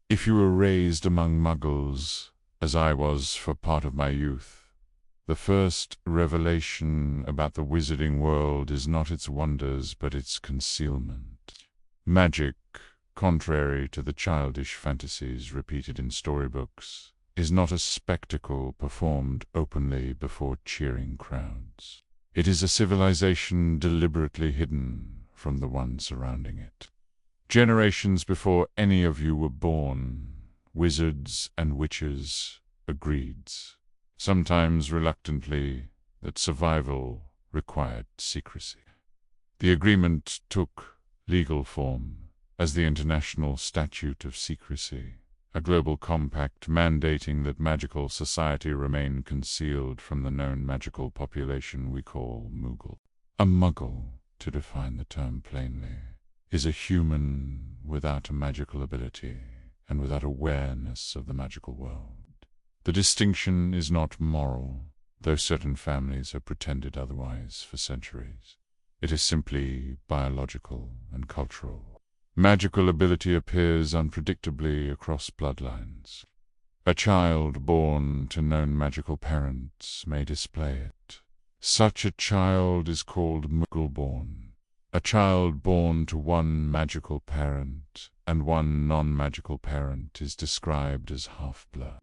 If you were raised among muggles, as I was for part of my youth, the first revelation about the wizarding world is not its wonders but its concealment. Magic, contrary to the childish fantasies repeated in storybooks, is not a spectacle performed openly before cheering crowds. It is a civilization deliberately hidden from the one surrounding it. Generations before any of you were born, wizards and witches agreed, sometimes reluctantly, that survival required secrecy. The agreement took legal form as the International Statute of Secrecy, a global compact mandating that magical society remain concealed from the known magical population we call Moogle. A Muggle, to define the term plainly, is a human without a magical ability and without awareness of the magical world. The distinction is not moral, though certain families have pretended otherwise for centuries. It is simply biological and cultural. Magical ability appears unpredictably across bloodlines. A child born to known magical parents may display it. Such a child is called Muggle-born. A child born to one magical parent and one non-magical parent is described as half-blood.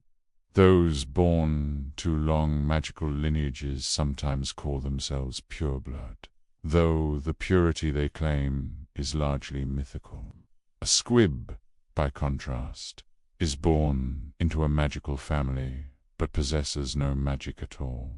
Those born to long magical lineages sometimes call themselves pureblood, though the purity they claim is largely mythical. A squib, by contrast, is born into a magical family but possesses no magic at all.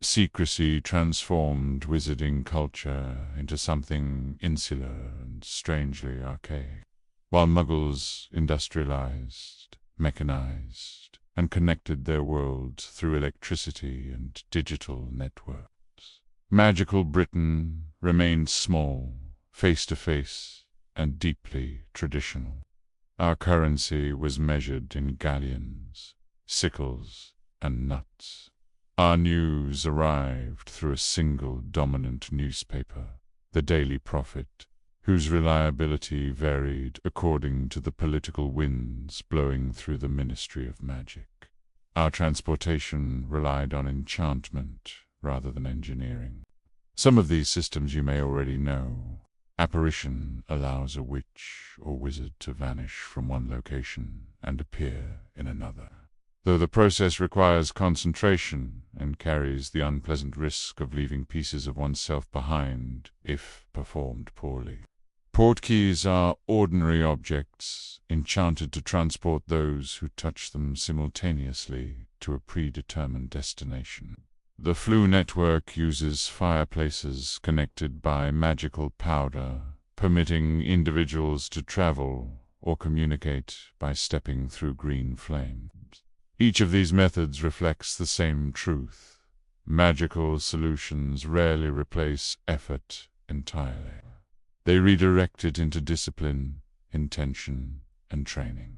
Secrecy transformed wizarding culture into something insular and strangely archaic, while Muggles industrialized, mechanized, and connected their worlds through electricity and digital networks. Magical Britain remained small, face-to-face, and deeply traditional. Our currency was measured in galleons, sickles, and nuts. Our news arrived through a single dominant newspaper, the Daily Prophet, whose reliability varied according to the political winds blowing through the Ministry of Magic. Our transportation relied on enchantment rather than engineering. Some of these systems you may already know. Apparition allows a witch or wizard to vanish from one location and appear in another, though the process requires concentration and carries the unpleasant risk of leaving pieces of oneself behind if performed poorly. Portkeys are ordinary objects enchanted to transport those who touch them simultaneously to a predetermined destination. The Floo network uses fireplaces connected by magical powder, permitting individuals to travel or communicate by stepping through green flames. Each of these methods reflects the same truth. Magical solutions rarely replace effort entirely. They redirect it into discipline, intention, and training.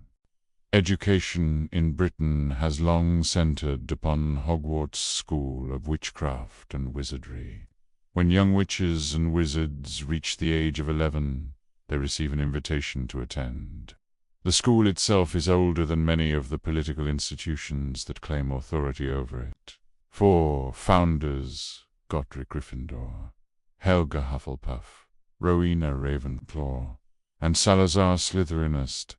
Education in Britain has long centered upon Hogwarts School of Witchcraft and Wizardry. When young witches and wizards reach the age of 11, they receive an invitation to attend. The school itself is older than many of the political institutions that claim authority over it. 4 founders, Godric Gryffindor, Helga Hufflepuff, Rowena Ravenclaw, and Salazar Slytherinist,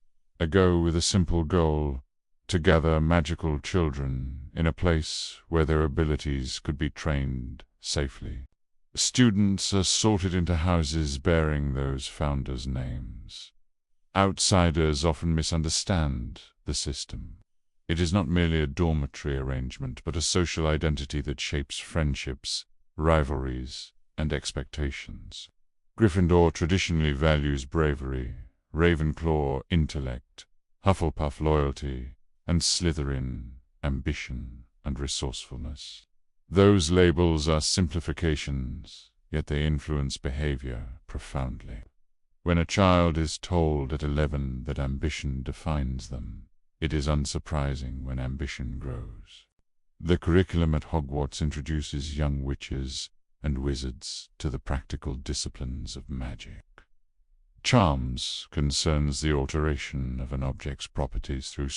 go with a simple goal: to gather magical children in a place where their abilities could be trained safely. Students are sorted into houses bearing those founders' names. Outsiders often misunderstand the system. It is not merely a dormitory arrangement, but a social identity that shapes friendships, rivalries, and expectations. Gryffindor traditionally values bravery, Ravenclaw intellect, Hufflepuff loyalty, and Slytherin ambition and resourcefulness. Those labels are simplifications, yet they influence behavior profoundly. When a child is told at 11 that ambition defines them, it is unsurprising when ambition grows. The curriculum at Hogwarts introduces young witches and wizards to the practical disciplines of magic. Charms concerns the alteration of an object's properties through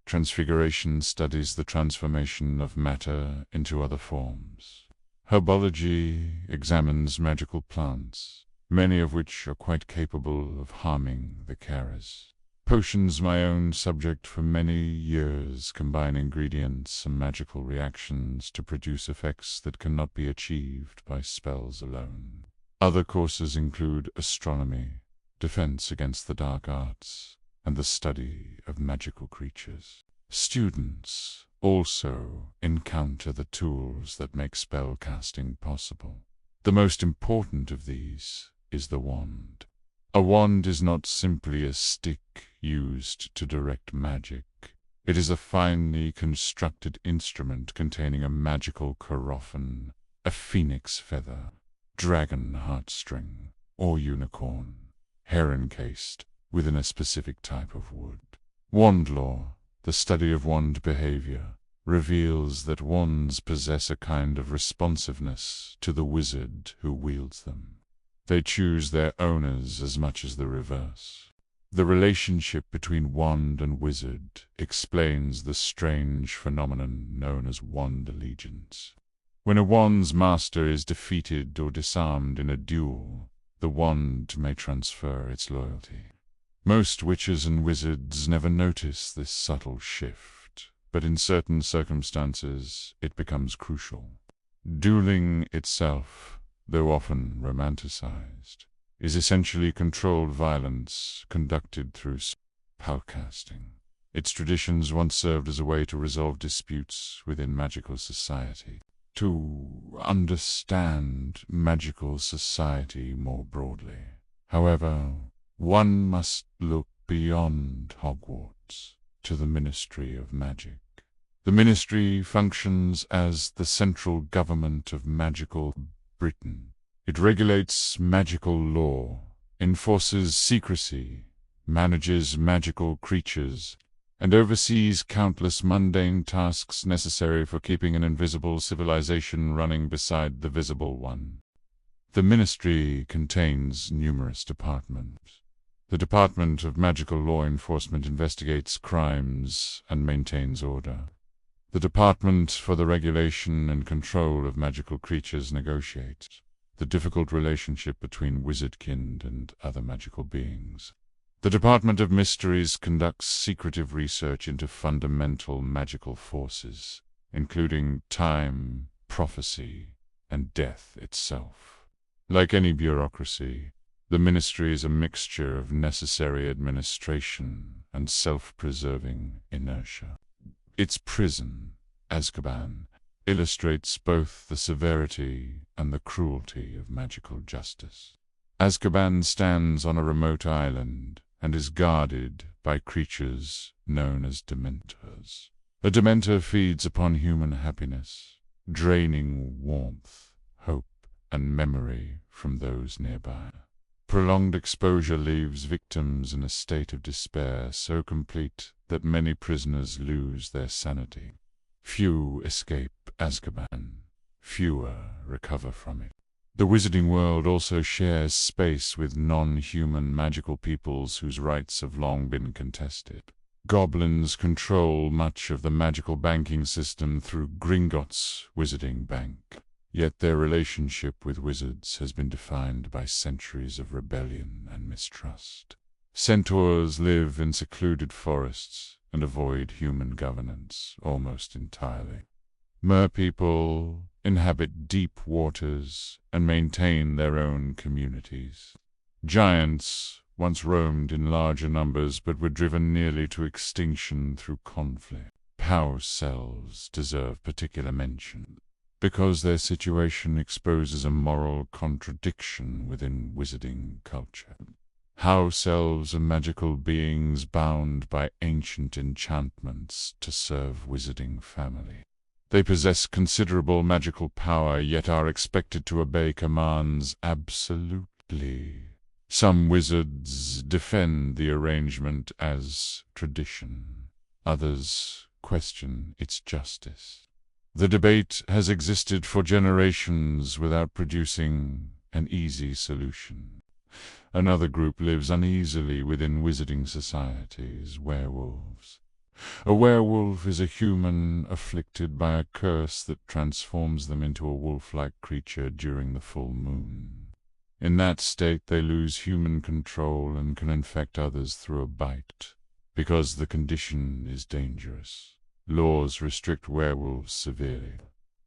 transfiguration studies the transformation of matter into other forms. Herbology examines magical plants, many of which are quite capable of harming the carers. Potions, my own subject for many years, combine ingredients and magical reactions to produce effects that cannot be achieved by spells alone. Other courses include astronomy, defense against the dark arts, and the study of magical creatures. Students also encounter the tools that make spell casting possible. The most important of these is the wand. A wand is not simply a stick used to direct magic. It is a finely constructed instrument containing a magical carophon, a phoenix feather, dragon heartstring, or unicorn, hair encased within a specific type of wood. Wand lore, the study of wand behavior, reveals that wands possess a kind of responsiveness to the wizard who wields them. They choose their owners as much as the reverse. The relationship between wand and wizard explains the strange phenomenon known as wand allegiance. When a wand's master is defeated or disarmed in a duel, the wand may transfer its loyalty. Most witches and wizards never notice this subtle shift, but in certain circumstances it becomes crucial. Dueling itself, though often romanticized, is essentially controlled violence conducted through spellcasting. Its traditions once served as a way to resolve disputes within magical society. To understand magical society more broadly, however, one must look beyond Hogwarts to the Ministry of Magic. The Ministry functions as the central government of magical Britain. It regulates magical law, enforces secrecy, manages magical creatures, and oversees countless mundane tasks necessary for keeping an invisible civilization running beside the visible one. The Ministry contains numerous departments. The Department of Magical Law Enforcement investigates crimes and maintains order. The Department for the Regulation and Control of Magical Creatures negotiates the difficult relationship between wizardkind and other magical beings. The Department of Mysteries conducts secretive research into fundamental magical forces, including time, prophecy, and death itself. Like any bureaucracy, the Ministry is a mixture of necessary administration and self-preserving inertia. Its prison, Azkaban, illustrates both the severity and the cruelty of magical justice. Azkaban stands on a remote island and is guarded by creatures known as Dementors. A Dementor feeds upon human happiness, draining warmth, hope, and memory from those nearby. Prolonged exposure leaves victims in a state of despair so complete that many prisoners lose their sanity. Few escape Azkaban, fewer recover from it. The wizarding world also shares space with non-human magical peoples whose rights have long been contested. Goblins control much of the magical banking system through Gringotts Wizarding Bank. Yet their relationship with wizards has been defined by centuries of rebellion and mistrust. Centaurs live in secluded forests and avoid human governance almost entirely. Merpeople inhabit deep waters and maintain their own communities. Giants once roamed in larger numbers but were driven nearly to extinction through conflict. House elves deserve particular mention, because their situation exposes a moral contradiction within wizarding culture. House elves are magical beings bound by ancient enchantments to serve wizarding family. They possess considerable magical power, yet are expected to obey commands absolutely. Some wizards defend the arrangement as tradition. Others question its justice. The debate has existed for generations without producing an easy solution. Another group lives uneasily within wizarding societies, werewolves. A werewolf is a human afflicted by a curse that transforms them into a wolf-like creature during the full moon. In that state they lose human control and can infect others through a bite. Because the condition is dangerous, laws restrict werewolves severely.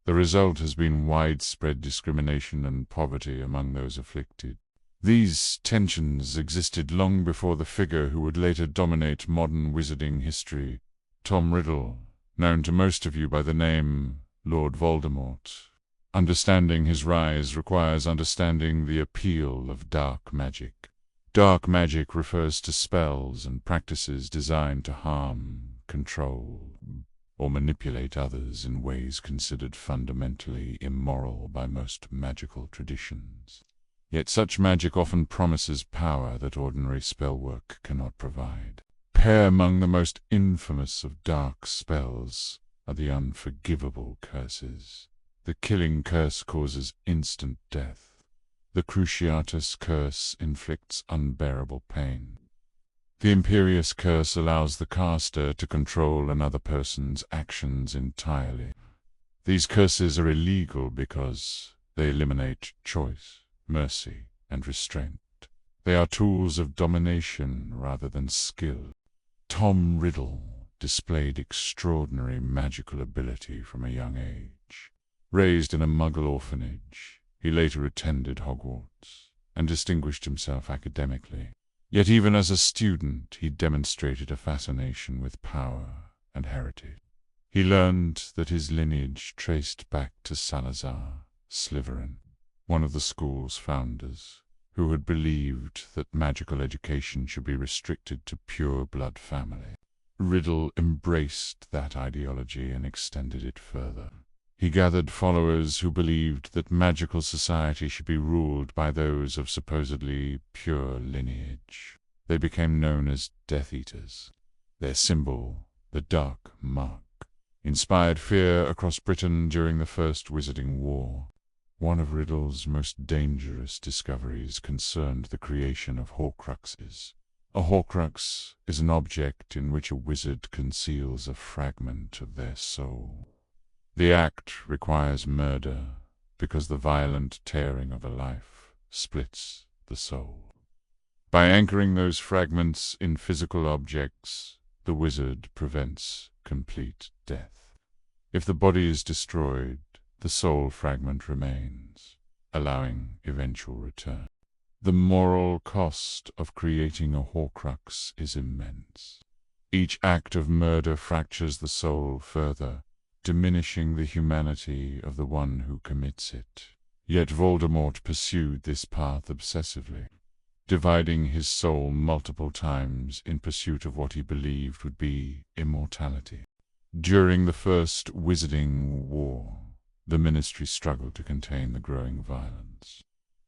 The result has been widespread discrimination and poverty among those afflicted. These tensions existed long before the figure who would later dominate modern wizarding history, Tom Riddle, known to most of you by the name Lord Voldemort. Understanding his rise requires understanding the appeal of dark magic. Dark magic refers to spells and practices designed to harm, control, or manipulate others in ways considered fundamentally immoral by most magical traditions. Yet such magic often promises power that ordinary spellwork cannot provide. Pair among the most infamous of dark spells are the unforgivable curses. The killing curse causes instant death. The Cruciatus curse inflicts unbearable pain. The Imperious curse allows the caster to control another person's actions entirely. These curses are illegal because they eliminate choice, mercy, and restraint. They are tools of domination rather than skill. Tom Riddle displayed extraordinary magical ability from a young age. Raised in a Muggle orphanage, he later attended Hogwarts and distinguished himself academically. Yet even as a student, he demonstrated a fascination with power and heritage. He learned that his lineage traced back to Salazar Slytherin, one of the school's founders, who had believed that magical education should be restricted to pure-blood family. Riddle embraced that ideology and extended it further. He gathered followers who believed that magical society should be ruled by those of supposedly pure lineage. They became known as Death Eaters. Their symbol, the Dark Mark, inspired fear across Britain during the First Wizarding War. One of Riddle's most dangerous discoveries concerned the creation of Horcruxes. A Horcrux is an object in which a wizard conceals a fragment of their soul. The act requires murder because the violent tearing of a life splits the soul. By anchoring those fragments in physical objects, the wizard prevents complete death. If the body is destroyed, the soul fragment remains, allowing eventual return. The moral cost of creating a Horcrux is immense. Each act of murder fractures the soul further, diminishing the humanity of the one who commits it. Yet Voldemort pursued this path obsessively, dividing his soul multiple times in pursuit of what he believed would be immortality. During the First Wizarding War, the Ministry struggled to contain the growing violence.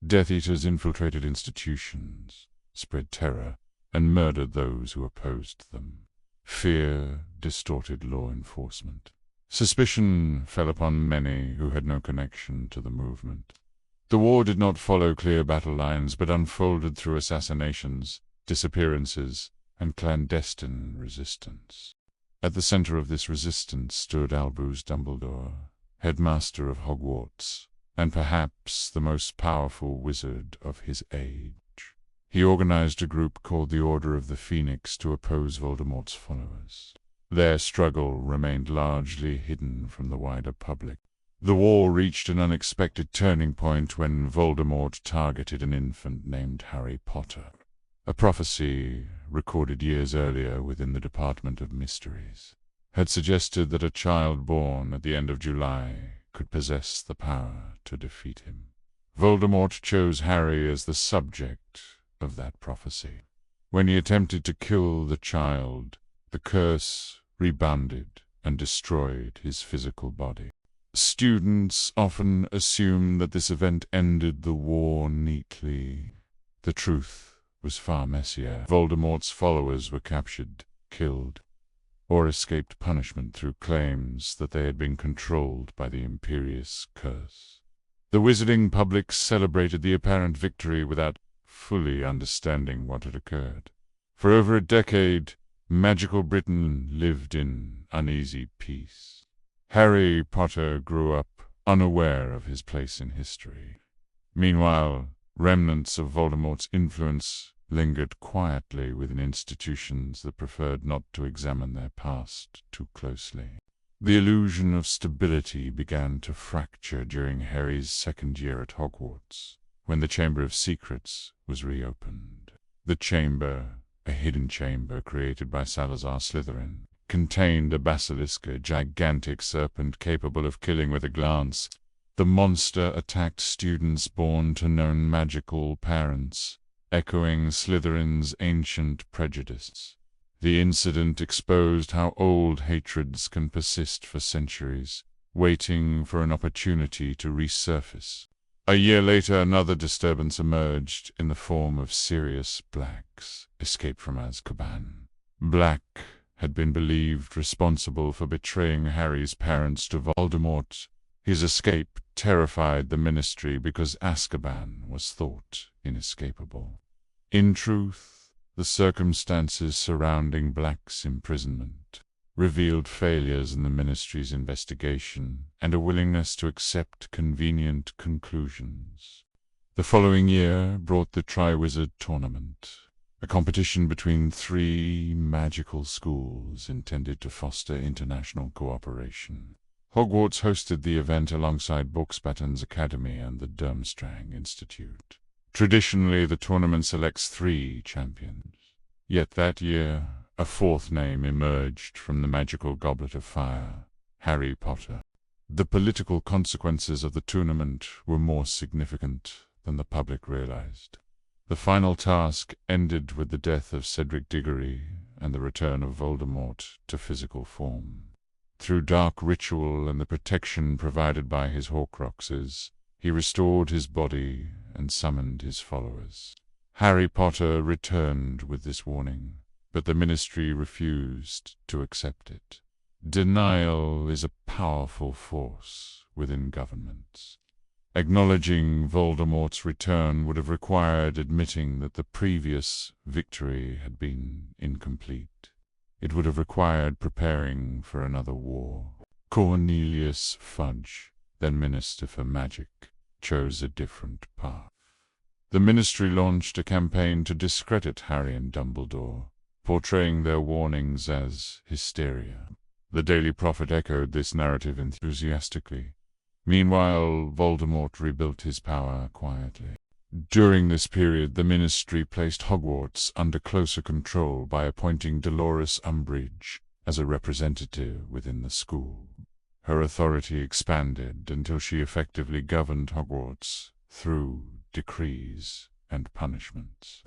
Death Eaters infiltrated institutions, spread terror, and murdered those who opposed them. Fear distorted law enforcement. Suspicion fell upon many who had no connection to the movement. The war did not follow clear battle lines, but unfolded through assassinations, disappearances, and clandestine resistance. At the center of this resistance stood Albus Dumbledore, headmaster of Hogwarts, and perhaps the most powerful wizard of his age. He organized a group called the Order of the Phoenix to oppose Voldemort's followers. Their struggle remained largely hidden from the wider public. The war reached an unexpected turning point when Voldemort targeted an infant named Harry Potter. A prophecy, recorded years earlier within the Department of Mysteries, had suggested that a child born at the end of July could possess the power to defeat him. Voldemort chose Harry as the subject of that prophecy. When he attempted to kill the child, the curse rebounded and destroyed his physical body. Students often assume that this event ended the war neatly. The truth was far messier. Voldemort's followers were captured, killed, or escaped punishment through claims that they had been controlled by the Imperious curse. The wizarding public celebrated the apparent victory without fully understanding what had occurred. For over a decade, magical Britain lived in uneasy peace. Harry Potter grew up unaware of his place in history. Meanwhile, remnants of Voldemort's influence lingered quietly within institutions that preferred not to examine their past too closely. The illusion of stability began to fracture during Harry's second year at Hogwarts, when the Chamber of Secrets was reopened. The chamber, a hidden chamber created by Salazar Slytherin, contained a basilisk, a gigantic serpent capable of killing with a glance. The monster attacked students born to known magical parents, echoing Slytherin's ancient prejudice. The incident exposed how old hatreds can persist for centuries, waiting for an opportunity to resurface. A year later, another disturbance emerged in the form of Sirius Black's escape from Azkaban. Black had been believed responsible for betraying Harry's parents to Voldemort. His escape terrified the Ministry because Azkaban was thought inescapable. In truth, the circumstances surrounding Black's imprisonment revealed failures in the Ministry's investigation and a willingness to accept convenient conclusions. The following year brought the Triwizard Tournament, a competition between 3 magical schools intended to foster international cooperation. Hogwarts hosted the event alongside Bookspatton's Academy and the Durmstrang Institute. Traditionally, the tournament selects 3 champions. Yet that year, a 4th name emerged from the magical Goblet of Fire, Harry Potter. The political consequences of the tournament were more significant than the public realized. The final task ended with the death of Cedric Diggory and the return of Voldemort to physical form. Through dark ritual and the protection provided by his Horcruxes, he restored his body and summoned his followers. Harry Potter returned with this warning, but the Ministry refused to accept it. Denial is a powerful force within governments. Acknowledging Voldemort's return would have required admitting that the previous victory had been incomplete. It would have required preparing for another war. Cornelius Fudge, then Minister for Magic, chose a different path. The Ministry launched a campaign to discredit Harry and Dumbledore, portraying their warnings as hysteria. The Daily Prophet echoed this narrative enthusiastically. Meanwhile, Voldemort rebuilt his power quietly. During this period, the Ministry placed Hogwarts under closer control by appointing Dolores Umbridge as a representative within the school. Her authority expanded until she effectively governed Hogwarts through decrees and punishments.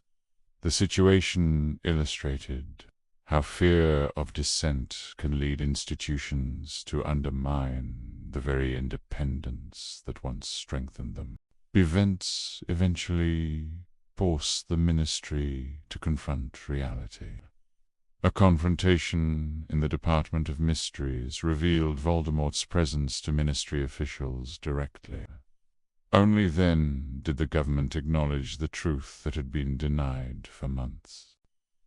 The situation illustrated how fear of dissent can lead institutions to undermine the very independence that once strengthened them. Events eventually forced the Ministry to confront reality. A confrontation in the Department of Mysteries revealed Voldemort's presence to Ministry officials directly. Only then did the government acknowledge the truth that had been denied for months.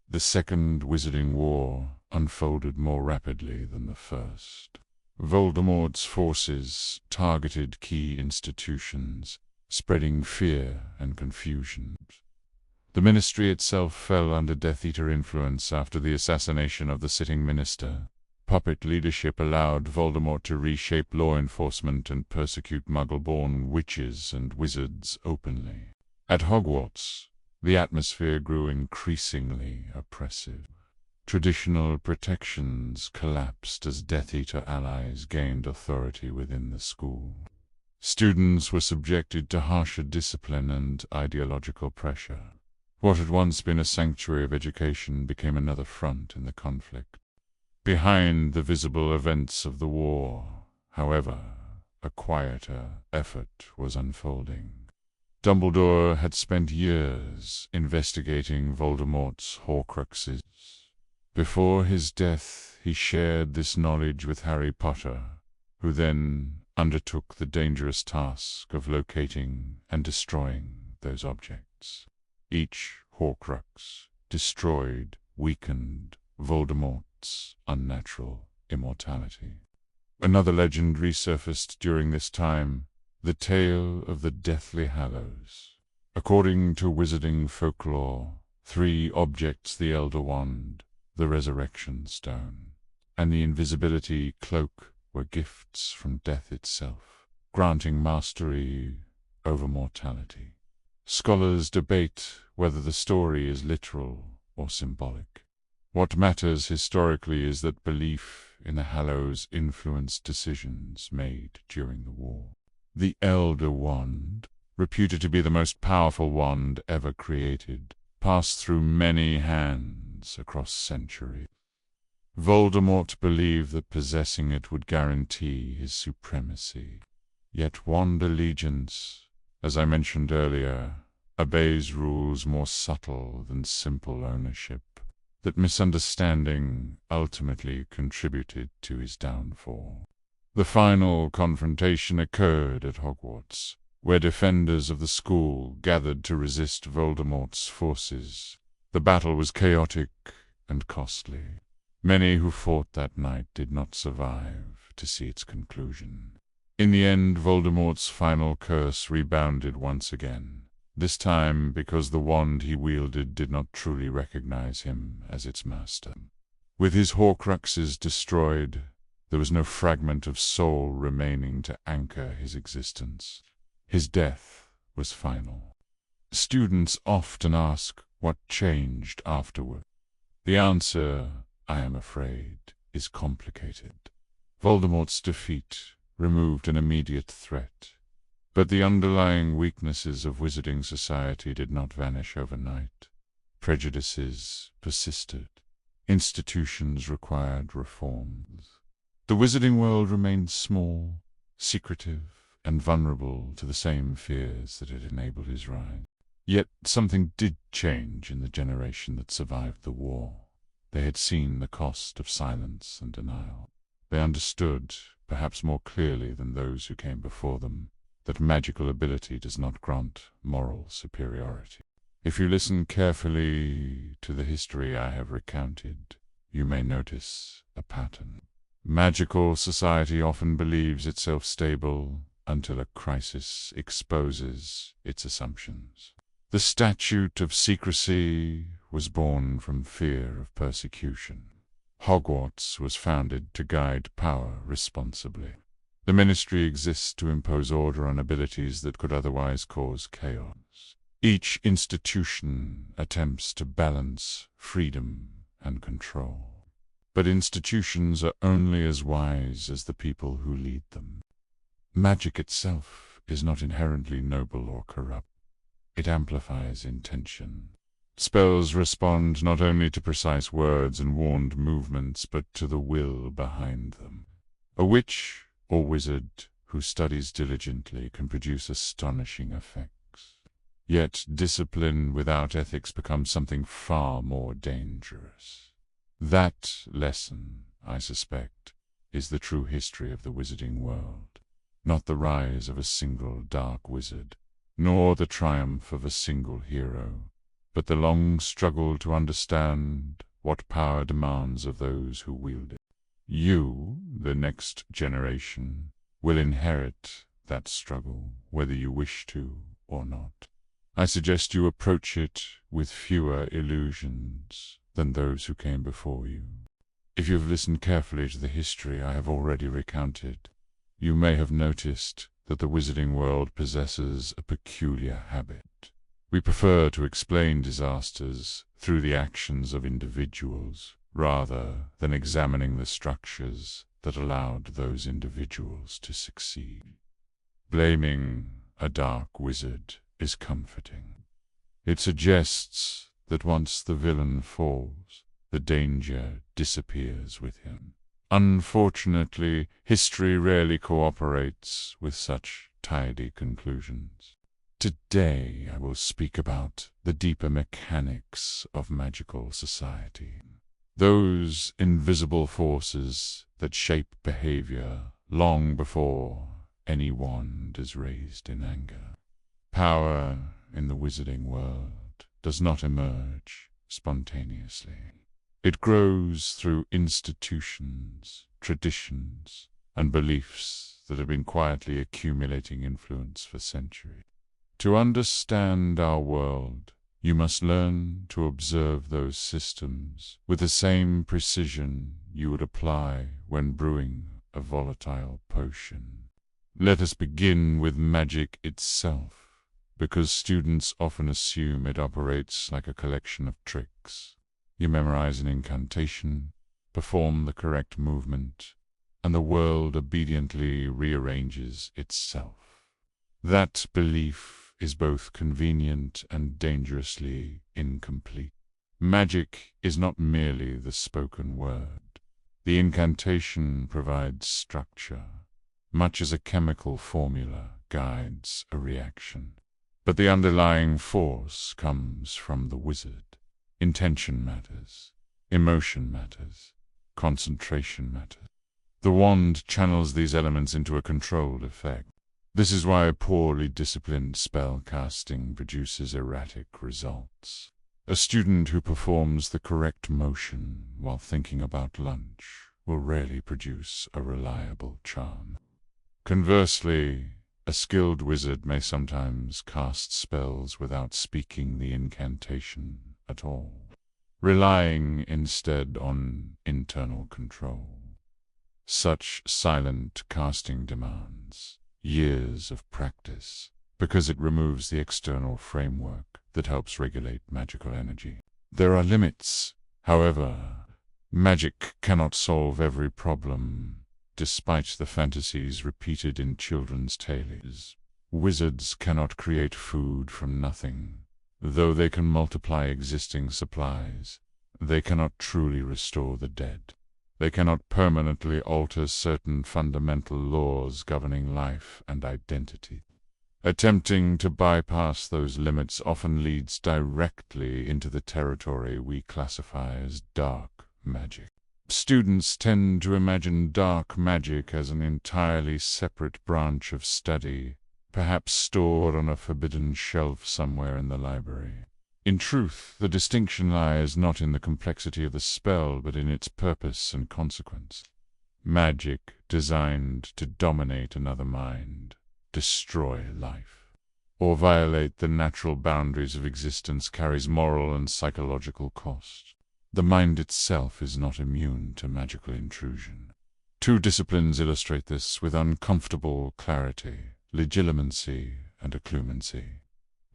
The Second Wizarding War unfolded more rapidly than the first. Voldemort's forces targeted key institutions, spreading fear and confusion. The Ministry itself fell under Death Eater influence after the assassination of the sitting minister. Puppet leadership allowed Voldemort to reshape law enforcement and persecute Muggle-born witches and wizards openly. At Hogwarts, the atmosphere grew increasingly oppressive. Traditional protections collapsed as Death Eater allies gained authority within the school. Students were subjected to harsher discipline and ideological pressure. What had once been a sanctuary of education became another front in the conflict. Behind the visible events of the war, however, a quieter effort was unfolding. Dumbledore had spent years investigating Voldemort's Horcruxes. Before his death, he shared this knowledge with Harry Potter, who then undertook the dangerous task of locating and destroying those objects. Each Horcrux destroyed, weakened Voldemort's unnatural immortality. Another legend resurfaced during this time, the tale of the Deathly Hallows. According to wizarding folklore, 3 objects, the Elder Wand, the Resurrection Stone, and the Invisibility Cloak, were gifts from death itself, granting mastery over mortality. Scholars debate whether the story is literal or symbolic. What matters historically is that belief in the Hallows influenced decisions made during the war. The Elder Wand, reputed to be the most powerful wand ever created, passed through many hands across centuries. Voldemort believed that possessing it would guarantee his supremacy. Yet wand allegiance, as I mentioned earlier, obeys rules more subtle than simple ownership. That misunderstanding ultimately contributed to his downfall. The final confrontation occurred at Hogwarts, where defenders of the school gathered to resist Voldemort's forces. The battle was chaotic and costly. Many who fought that night did not survive to see its conclusion. In the end, Voldemort's final curse rebounded once again, this time because the wand he wielded did not truly recognize him as its master. With his Horcruxes destroyed, there was no fragment of soul remaining to anchor his existence. His death was final. Students often ask what changed afterward. The answer, I am afraid, is complicated. Voldemort's defeat removed an immediate threat, but the underlying weaknesses of wizarding society did not vanish overnight. Prejudices persisted. Institutions required reforms. The wizarding world remained small, secretive, and vulnerable to the same fears that had enabled his rise. Yet something did change in the generation that survived the war. They had seen the cost of silence and denial. They understood, perhaps more clearly than those who came before them, that magical ability does not grant moral superiority. If you listen carefully to the history I have recounted, you may notice a pattern. Magical society often believes itself stable until a crisis exposes its assumptions. The statute of secrecy was born from fear of persecution. Hogwarts was founded to guide power responsibly. The ministry exists to impose order on abilities that could otherwise cause chaos. Each institution attempts to balance freedom and control. But institutions are only as wise as the people who lead them. Magic itself is not inherently noble or corrupt. It amplifies intention. Spells respond not only to precise words and warned movements, but to the will behind them. A witch or wizard who studies diligently can produce astonishing effects. Yet discipline without ethics becomes something far more dangerous. That lesson, I suspect, is the true history of the wizarding world. Not the rise of a single dark wizard, nor the triumph of a single hero, but the long struggle to understand what power demands of those who wield it. You, the next generation, will inherit that struggle, whether you wish to or not. I suggest you approach it with fewer illusions than those who came before you. If you have listened carefully to the history I have already recounted, you may have noticed that the wizarding world possesses a peculiar habit. We prefer to explain disasters through the actions of individuals, rather than examining the structures that allowed those individuals to succeed. Blaming a dark wizard is comforting. It suggests that once the villain falls, the danger disappears with him. Unfortunately, history rarely cooperates with such tidy conclusions. Today I will speak about the deeper mechanics of magical society. Those invisible forces that shape behavior long before any wand is raised in anger. Power in the wizarding world does not emerge spontaneously. It grows through institutions, traditions, and beliefs that have been quietly accumulating influence for centuries. To understand our world, you must learn to observe those systems with the same precision you would apply when brewing a volatile potion. Let us begin with magic itself, because students often assume it operates like a collection of tricks. You memorize an incantation, perform the correct movement, and the world obediently rearranges itself. That belief is both convenient and dangerously incomplete. Magic is not merely the spoken word. The incantation provides structure, much as a chemical formula guides a reaction. But the underlying force comes from the wizard. Intention matters, emotion matters, concentration matters. The wand channels these elements into a controlled effect. This is why poorly disciplined spell casting produces erratic results. A student who performs the correct motion while thinking about lunch will rarely produce a reliable charm. Conversely, a skilled wizard may sometimes cast spells without speaking the incantation at all, relying instead on internal control. Such silent casting demands years of practice, because it removes the external framework that helps regulate magical energy. There are limits, however. Magic cannot solve every problem, despite the fantasies repeated in children's tales. Wizards cannot create food from nothing. Though they can multiply existing supplies, they cannot truly restore the dead. They cannot permanently alter certain fundamental laws governing life and identity. Attempting to bypass those limits often leads directly into the territory we classify as dark magic. Students tend to imagine dark magic as an entirely separate branch of study, perhaps stored on a forbidden shelf somewhere in the library. In truth, the distinction lies not in the complexity of the spell, but in its purpose and consequence. Magic designed to dominate another mind, destroy life, or violate the natural boundaries of existence carries moral and psychological cost. The mind itself is not immune to magical intrusion. Two disciplines illustrate this with uncomfortable clarity: legilimency and occlumency.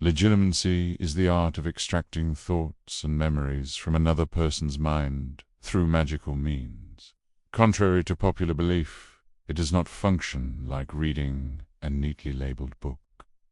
Legilimency is the art of extracting thoughts and memories from another person's mind through magical means. Contrary to popular belief, it does not function like reading a neatly labeled book.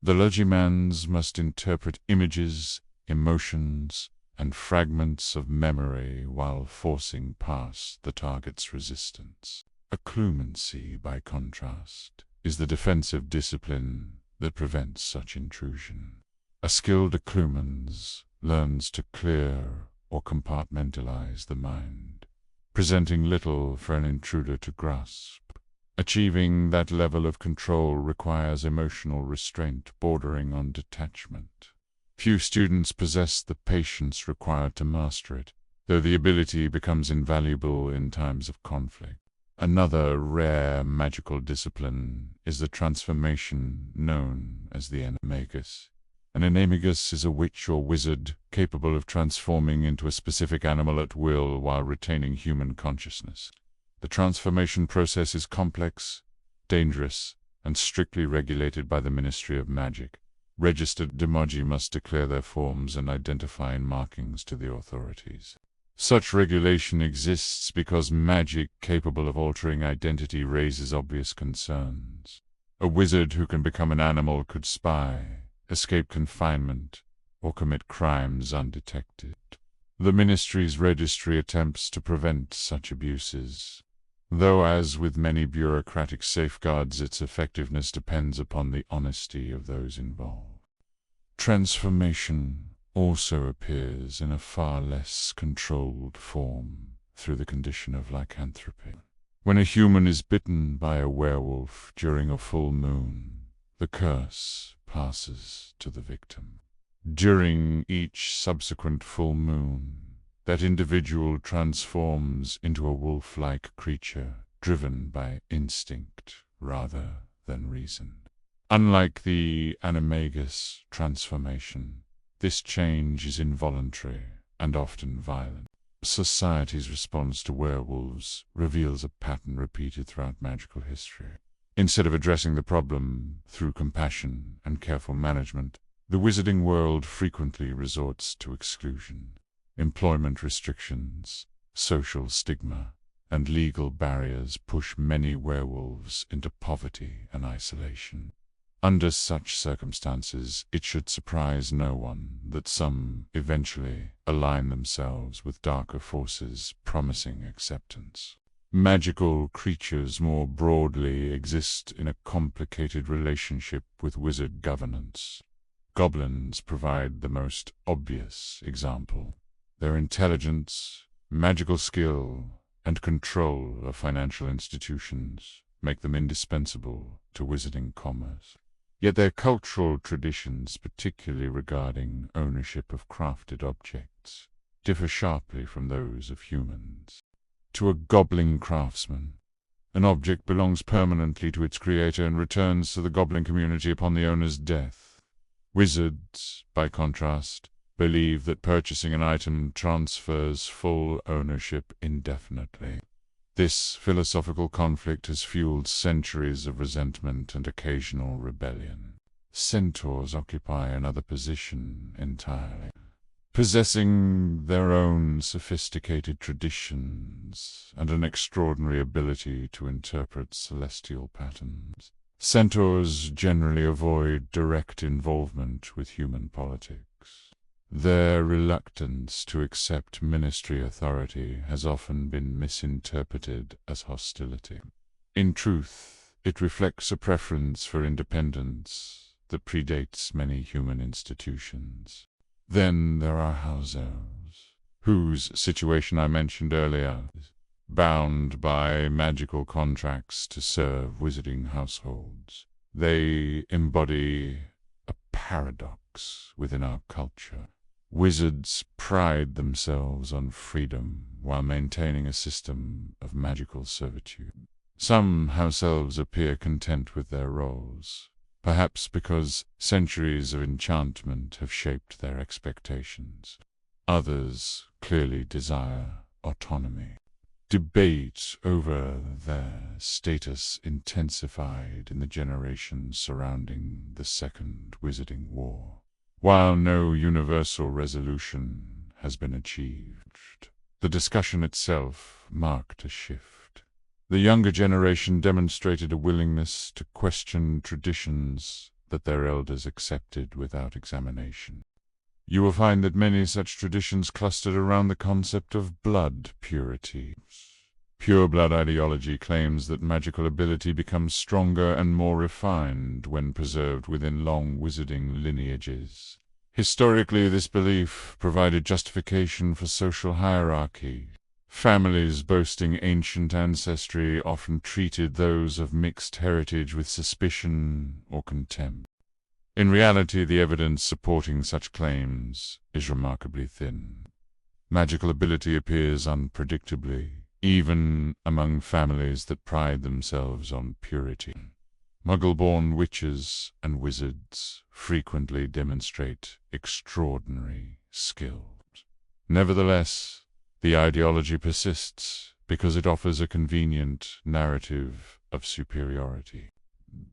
The legimans must interpret images, emotions, and fragments of memory while forcing past the target's resistance. Occlumency, by contrast, is the defensive discipline that prevents such intrusion. A skilled occlumens learns to clear or compartmentalize the mind, presenting little for an intruder to grasp. Achieving that level of control requires emotional restraint bordering on detachment. Few students possess the patience required to master it, though the ability becomes invaluable in times of conflict. Another rare magical discipline is the transformation known as the animagus. An animagus is a witch or wizard capable of transforming into a specific animal at will while retaining human consciousness. The transformation process is complex, dangerous, and strictly regulated by the Ministry of Magic. Registered demogi must declare their forms and identifying markings to the authorities. Such regulation exists because magic capable of altering identity raises obvious concerns. A wizard who can become an animal could spy, escape confinement, or commit crimes undetected. The Ministry's registry attempts to prevent such abuses, though as with many bureaucratic safeguards, its effectiveness depends upon the honesty of those involved. Transformation also appears in a far less controlled form through the condition of lycanthropy. When a human is bitten by a werewolf during a full moon, the curse passes to the victim. During each subsequent full moon, that individual transforms into a wolf-like creature, driven by instinct rather than reason. Unlike the animagus transformation, this change is involuntary and often violent. Society's response to werewolves reveals a pattern repeated throughout magical history. Instead of addressing the problem through compassion and careful management, the wizarding world frequently resorts to exclusion. Employment restrictions, social stigma, and legal barriers push many werewolves into poverty and isolation. Under such circumstances, it should surprise no one that some eventually align themselves with darker forces promising acceptance. Magical creatures more broadly exist in a complicated relationship with wizard governance. Goblins provide the most obvious example. Their intelligence, magical skill, and control of financial institutions make them indispensable to wizarding commerce. Yet their cultural traditions, particularly regarding ownership of crafted objects, differ sharply from those of humans. To a goblin craftsman, an object belongs permanently to its creator and returns to the goblin community upon the owner's death. Wizards, by contrast, believe that purchasing an item transfers full ownership indefinitely. This philosophical conflict has fueled centuries of resentment and occasional rebellion. Centaurs occupy another position entirely. Possessing their own sophisticated traditions and an extraordinary ability to interpret celestial patterns, centaurs generally avoid direct involvement with human politics. Their reluctance to accept ministry authority has often been misinterpreted as hostility. In truth, it reflects a preference for independence that predates many human institutions. Then there are house elves, whose situation I mentioned earlier, bound by magical contracts to serve wizarding households. They embody a paradox within our culture. Wizards pride themselves on freedom while maintaining a system of magical servitude. Some house elves appear content with their roles, perhaps because centuries of enchantment have shaped their expectations. Others clearly desire autonomy. Debate over their status intensified in the generations surrounding the Second Wizarding War. While no universal resolution has been achieved, the discussion itself marked a shift. The younger generation demonstrated a willingness to question traditions that their elders accepted without examination. You will find that many such traditions clustered around the concept of blood purity. Pure blood ideology claims that magical ability becomes stronger and more refined when preserved within long wizarding lineages. Historically, this belief provided justification for social hierarchy. Families boasting ancient ancestry often treated those of mixed heritage with suspicion or contempt. In reality, the evidence supporting such claims is remarkably thin. Magical ability appears unpredictably, even among families that pride themselves on purity. Muggle-born witches and wizards frequently demonstrate extraordinary skill. Nevertheless, the ideology persists because it offers a convenient narrative of superiority.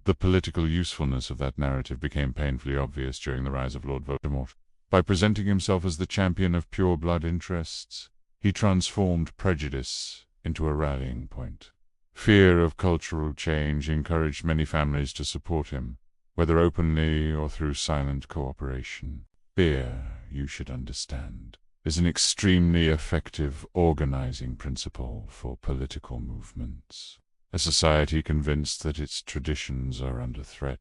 The political usefulness of that narrative became painfully obvious during the rise of Lord Voldemort. By presenting himself as the champion of pure blood interests, he transformed prejudice into a rallying point. Fear of cultural change encouraged many families to support him, whether openly or through silent cooperation. Fear, you should understand, is an extremely effective organizing principle for political movements. A society convinced that its traditions are under threat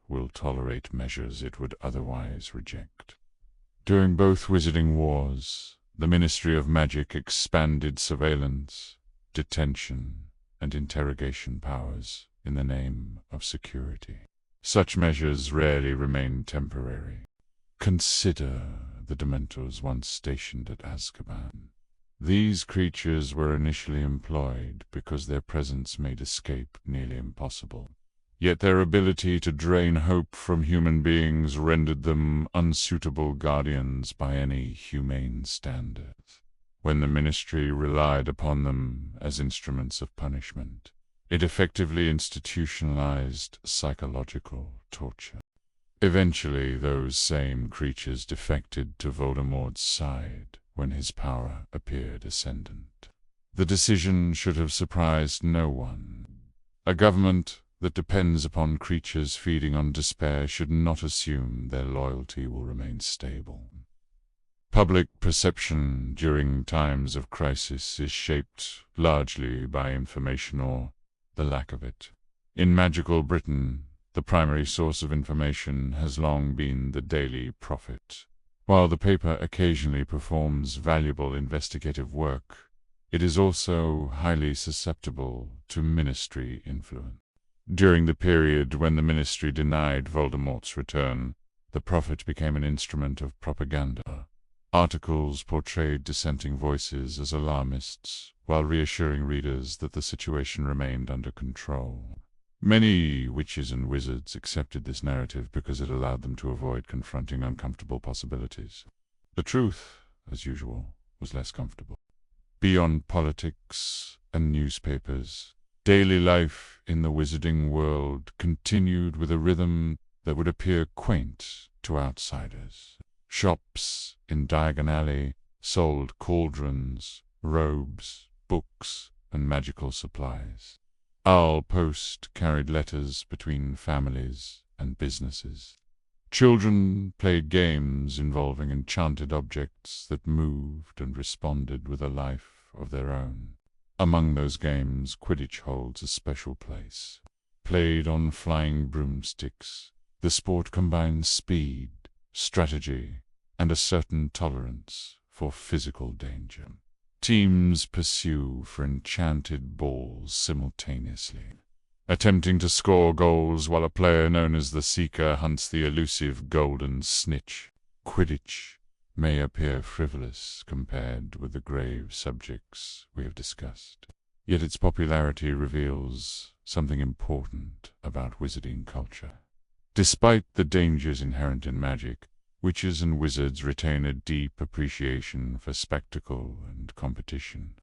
will tolerate measures it would otherwise reject. During both wizarding wars, the Ministry of Magic expanded surveillance, detention, and interrogation powers in the name of security. Such measures rarely remain temporary. Consider the Dementors once stationed at Azkaban. These creatures were initially employed because their presence made escape nearly impossible. Yet their ability to drain hope from human beings rendered them unsuitable guardians by any humane standards. When the Ministry relied upon them as instruments of punishment, it effectively institutionalized psychological torture. Eventually, those same creatures defected to Voldemort's side when his power appeared ascendant. The decision should have surprised no one. A government that depends upon creatures feeding on despair should not assume their loyalty will remain stable. Public perception during times of crisis is shaped largely by information or the lack of it. In magical Britain, the primary source of information has long been the Daily Prophet. While the paper occasionally performs valuable investigative work, it is also highly susceptible to Ministry influence. During the period when the Ministry denied Voldemort's return, the Prophet became an instrument of propaganda. Articles portrayed dissenting voices as alarmists, while reassuring readers that the situation remained under control. Many witches and wizards accepted this narrative because it allowed them to avoid confronting uncomfortable possibilities. The truth, as usual, was less comfortable. Beyond politics and newspapers, daily life in the wizarding world continued with a rhythm that would appear quaint to outsiders. Shops in Diagon Alley sold cauldrons, robes, books, and magical supplies. Owl Post carried letters between families and businesses. Children played games involving enchanted objects that moved and responded with a life of their own. Among those games, Quidditch holds a special place. Played on flying broomsticks, the sport combines speed, strategy, and a certain tolerance for physical danger. Teams pursue for enchanted balls simultaneously, attempting to score goals while a player known as the Seeker hunts the elusive golden snitch. Quidditch may appear frivolous compared with the grave subjects we have discussed, yet its popularity reveals something important about wizarding culture. Despite the dangers inherent in magic, witches and wizards retain a deep appreciation for spectacle and competition.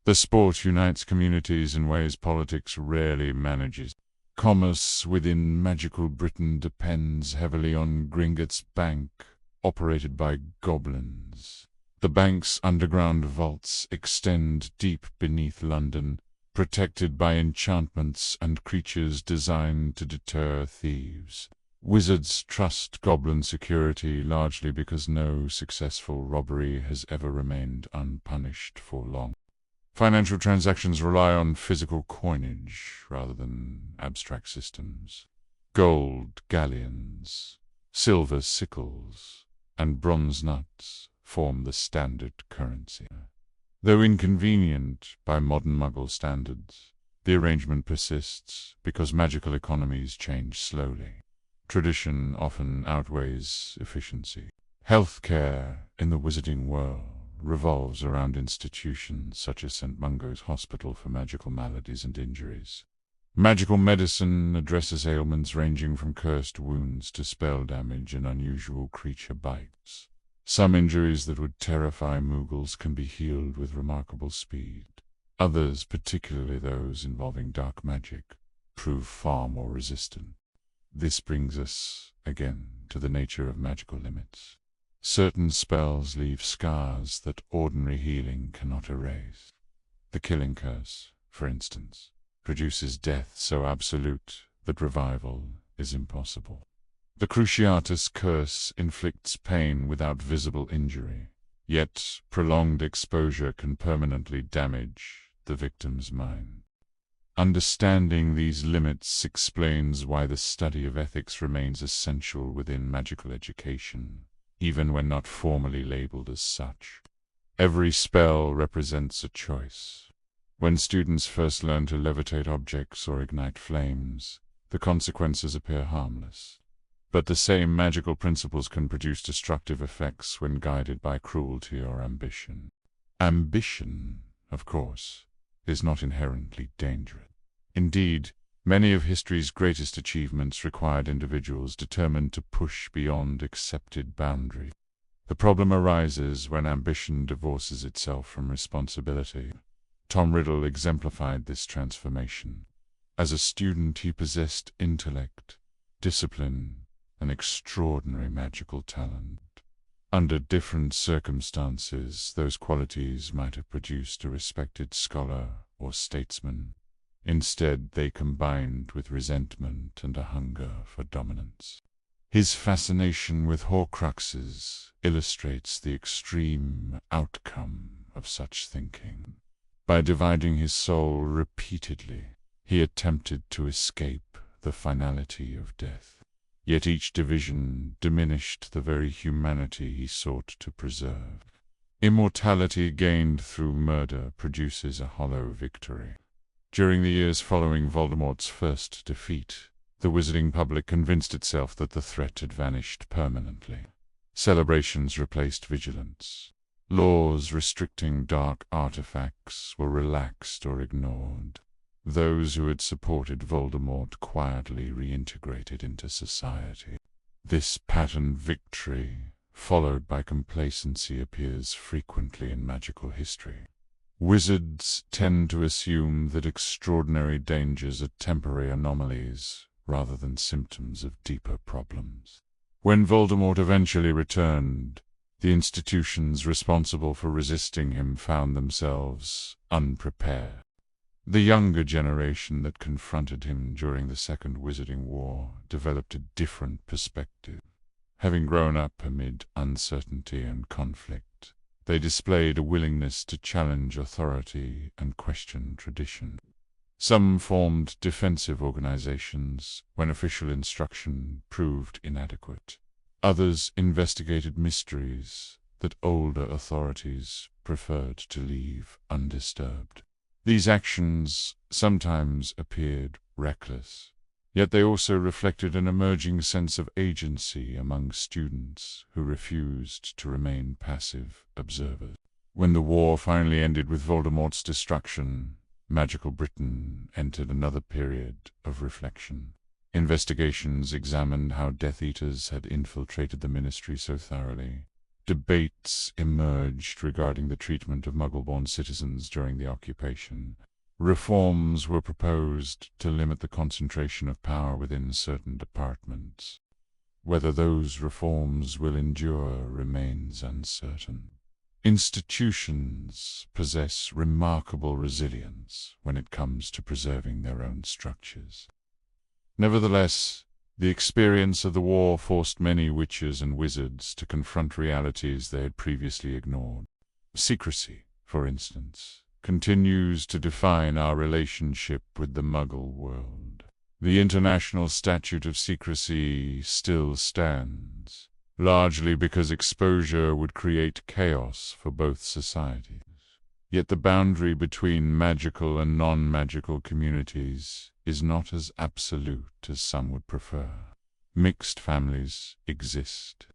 The sport unites communities in ways politics rarely manages. Commerce within magical Britain depends heavily on Gringotts Bank, operated by goblins. The bank's underground vaults extend deep beneath London, protected by enchantments and creatures designed to deter thieves. Wizards trust goblin security largely because no successful robbery has ever remained unpunished for long. Financial transactions rely on physical coinage rather than abstract systems. Gold galleons, silver sickles, and bronze nuts form the standard currency. Though inconvenient by modern Muggle standards, the arrangement persists because magical economies change slowly. Tradition often outweighs efficiency. Healthcare in the wizarding world revolves around institutions such as St. Mungo's Hospital for magical maladies and injuries. Magical medicine addresses ailments ranging from cursed wounds to spell damage and unusual creature bites. Some injuries that would terrify Muggles can be healed with remarkable speed. Others, particularly those involving dark magic, prove far more resistant. This brings us, again, to the nature of magical limits. Certain spells leave scars that ordinary healing cannot erase. The Killing Curse, for instance, produces death so absolute that revival is impossible. The Cruciatus Curse inflicts pain without visible injury, yet prolonged exposure can permanently damage the victim's mind. Understanding these limits explains why the study of ethics remains essential within magical education, even when not formally labeled as such. Every spell represents a choice. When students first learn to levitate objects or ignite flames, the consequences appear harmless. But the same magical principles can produce destructive effects when guided by cruelty or ambition. Ambition, of course, is not inherently dangerous. Indeed, many of history's greatest achievements required individuals determined to push beyond accepted boundaries. The problem arises when ambition divorces itself from responsibility. Tom Riddle exemplified this transformation. As a student, he possessed intellect, discipline, and extraordinary magical talent. Under different circumstances, those qualities might have produced a respected scholar or statesman. Instead, they combined with resentment and a hunger for dominance. His fascination with Horcruxes illustrates the extreme outcome of such thinking. By dividing his soul repeatedly, he attempted to escape the finality of death. Yet each division diminished the very humanity he sought to preserve. Immortality gained through murder produces a hollow victory. During the years following Voldemort's first defeat, the wizarding public convinced itself that the threat had vanished permanently. Celebrations replaced vigilance. Laws restricting dark artifacts were relaxed or ignored. Those who had supported Voldemort quietly reintegrated into society. This patterned victory, followed by complacency, appears frequently in magical history. Wizards tend to assume that extraordinary dangers are temporary anomalies rather than symptoms of deeper problems. When Voldemort eventually returned, the institutions responsible for resisting him found themselves unprepared. The younger generation that confronted him during the Second Wizarding War developed a different perspective. Having grown up amid uncertainty and conflict, they displayed a willingness to challenge authority and question tradition. Some formed defensive organizations when official instruction proved inadequate. Others investigated mysteries that older authorities preferred to leave undisturbed. These actions sometimes appeared reckless, yet they also reflected an emerging sense of agency among students who refused to remain passive observers. When the war finally ended with Voldemort's destruction, magical Britain entered another period of reflection. Investigations examined how Death Eaters had infiltrated the ministry so thoroughly. Debates emerged regarding the treatment of Muggle-born citizens during the occupation. Reforms were proposed to limit the concentration of power within certain departments. Whether those reforms will endure remains uncertain. Institutions possess remarkable resilience when it comes to preserving their own structures. Nevertheless, the experience of the war forced many witches and wizards to confront realities they had previously ignored. Secrecy, for instance, continues to define our relationship with the Muggle world. The International Statute of Secrecy still stands, largely because exposure would create chaos for both societies. Yet the boundary between magical and non-magical communities is not as absolute as some would prefer. Mixed families exist.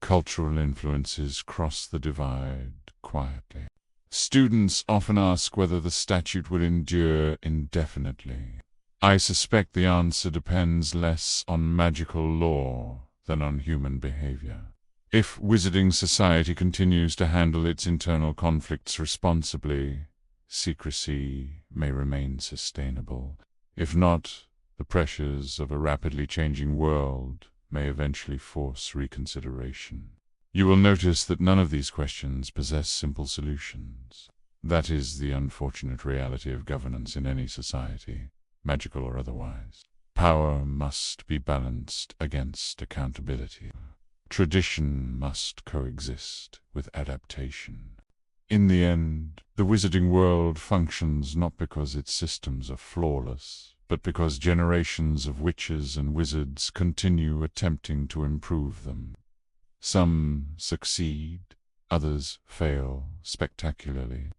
Cultural influences cross the divide quietly. Students often ask whether the statute will endure indefinitely. I suspect the answer depends less on magical law than on human behavior. If wizarding society continues to handle its internal conflicts responsibly, secrecy may remain sustainable. If not, the pressures of a rapidly changing world may eventually force reconsideration. You will notice that none of these questions possess simple solutions. That is the unfortunate reality of governance in any society, magical or otherwise. Power must be balanced against accountability. Tradition must coexist with adaptation. In the end, the wizarding world functions not because its systems are flawless, but because generations of witches and wizards continue attempting to improve them. Some succeed, others fail spectacularly.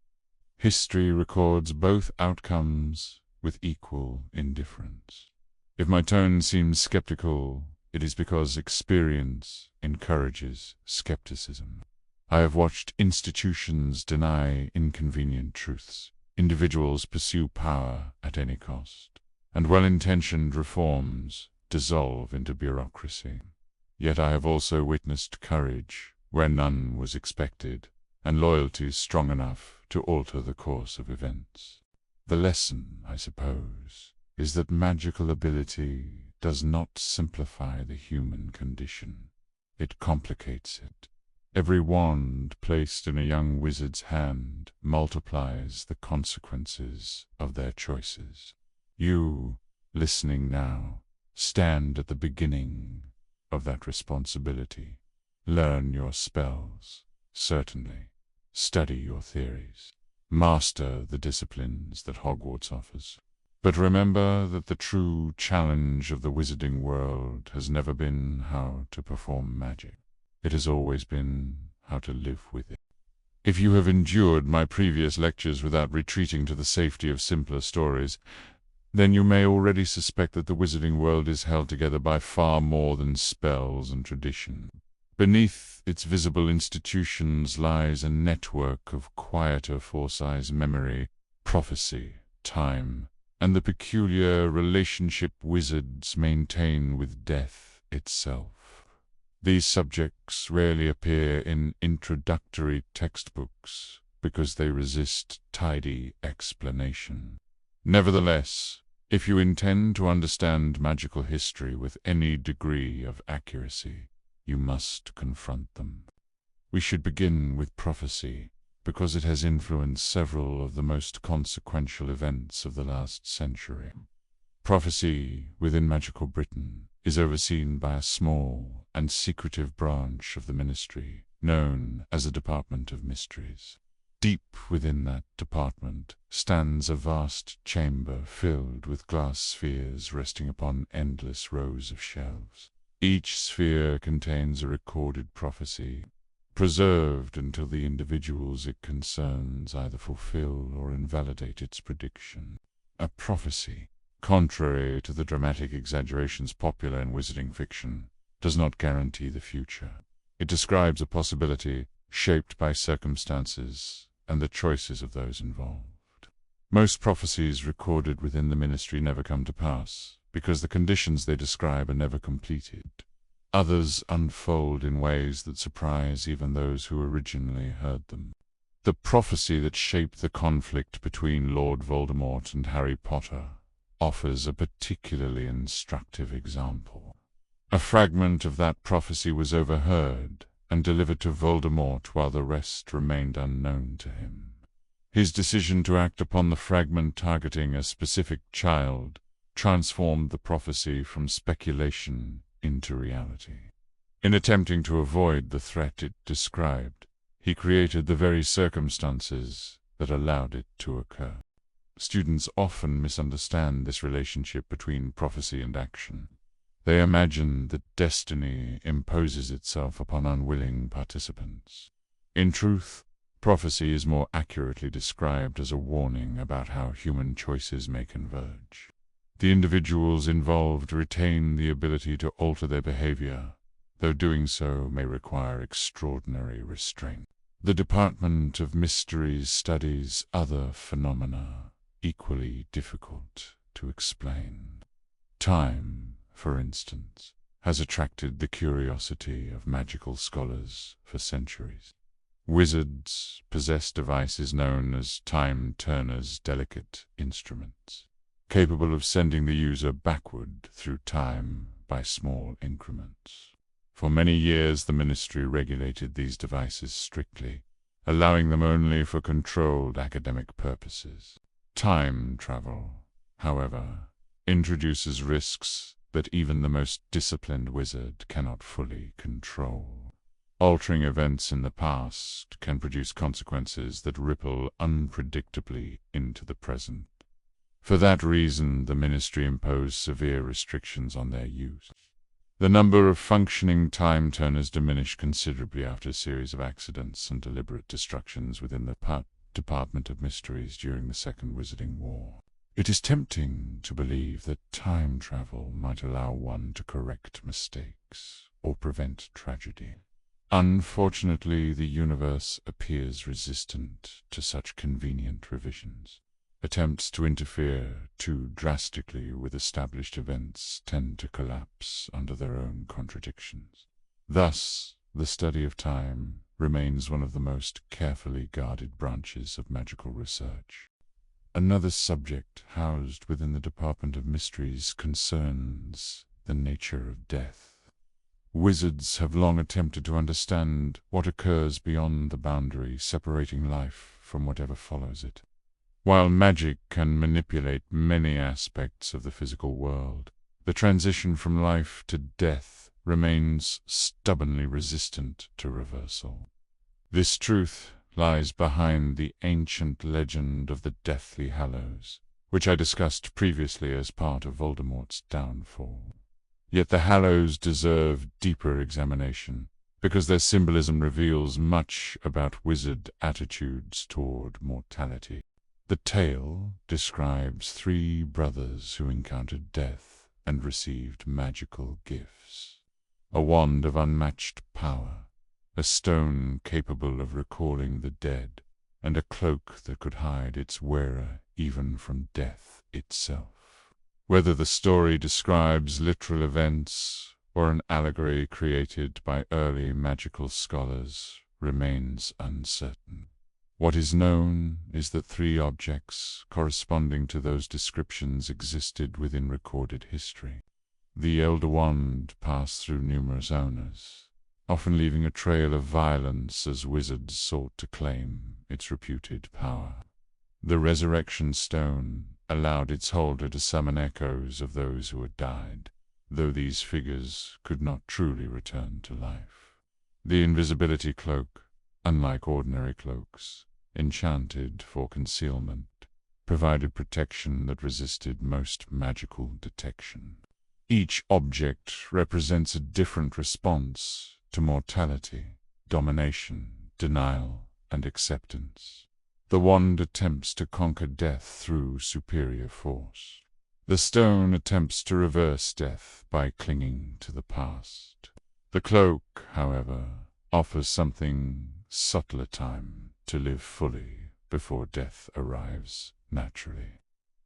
History records both outcomes with equal indifference. If my tone seems skeptical, It is because experience encourages skepticism. I have watched institutions deny inconvenient truths, individuals pursue power at any cost, and well-intentioned reforms dissolve into bureaucracy. Yet I have also witnessed courage where none was expected, and loyalty strong enough to alter the course of events. The lesson, I suppose, is that magical ability does not simplify the human condition. It complicates it. Every wand placed in a young wizard's hand multiplies the consequences of their choices. You, listening now, stand at the beginning of that responsibility. Learn your spells, certainly. Study your theories. Master the disciplines that Hogwarts offers. But remember that the true challenge of the wizarding world has never been how to perform magic. It has always been how to live with it. If you have endured my previous lectures without retreating to the safety of simpler stories, then you may already suspect that the wizarding world is held together by far more than spells and tradition. Beneath its visible institutions lies a network of quieter forces: memory, prophecy, time, and the peculiar relationship wizards maintain with death itself. These subjects rarely appear in introductory textbooks because they resist tidy explanation. Nevertheless, if you intend to understand magical history with any degree of accuracy, you must confront them. We should begin with prophecy, because it has influenced several of the most consequential events of the last century. Prophecy within magical Britain is overseen by a small and secretive branch of the ministry, known as the Department of Mysteries. Deep within that department stands a vast chamber filled with glass spheres resting upon endless rows of shelves. Each sphere contains a recorded prophecy, preserved until the individuals it concerns either fulfill or invalidate its prediction. A prophecy, contrary to the dramatic exaggerations popular in wizarding fiction, does not guarantee the future. It describes a possibility shaped by circumstances and the choices of those involved. Most prophecies recorded within the ministry never come to pass, because the conditions they describe are never completed. Others unfold in ways that surprise even those who originally heard them. The prophecy that shaped the conflict between Lord Voldemort and Harry Potter offers a particularly instructive example. A fragment of that prophecy was overheard and delivered to Voldemort while the rest remained unknown to him. His decision to act upon the fragment targeting a specific child transformed the prophecy from speculation into reality. In attempting to avoid the threat it described, he created the very circumstances that allowed it to occur. Students often misunderstand this relationship between prophecy and action. They imagine that destiny imposes itself upon unwilling participants. In truth, prophecy is more accurately described as a warning about how human choices may converge. The individuals involved retain the ability to alter their behavior, though doing so may require extraordinary restraint. The Department of Mysteries studies other phenomena equally difficult to explain. Time, for instance, has attracted the curiosity of magical scholars for centuries. Wizards possess devices known as time-turners, delicate instruments, capable of sending the user backward through time by small increments. For many years the ministry regulated these devices strictly, allowing them only for controlled academic purposes. Time travel, however, introduces risks that even the most disciplined wizard cannot fully control. Altering events in the past can produce consequences that ripple unpredictably into the present. For that reason, the ministry imposed severe restrictions on their use. The number of functioning time-turners diminished considerably after a series of accidents and deliberate destructions within the Department of Mysteries during the Second Wizarding War. It is tempting to believe that time travel might allow one to correct mistakes or prevent tragedy. Unfortunately, the universe appears resistant to such convenient revisions. Attempts to interfere too drastically with established events tend to collapse under their own contradictions. Thus, the study of time remains one of the most carefully guarded branches of magical research. Another subject housed within the Department of Mysteries concerns the nature of death. Wizards have long attempted to understand what occurs beyond the boundary separating life from whatever follows it. While magic can manipulate many aspects of the physical world, the transition from life to death remains stubbornly resistant to reversal. This truth lies behind the ancient legend of the Deathly Hallows, which I discussed previously as part of Voldemort's downfall. Yet the Hallows deserve deeper examination, because their symbolism reveals much about wizard attitudes toward mortality. The tale describes 3 brothers who encountered death and received magical gifts: a wand of unmatched power, a stone capable of recalling the dead, and a cloak that could hide its wearer even from death itself. Whether the story describes literal events or an allegory created by early magical scholars remains uncertain. What is known is that 3 objects corresponding to those descriptions existed within recorded history. The Elder Wand passed through numerous owners, often leaving a trail of violence as wizards sought to claim its reputed power. The Resurrection Stone allowed its holder to summon echoes of those who had died, though these figures could not truly return to life. The Invisibility Cloak, unlike ordinary cloaks, enchanted for concealment, provided protection that resisted most magical detection. Each object represents a different response to mortality, domination, denial, and acceptance. The wand attempts to conquer death through superior force. The stone attempts to reverse death by clinging to the past. The cloak, however, offers something subtler: time to live fully before death arrives naturally.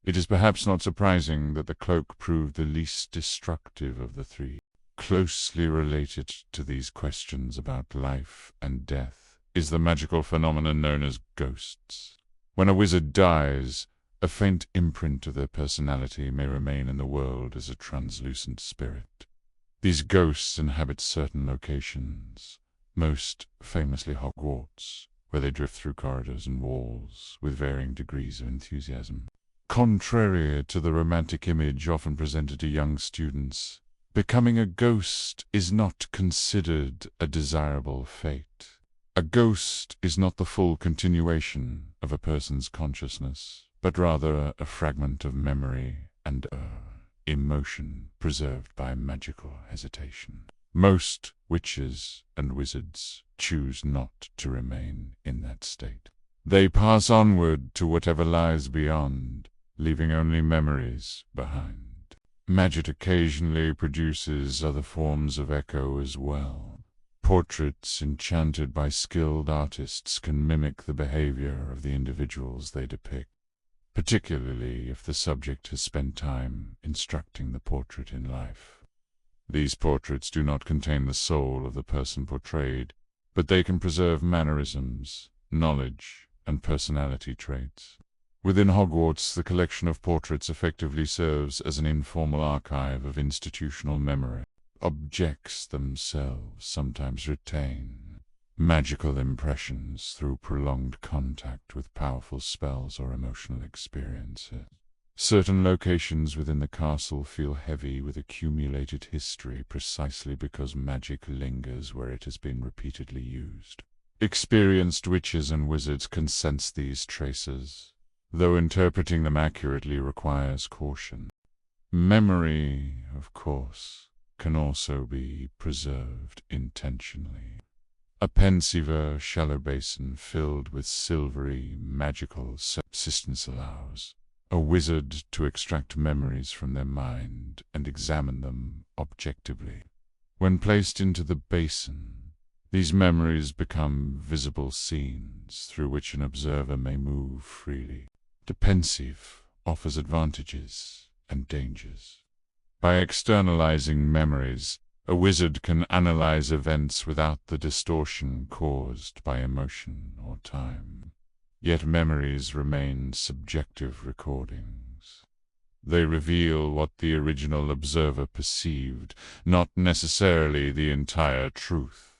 It is perhaps not surprising that the cloak proved the least destructive of the 3. Closely related to these questions about life and death is the magical phenomenon known as ghosts. When a wizard dies, a faint imprint of their personality may remain in the world as a translucent spirit. These ghosts inhabit certain locations, most famously Hogwarts, where they drift through corridors and walls with varying degrees of enthusiasm. Contrary to the romantic image often presented to young students, becoming a ghost is not considered a desirable fate. A ghost is not the full continuation of a person's consciousness, but rather a fragment of memory and emotion preserved by magical hesitation. Most witches and wizards choose not to remain in that state. They pass onward to whatever lies beyond, leaving only memories behind. Magic occasionally produces other forms of echo as well. Portraits enchanted by skilled artists can mimic the behavior of the individuals they depict, particularly if the subject has spent time instructing the portrait in life. These portraits do not contain the soul of the person portrayed, but they can preserve mannerisms, knowledge, and personality traits. Within Hogwarts, the collection of portraits effectively serves as an informal archive of institutional memory. Objects themselves sometimes retain magical impressions through prolonged contact with powerful spells or emotional experiences. Certain locations within the castle feel heavy with accumulated history precisely because magic lingers where it has been repeatedly used. Experienced witches and wizards can sense these traces, though interpreting them accurately requires caution. Memory, of course, can also be preserved intentionally. A Pensiver shallow basin filled with silvery, magical substance allows a wizard to extract memories from their mind and examine them objectively. When placed into the basin, these memories become visible scenes through which an observer may move freely. The pensieve offers advantages and dangers. By externalizing memories, a wizard can analyze events without the distortion caused by emotion or time. Yet memories remain subjective recordings. They reveal what the original observer perceived, not necessarily the entire truth.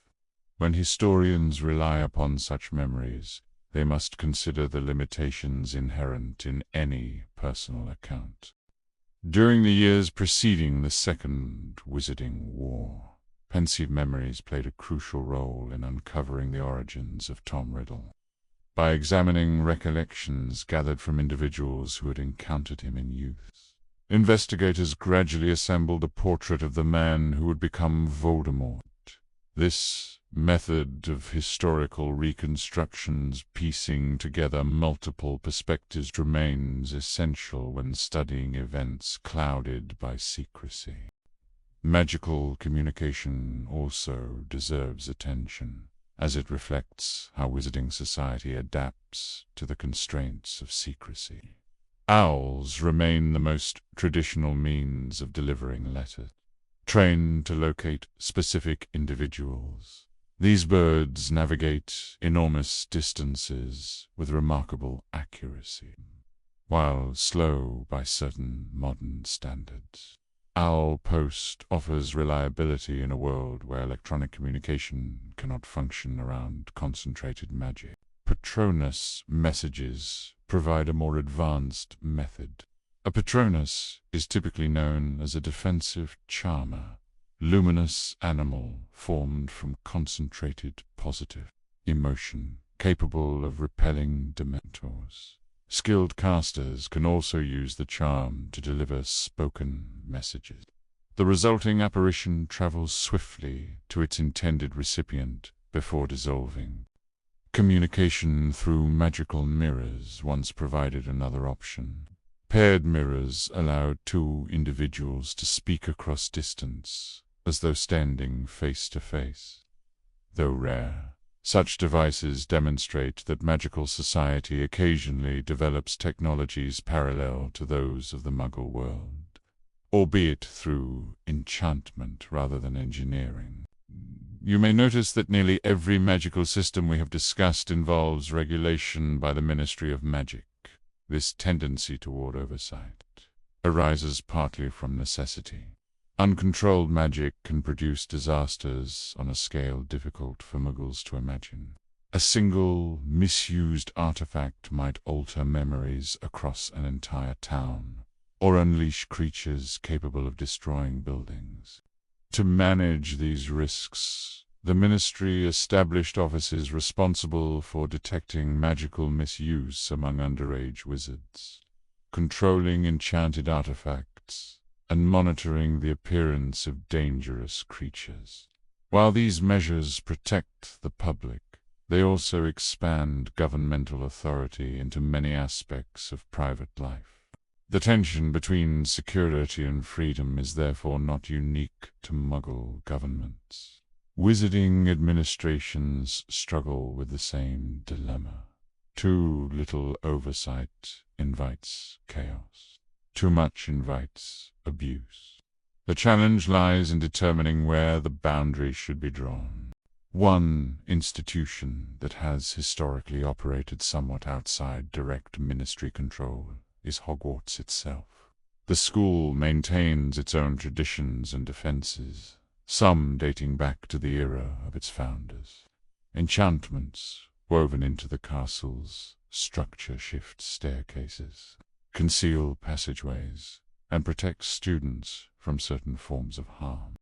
When historians rely upon such memories, they must consider the limitations inherent in any personal account. During the years preceding the Second Wizarding War, pensieve memories played a crucial role in uncovering the origins of Tom Riddle. By examining recollections gathered from individuals who had encountered him in youth, investigators gradually assembled a portrait of the man who would become Voldemort. This method of historical reconstructions, piecing together multiple perspectives, remains essential when studying events clouded by secrecy. Magical communication also deserves attention, as it reflects how wizarding society adapts to the constraints of secrecy. Owls remain the most traditional means of delivering letters. Trained to locate specific individuals, these birds navigate enormous distances with remarkable accuracy. While slow by certain modern standards, Owl Post offers reliability in a world where electronic communication cannot function around concentrated magic. Patronus messages provide a more advanced method. A Patronus is typically known as a defensive charmer, luminous animal formed from concentrated positive emotion, capable of repelling dementors. Skilled casters can also use the charm to deliver spoken messages. The resulting apparition travels swiftly to its intended recipient before dissolving. Communication through magical mirrors once provided another option. Paired mirrors allowed two individuals to speak across distance, as though standing face to face. Though rare, such devices demonstrate that magical society occasionally develops technologies parallel to those of the Muggle world, albeit through enchantment rather than engineering. You may notice that nearly every magical system we have discussed involves regulation by the Ministry of Magic. This tendency toward oversight arises partly from necessity. Uncontrolled magic can produce disasters on a scale difficult for Muggles to imagine. A single, misused artifact might alter memories across an entire town, or unleash creatures capable of destroying buildings. To manage these risks, the Ministry established offices responsible for detecting magical misuse among underage wizards, controlling enchanted artifacts, and monitoring the appearance of dangerous creatures. While these measures protect the public, they also expand governmental authority into many aspects of private life. The tension between security and freedom is therefore not unique to Muggle governments. Wizarding administrations struggle with the same dilemma. Too little oversight invites chaos. Too much invites abuse. The challenge lies in determining where the boundary should be drawn. One institution that has historically operated somewhat outside direct ministry control is Hogwarts itself. The school maintains its own traditions and defenses, some dating back to the era of its founders. Enchantments woven into the castle's structure shift staircases, conceal passageways, and protect students from certain forms of harm.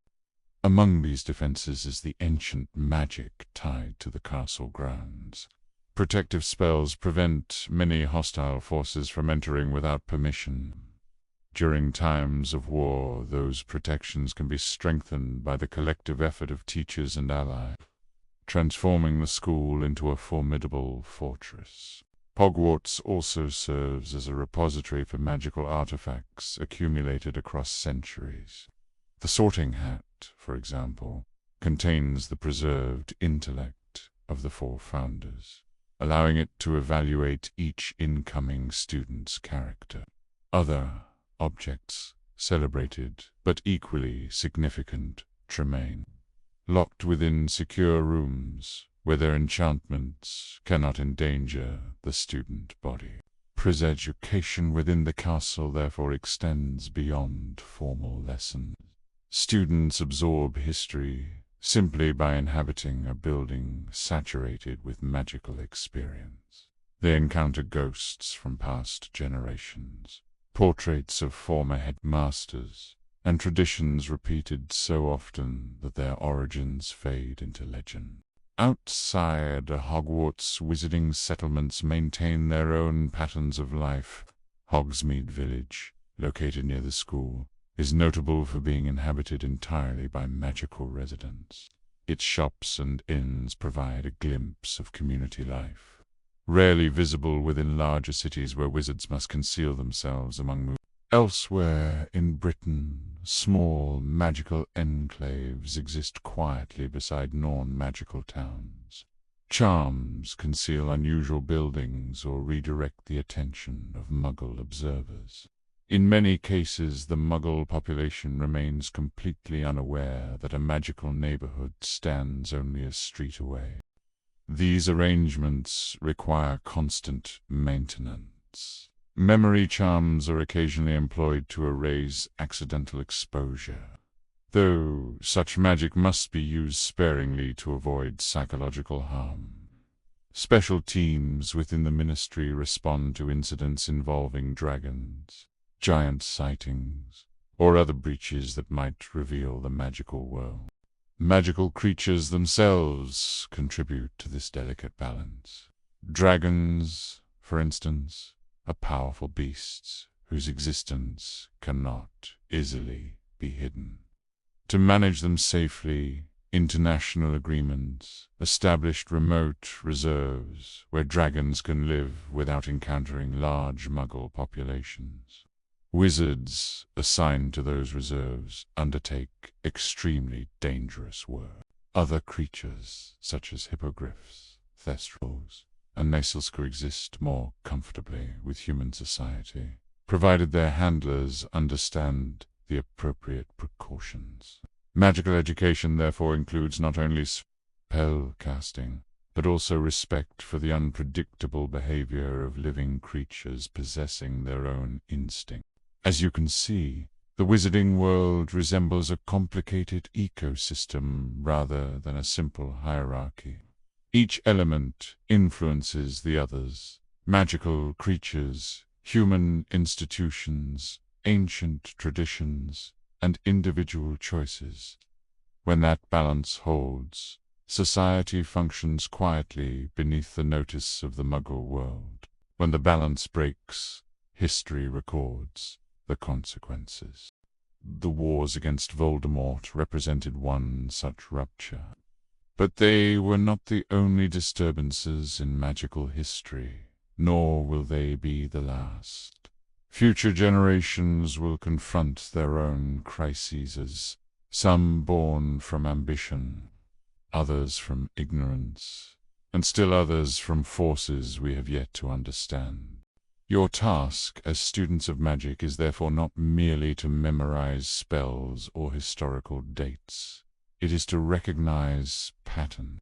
Among these defenses is the ancient magic tied to the castle grounds. Protective spells prevent many hostile forces from entering without permission. During times of war, those protections can be strengthened by the collective effort of teachers and allies, transforming the school into a formidable fortress. Hogwarts also serves as a repository for magical artifacts accumulated across centuries. The Sorting Hat, for example, contains the preserved intellect of the four founders, allowing it to evaluate each incoming student's character. Other objects, celebrated but equally significant, remain locked within secure rooms where their enchantments cannot endanger the student body. Education within the castle therefore extends beyond formal lessons. Students absorb history simply by inhabiting a building saturated with magical experience. They encounter ghosts from past generations, portraits of former headmasters, and traditions repeated so often that their origins fade into legend. Outside Hogwarts, wizarding settlements maintain their own patterns of life. Hogsmeade Village, located near the school, is notable for being inhabited entirely by magical residents. Its shops and inns provide a glimpse of community life, rarely visible within larger cities where wizards must conceal themselves among Elsewhere in Britain, small magical enclaves exist quietly beside non-magical towns. Charms conceal unusual buildings or redirect the attention of Muggle observers. In many cases, the Muggle population remains completely unaware that a magical neighborhood stands only a street away. These arrangements require constant maintenance. Memory charms are occasionally employed to erase accidental exposure, though such magic must be used sparingly to avoid psychological harm. Special teams within the Ministry respond to incidents involving dragons, giant sightings, or other breaches that might reveal the magical world. Magical creatures themselves contribute to this delicate balance. Dragons, for instance, are powerful beasts whose existence cannot easily be hidden. To manage them safely, international agreements established remote reserves where dragons can live without encountering large Muggle populations. Wizards assigned to those reserves undertake extremely dangerous work. Other creatures, such as hippogriffs, thestrals, and nasals, coexist more comfortably with human society, provided their handlers understand the appropriate precautions. Magical education therefore includes not only spell casting, but also respect for the unpredictable behavior of living creatures possessing their own instinct. As you can see, the wizarding world resembles a complicated ecosystem rather than a simple hierarchy. Each element influences the others: magical creatures, human institutions, ancient traditions, and individual choices. When that balance holds, society functions quietly beneath the notice of the Muggle world. When the balance breaks, history records the consequences. The wars against Voldemort represented one such rupture. But they were not the only disturbances in magical history, nor will they be the last. Future generations will confront their own crises, some born from ambition, others from ignorance, and still others from forces we have yet to understand. Your task as students of magic is therefore not merely to memorize spells or historical dates. It is to recognize pattern.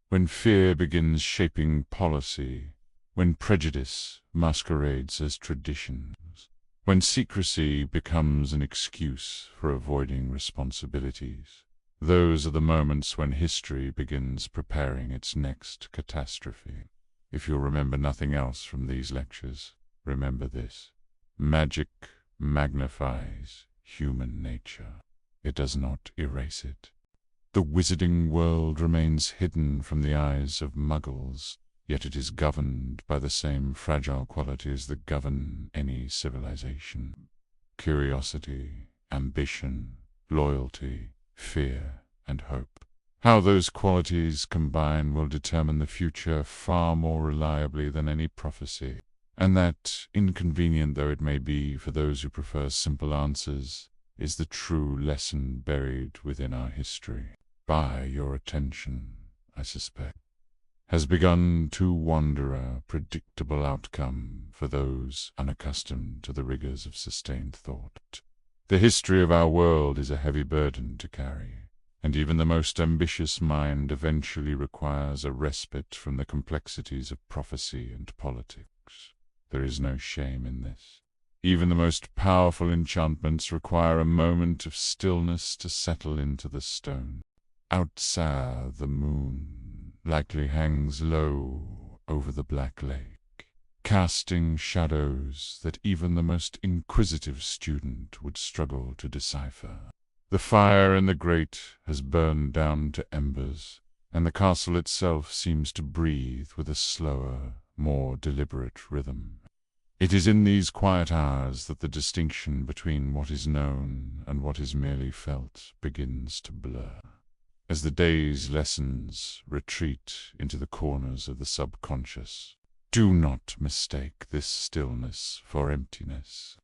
When fear begins shaping policy, when prejudice masquerades as traditions, when secrecy becomes an excuse for avoiding responsibilities, those are the moments when history begins preparing its next catastrophe. If you'll remember nothing else from these lectures, remember this: magic magnifies human nature. It does not erase it. The wizarding world remains hidden from the eyes of Muggles, yet it is governed by the same fragile qualities that govern any civilization: curiosity, ambition, loyalty, fear, and hope. How those qualities combine will determine the future far more reliably than any prophecy, and that, inconvenient though it may be for those who prefer simple answers, is the true lesson buried within our history. By your attention, I suspect, has begun to wander a predictable outcome for those unaccustomed to the rigors of sustained thought. The history of our world is a heavy burden to carry, and even the most ambitious mind eventually requires a respite from the complexities of prophecy and politics. There is no shame in this. Even the most powerful enchantments require a moment of stillness to settle into the stone. Outside, the moon likely hangs low over the black lake, casting shadows that even the most inquisitive student would struggle to decipher. The fire in the grate has burned down to embers, and the castle itself seems to breathe with a slower, more deliberate rhythm. It is in these quiet hours that the distinction between what is known and what is merely felt begins to blur. As the day's lessons retreat into the corners of the subconscious, do not mistake this stillness for emptiness.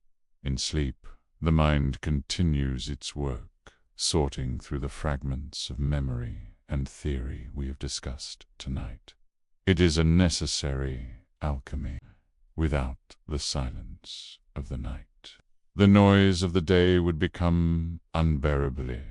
In sleep, the mind continues its work, sorting through the fragments of memory and theory we have discussed tonight. It is a necessary alchemy without the silence of the night. The noise of the day would become unbearably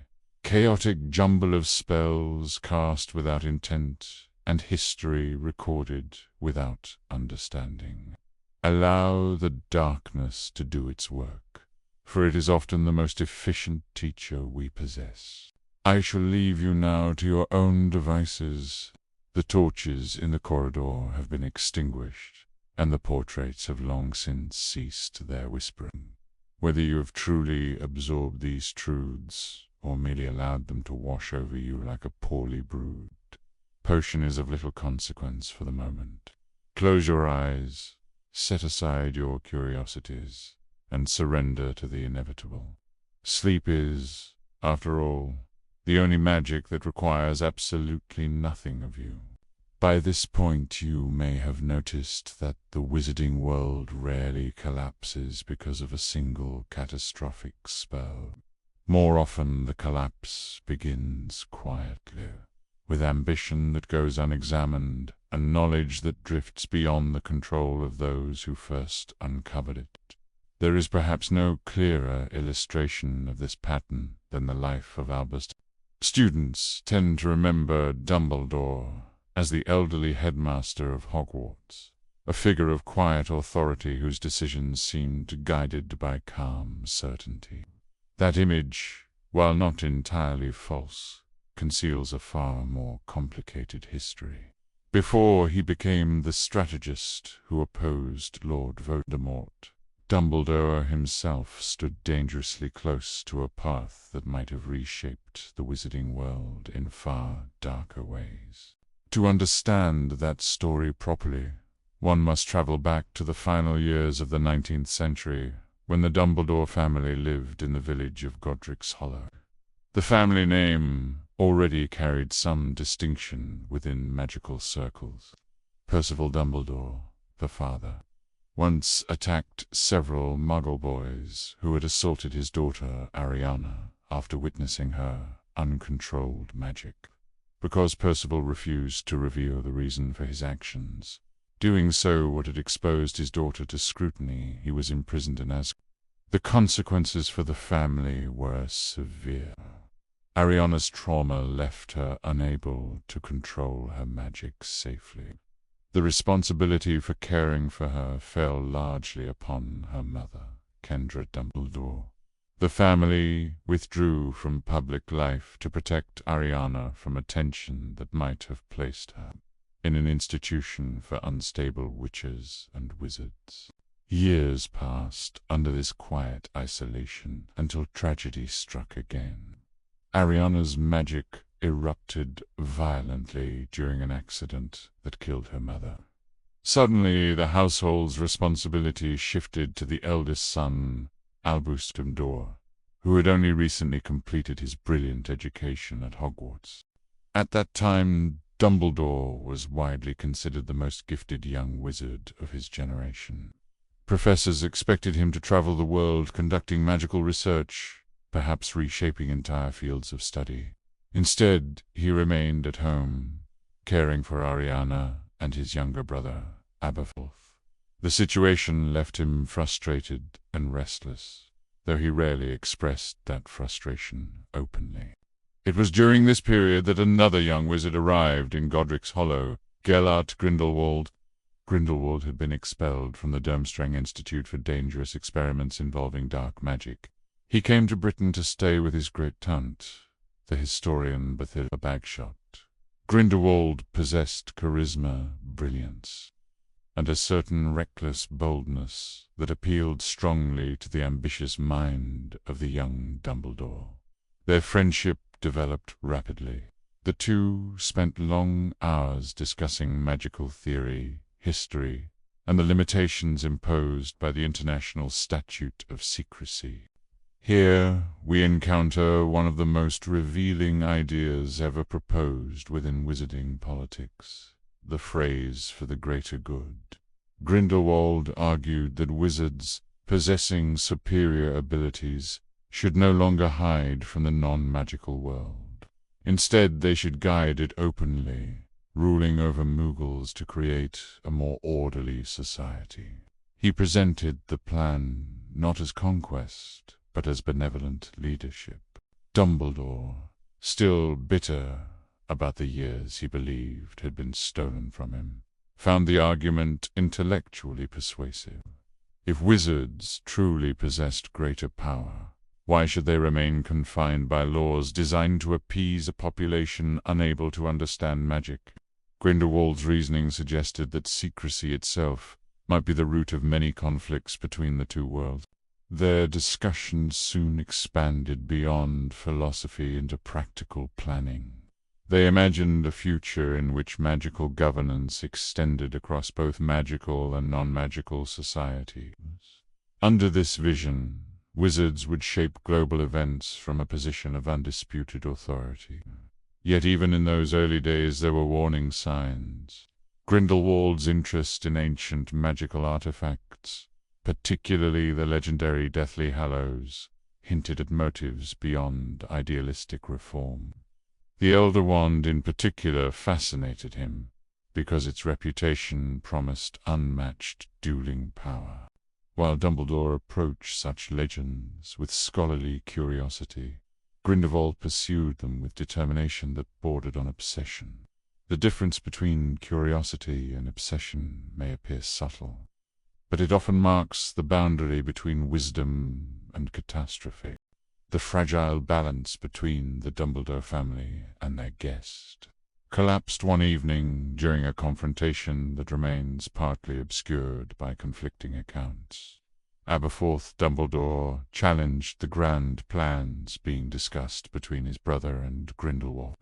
chaotic jumble of spells cast without intent and history recorded without understanding. Allow the darkness to do its work, for it is often the most efficient teacher we possess. I shall leave you now to your own devices. The torches in the corridor have been extinguished, and the portraits have long since ceased their whispering. Whether you have truly absorbed these truths, or merely allowed them to wash over you like a poorly brewed potion, is of little consequence for the moment. Close your eyes, set aside your curiosities, and surrender to the inevitable. Sleep is, after all, the only magic that requires absolutely nothing of you. By this point you may have noticed that the wizarding world rarely collapses because of a single catastrophic spell. More often the collapse begins quietly, with ambition that goes unexamined, and knowledge that drifts beyond the control of those who first uncovered it. There is perhaps no clearer illustration of this pattern than the life of Albus. Students tend to remember Dumbledore as the elderly headmaster of Hogwarts, a figure of quiet authority whose decisions seemed guided by calm certainty. That image, while not entirely false, conceals a far more complicated history. Before he became the strategist who opposed Lord Voldemort, Dumbledore himself stood dangerously close to a path that might have reshaped the wizarding world in far darker ways. To understand that story properly, one must travel back to the final years of the 19th century, when the Dumbledore family lived in the village of Godric's Hollow. The family name already carried some distinction within magical circles. Percival Dumbledore, the father, once attacked several Muggle boys who had assaulted his daughter Ariana after witnessing her uncontrolled magic. Because Percival refused to reveal the reason for his actions, doing so would have exposed his daughter to scrutiny, he was imprisoned in Azkaban. The consequences for the family were severe. Ariana's trauma left her unable to control her magic safely. The responsibility for caring for her fell largely upon her mother, Kendra Dumbledore. The family withdrew from public life to protect Ariana from attention that might have placed her in an institution for unstable witches and wizards. Years passed under this quiet isolation until tragedy struck again. Ariana's magic erupted violently during an accident that killed her mother. Suddenly, the household's responsibility shifted to the eldest son, Albus Dumbledore, who had only recently completed his brilliant education at Hogwarts. At that time, Dumbledore was widely considered the most gifted young wizard of his generation. Professors expected him to travel the world conducting magical research, perhaps reshaping entire fields of study. Instead, he remained at home, caring for Ariana and his younger brother, Aberforth. The situation left him frustrated and restless, though he rarely expressed that frustration openly. It was during this period that another young wizard arrived in Godric's Hollow, Gellert Grindelwald. Grindelwald had been expelled from the Durmstrang Institute for dangerous experiments involving dark magic. He came to Britain to stay with his great-aunt, the historian Bathilda Bagshot. Grindelwald possessed charisma, brilliance, and a certain reckless boldness that appealed strongly to the ambitious mind of the young Dumbledore. Their friendship developed rapidly. The two spent long hours discussing magical theory, history, and the limitations imposed by the International Statute of Secrecy. Here we encounter one of the most revealing ideas ever proposed within wizarding politics, the phrase for the greater good. Grindelwald argued that wizards, possessing superior abilities, should no longer hide from the non-magical world. Instead, they should guide it openly, ruling over Muggles to create a more orderly society. He presented the plan not as conquest, but as benevolent leadership. Dumbledore, still bitter about the years he believed had been stolen from him, found the argument intellectually persuasive. If wizards truly possessed greater power, why should they remain confined by laws designed to appease a population unable to understand magic? Grindelwald's reasoning suggested that secrecy itself might be the root of many conflicts between the two worlds. Their discussions soon expanded beyond philosophy into practical planning. They imagined a future in which magical governance extended across both magical and non-magical societies. Under this vision, wizards would shape global events from a position of undisputed authority. Yet even in those early days there were warning signs. Grindelwald's interest in ancient magical artifacts, particularly the legendary Deathly Hallows, hinted at motives beyond idealistic reform. The Elder Wand in particular fascinated him, because its reputation promised unmatched dueling power. While Dumbledore approached such legends with scholarly curiosity, Grindelwald pursued them with determination that bordered on obsession. The difference between curiosity and obsession may appear subtle, but it often marks the boundary between wisdom and catastrophe, the fragile balance between the Dumbledore family and their guest. Collapsed one evening during a confrontation that remains partly obscured by conflicting accounts. Aberforth Dumbledore challenged the grand plans being discussed between his brother and Grindelwald.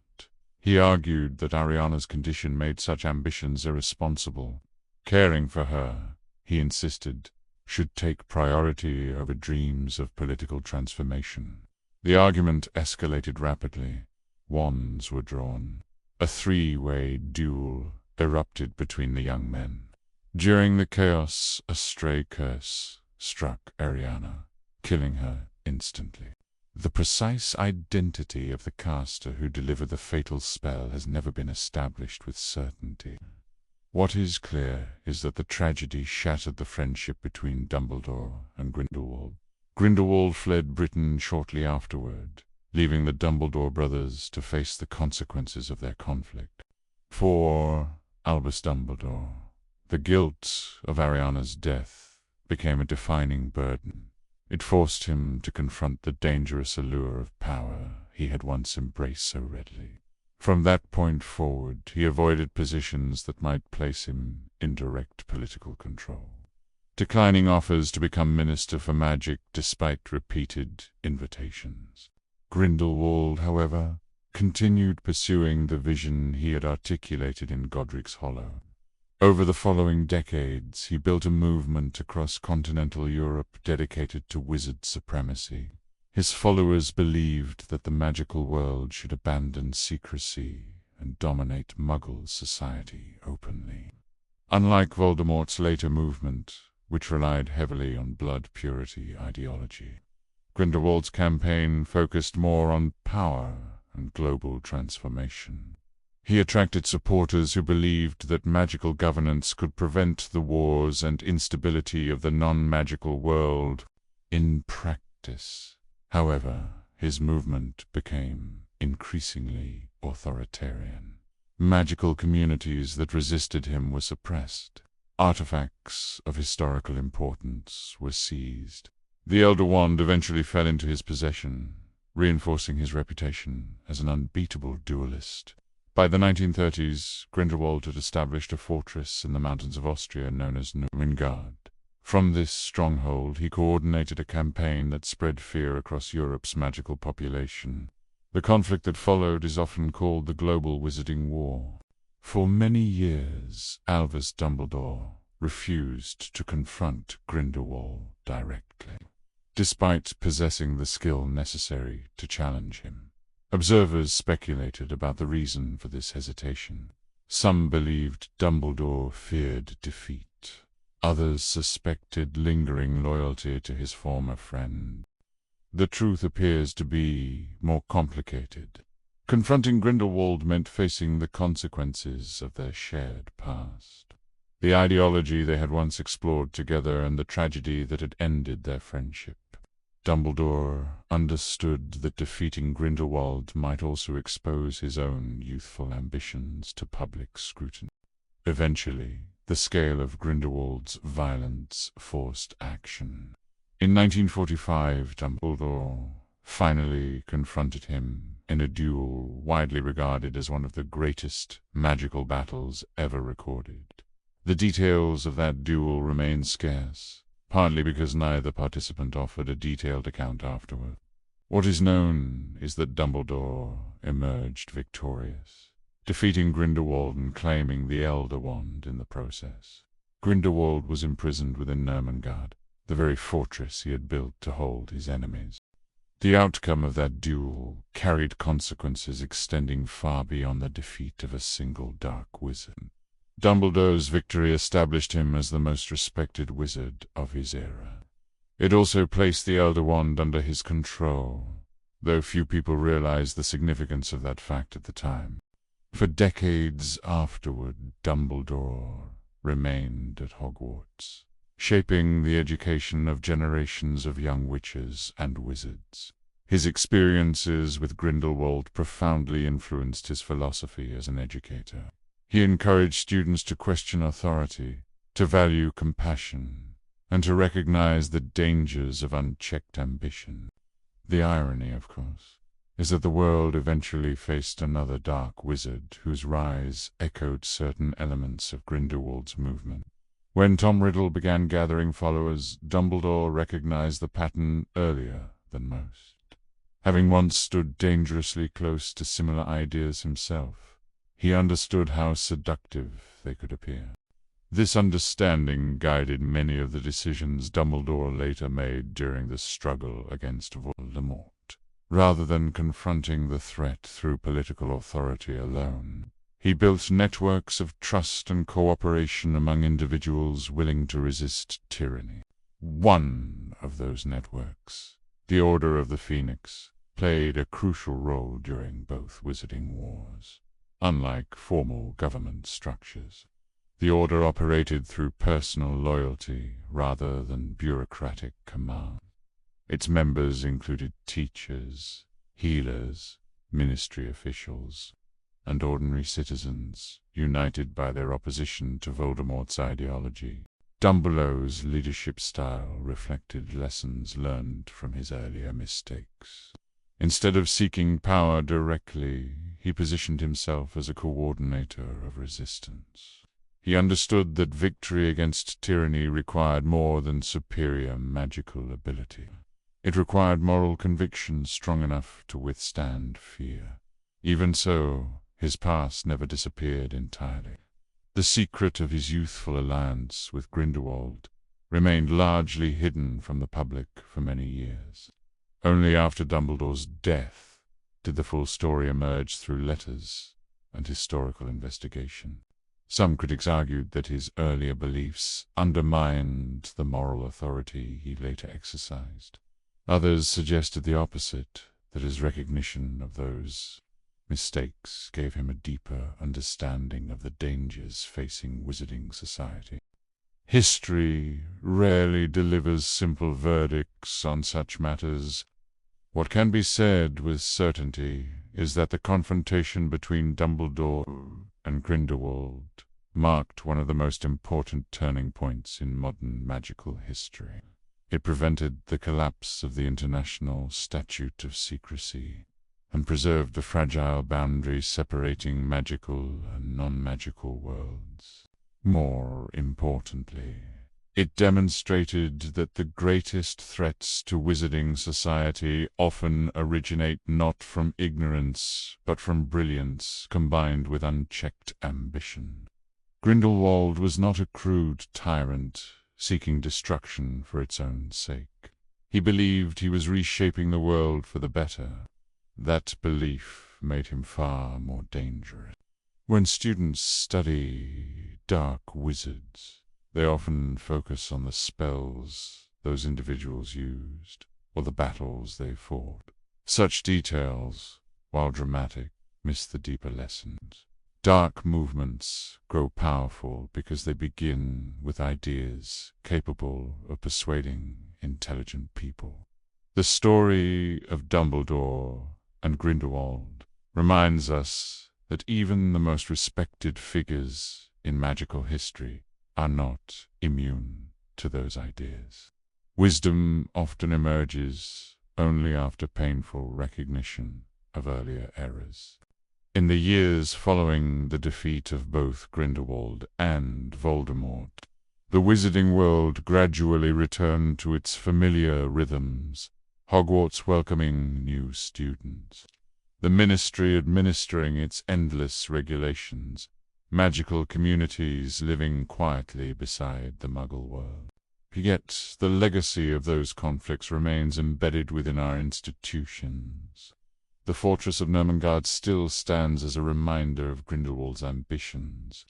He argued that Ariana's condition made such ambitions irresponsible. Caring for her, he insisted, should take priority over dreams of political transformation. The argument escalated rapidly. Wands were drawn. A three-way duel erupted between the young men. During the chaos, a stray curse struck Ariana, killing her instantly. The precise identity of the caster who delivered the fatal spell has never been established with certainty. What is clear is that the tragedy shattered the friendship between Dumbledore and Grindelwald. Grindelwald fled Britain shortly afterward, leaving the Dumbledore brothers to face the consequences of their conflict. For Albus Dumbledore, the guilt of Ariana's death became a defining burden. It forced him to confront the dangerous allure of power he had once embraced so readily. From that point forward, he avoided positions that might place him in direct political control, declining offers to become Minister for Magic despite repeated invitations. Grindelwald, however, continued pursuing the vision he had articulated in Godric's Hollow. Over the following decades, he built a movement across continental Europe dedicated to wizard supremacy. His followers believed that the magical world should abandon secrecy and dominate Muggle society openly. Unlike Voldemort's later movement, which relied heavily on blood purity ideology, Grindelwald's campaign focused more on power and global transformation. He attracted supporters who believed that magical governance could prevent the wars and instability of the non-magical world. In practice, however, his movement became increasingly authoritarian. Magical communities that resisted him were suppressed. Artifacts of historical importance were seized. The Elder Wand eventually fell into his possession, reinforcing his reputation as an unbeatable duelist. By the 1930s, Grindelwald had established a fortress in the mountains of Austria known as Nuremberg. From this stronghold, he coordinated a campaign that spread fear across Europe's magical population. The conflict that followed is often called the Global Wizarding War. For many years, Albus Dumbledore refused to confront Grindelwald directly, despite possessing the skill necessary to challenge him. Observers speculated about the reason for this hesitation. Some believed Dumbledore feared defeat. Others suspected lingering loyalty to his former friend. The truth appears to be more complicated. Confronting Grindelwald meant facing the consequences of their shared past, the ideology they had once explored together and the tragedy that had ended their friendship. Dumbledore understood that defeating Grindelwald might also expose his own youthful ambitions to public scrutiny. Eventually, the scale of Grindelwald's violence forced action. In 1945, Dumbledore finally confronted him in a duel widely regarded as one of the greatest magical battles ever recorded. The details of that duel remain scarce, partly because neither participant offered a detailed account afterward. What is known is that Dumbledore emerged victorious, defeating Grindelwald and claiming the Elder Wand in the process. Grindelwald was imprisoned within Nuremberg, the very fortress he had built to hold his enemies. The outcome of that duel carried consequences extending far beyond the defeat of a single dark wizard. Dumbledore's victory established him as the most respected wizard of his era. It also placed the Elder Wand under his control, though few people realized the significance of that fact at the time. For decades afterward, Dumbledore remained at Hogwarts, shaping the education of generations of young witches and wizards. His experiences with Grindelwald profoundly influenced his philosophy as an educator. He encouraged students to question authority, to value compassion, and to recognize the dangers of unchecked ambition. The irony, of course, is that the world eventually faced another dark wizard whose rise echoed certain elements of Grindelwald's movement. When Tom Riddle began gathering followers, Dumbledore recognized the pattern earlier than most. Having once stood dangerously close to similar ideas himself, he understood how seductive they could appear. This understanding guided many of the decisions Dumbledore later made during the struggle against Voldemort. Rather than confronting the threat through political authority alone, he built networks of trust and cooperation among individuals willing to resist tyranny. One of those networks, the Order of the Phoenix, played a crucial role during both Wizarding Wars. Unlike formal government structures, the Order operated through personal loyalty rather than bureaucratic command. Its members included teachers, healers, ministry officials, and ordinary citizens, united by their opposition to Voldemort's ideology. Dumbledore's leadership style reflected lessons learned from his earlier mistakes. Instead of seeking power directly, he positioned himself as a coordinator of resistance. He understood that victory against tyranny required more than superior magical ability. It required moral conviction strong enough to withstand fear. Even so, his past never disappeared entirely. The secret of his youthful alliance with Grindelwald remained largely hidden from the public for many years. Only after Dumbledore's death did the full story emerge through letters and historical investigation. Some critics argued that his earlier beliefs undermined the moral authority he later exercised. Others suggested the opposite, that his recognition of those mistakes gave him a deeper understanding of the dangers facing wizarding society. History rarely delivers simple verdicts on such matters. What can be said with certainty is that the confrontation between Dumbledore and Grindelwald marked one of the most important turning points in modern magical history. It prevented the collapse of the International Statute of Secrecy and preserved the fragile boundary separating magical and non-magical worlds. More importantly, it demonstrated that the greatest threats to wizarding society often originate not from ignorance, but from brilliance combined with unchecked ambition. Grindelwald was not a crude tyrant seeking destruction for its own sake. He believed he was reshaping the world for the better. That belief made him far more dangerous. When students study dark wizards, they often focus on the spells those individuals used, or the battles they fought. Such details, while dramatic, miss the deeper lessons. Dark movements grow powerful because they begin with ideas capable of persuading intelligent people. The story of Dumbledore and Grindelwald reminds us that even the most respected figures in magical history are not immune to those ideas. Wisdom often emerges only after painful recognition of earlier errors. In the years following the defeat of both Grindelwald and Voldemort, the wizarding world gradually returned to its familiar rhythms, Hogwarts welcoming new students, the Ministry administering its endless regulations, magical communities living quietly beside the Muggle world. Yet the legacy of those conflicts remains embedded within our institutions. The fortress of Ermengarde still stands as a reminder of Grindelwald's ambitions.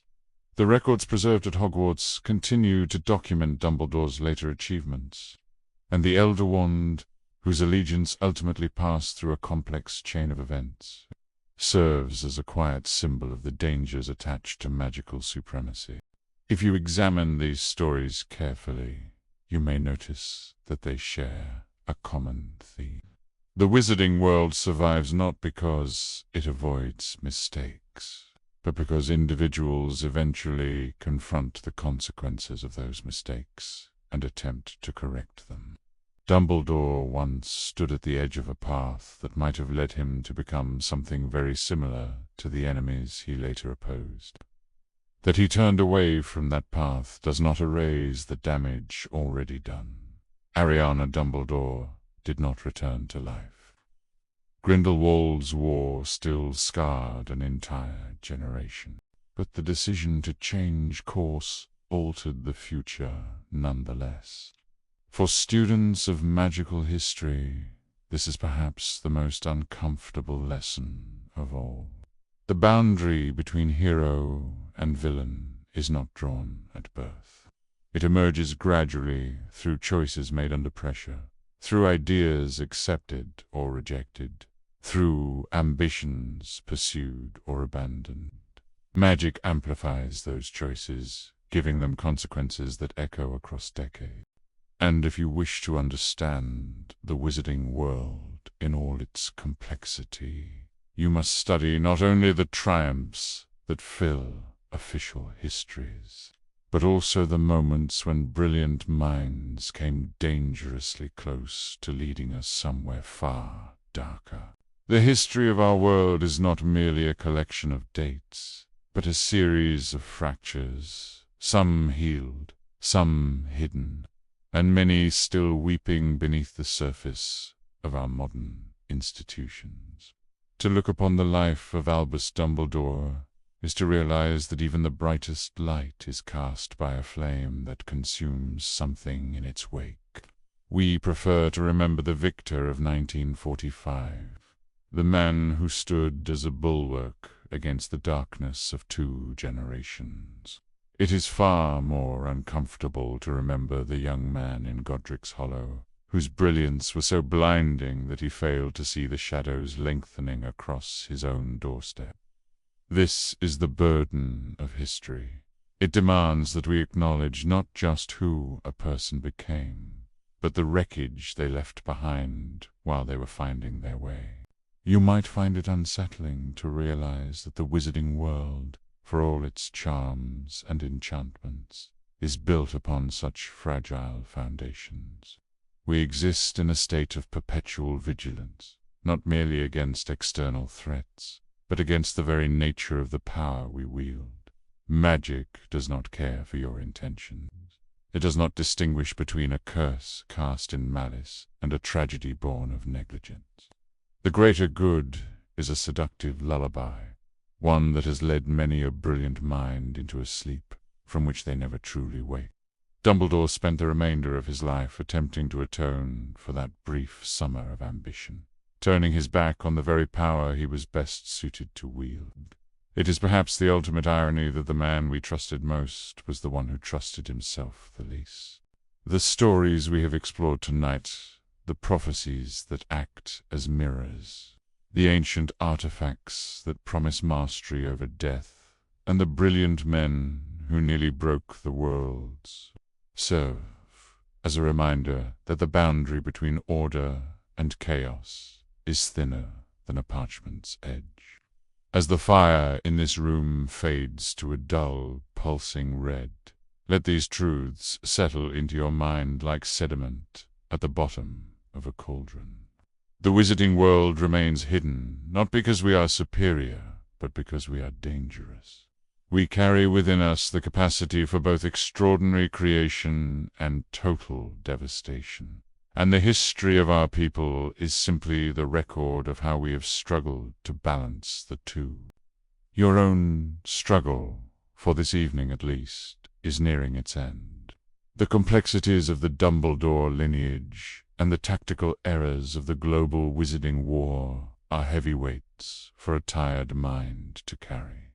The records preserved at Hogwarts continue to document Dumbledore's later achievements, and the Elder Wand, whose allegiance ultimately passed through a complex chain of events, serves as a quiet symbol of the dangers attached to magical supremacy. If you examine these stories carefully, you may notice that they share a common theme. The wizarding world survives not because it avoids mistakes, but because individuals eventually confront the consequences of those mistakes and attempt to correct them. Dumbledore once stood at the edge of a path that might have led him to become something very similar to the enemies he later opposed. That he turned away from that path does not erase the damage already done. Ariana Dumbledore did not return to life. Grindelwald's war still scarred an entire generation, but the decision to change course altered the future nonetheless. For students of magical history, this is perhaps the most uncomfortable lesson of all. The boundary between hero and villain is not drawn at birth. It emerges gradually through choices made under pressure, through ideas accepted or rejected, through ambitions pursued or abandoned. Magic amplifies those choices, giving them consequences that echo across decades. And if you wish to understand the wizarding world in all its complexity, you must study not only the triumphs that fill official histories, but also the moments when brilliant minds came dangerously close to leading us somewhere far darker. The history of our world is not merely a collection of dates, but a series of fractures, some healed, some hidden, and many still weeping beneath the surface of our modern institutions. To look upon the life of Albus Dumbledore is to realize that even the brightest light is cast by a flame that consumes something in its wake. We prefer to remember the victor of 1945, the man who stood as a bulwark against the darkness of 2 generations. It is far more uncomfortable to remember the young man in Godric's Hollow, whose brilliance was so blinding that he failed to see the shadows lengthening across his own doorstep. This is the burden of history. It demands that we acknowledge not just who a person became, but the wreckage they left behind while they were finding their way. You might find it unsettling to realize that the wizarding world, for all its charms and enchantments, is built upon such fragile foundations. We exist in a state of perpetual vigilance, not merely against external threats, but against the very nature of the power we wield. Magic does not care for your intentions. It does not distinguish between a curse cast in malice and a tragedy born of negligence. The greater good is a seductive lullaby, one that has led many a brilliant mind into a sleep from which they never truly wake. Dumbledore spent the remainder of his life attempting to atone for that brief summer of ambition, turning his back on the very power he was best suited to wield. It is perhaps the ultimate irony that the man we trusted most was the one who trusted himself the least. The stories we have explored tonight, the prophecies that act as mirrors, the ancient artifacts that promise mastery over death, and the brilliant men who nearly broke the worlds, serve as a reminder that the boundary between order and chaos is thinner than a parchment's edge. As the fire in this room fades to a dull, pulsing red, let these truths settle into your mind like sediment at the bottom of a cauldron. The wizarding world remains hidden, not because we are superior, but because we are dangerous. We carry within us the capacity for both extraordinary creation and total devastation. And the history of our people is simply the record of how we have struggled to balance the two. Your own struggle, for this evening at least, is nearing its end. The complexities of the Dumbledore lineage and the tactical errors of the global wizarding war are heavy weights for a tired mind to carry.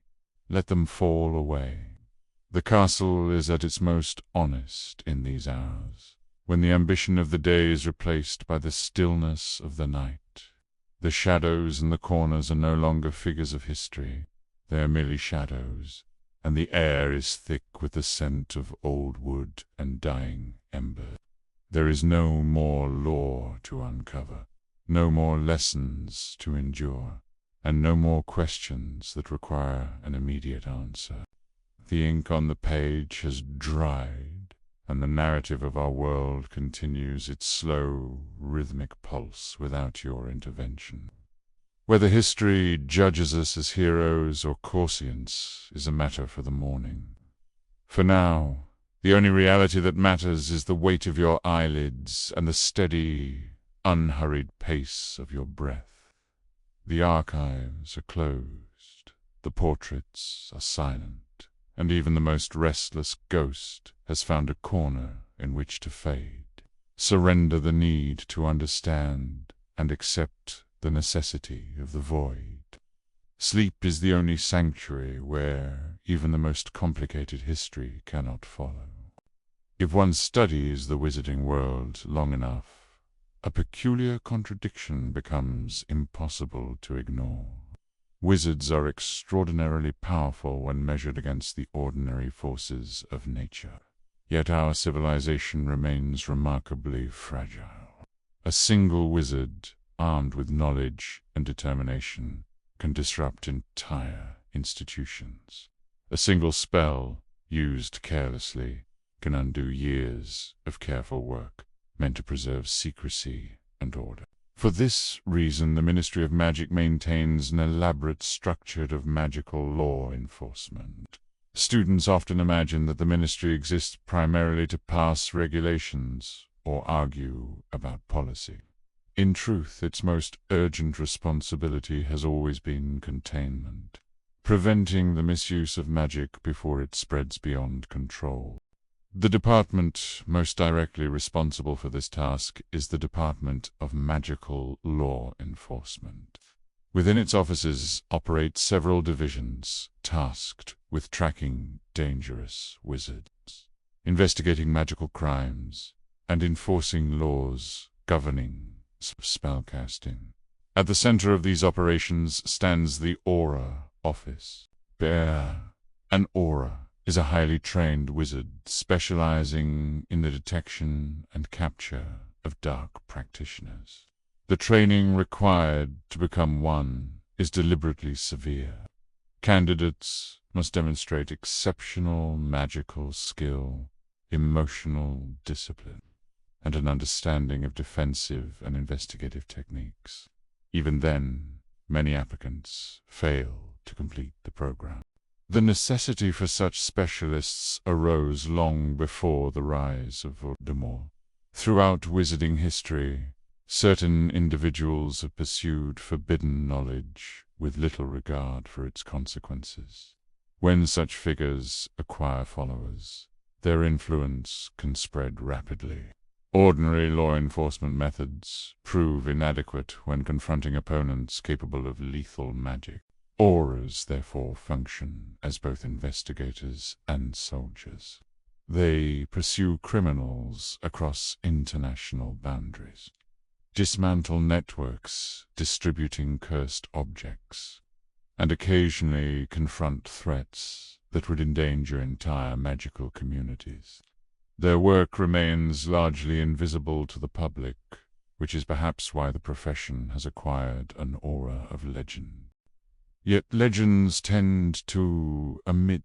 Let them fall away. The castle is at its most honest in these hours, when the ambition of the day is replaced by the stillness of the night. The shadows in the corners are no longer figures of history. They are merely shadows, and the air is thick with the scent of old wood and dying embers. There is no more lore to uncover, no more lessons to endure, and no more questions that require an immediate answer. The ink on the page has dried, and the narrative of our world continues its slow, rhythmic pulse without your intervention. Whether history judges us as heroes or Corsians is a matter for the morning. For now, the only reality that matters is the weight of your eyelids and the steady, unhurried pace of your breath. The archives are closed, the portraits are silent, and even the most restless ghost has found a corner in which to fade. Surrender the need to understand and accept the necessity of the void. Sleep is the only sanctuary where even the most complicated history cannot follow. If one studies the wizarding world long enough, a peculiar contradiction becomes impossible to ignore. Wizards are extraordinarily powerful when measured against the ordinary forces of nature. Yet our civilization remains remarkably fragile. A single wizard, armed with knowledge and determination, can disrupt entire institutions. A single spell, used carelessly, can undo years of careful work meant to preserve secrecy and order. For this reason, the Ministry of Magic maintains an elaborate structure of magical law enforcement. Students often imagine that the Ministry exists primarily to pass regulations or argue about policy. In truth, its most urgent responsibility has always been containment, preventing the misuse of magic before it spreads beyond control. The department most directly responsible for this task is the Department of Magical Law Enforcement. Within its offices operate several divisions tasked with tracking dangerous wizards, investigating magical crimes, and enforcing laws governing spellcasting. At the center of these operations stands the Aura Office. An Aura is a highly trained wizard specializing in the detection and capture of dark practitioners. The training required to become one is deliberately severe. Candidates must demonstrate exceptional magical skill, emotional discipline, and an understanding of defensive and investigative techniques. Even then, many applicants fail to complete the program. The necessity for such specialists arose long before the rise of Voldemort. Throughout wizarding history, certain individuals have pursued forbidden knowledge with little regard for its consequences. When such figures acquire followers, their influence can spread rapidly. Ordinary law enforcement methods prove inadequate when confronting opponents capable of lethal magic. Auras, therefore, function as both investigators and soldiers. They pursue criminals across international boundaries, dismantle networks distributing cursed objects, and occasionally confront threats that would endanger entire magical communities. Their work remains largely invisible to the public, which is perhaps why the profession has acquired an aura of legend. Yet legends tend to omit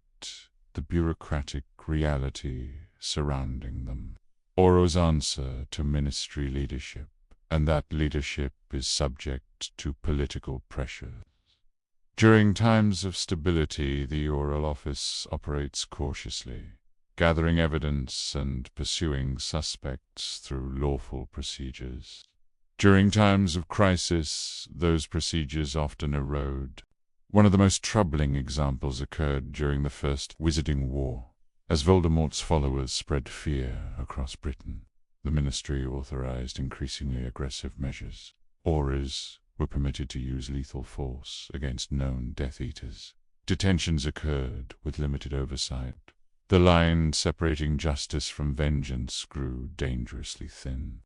the bureaucratic reality surrounding them. Auras answer to ministry leadership, and that leadership is subject to political pressures. During times of stability, the Oral Office operates cautiously, gathering evidence and pursuing suspects through lawful procedures. During times of crisis, those procedures often erode. One of the most troubling examples occurred during the First Wizarding War. As Voldemort's followers spread fear across Britain, the Ministry authorized increasingly aggressive measures. Auras were permitted to use lethal force against known Death Eaters. Detentions occurred with limited oversight. The line separating justice from vengeance grew dangerously thin.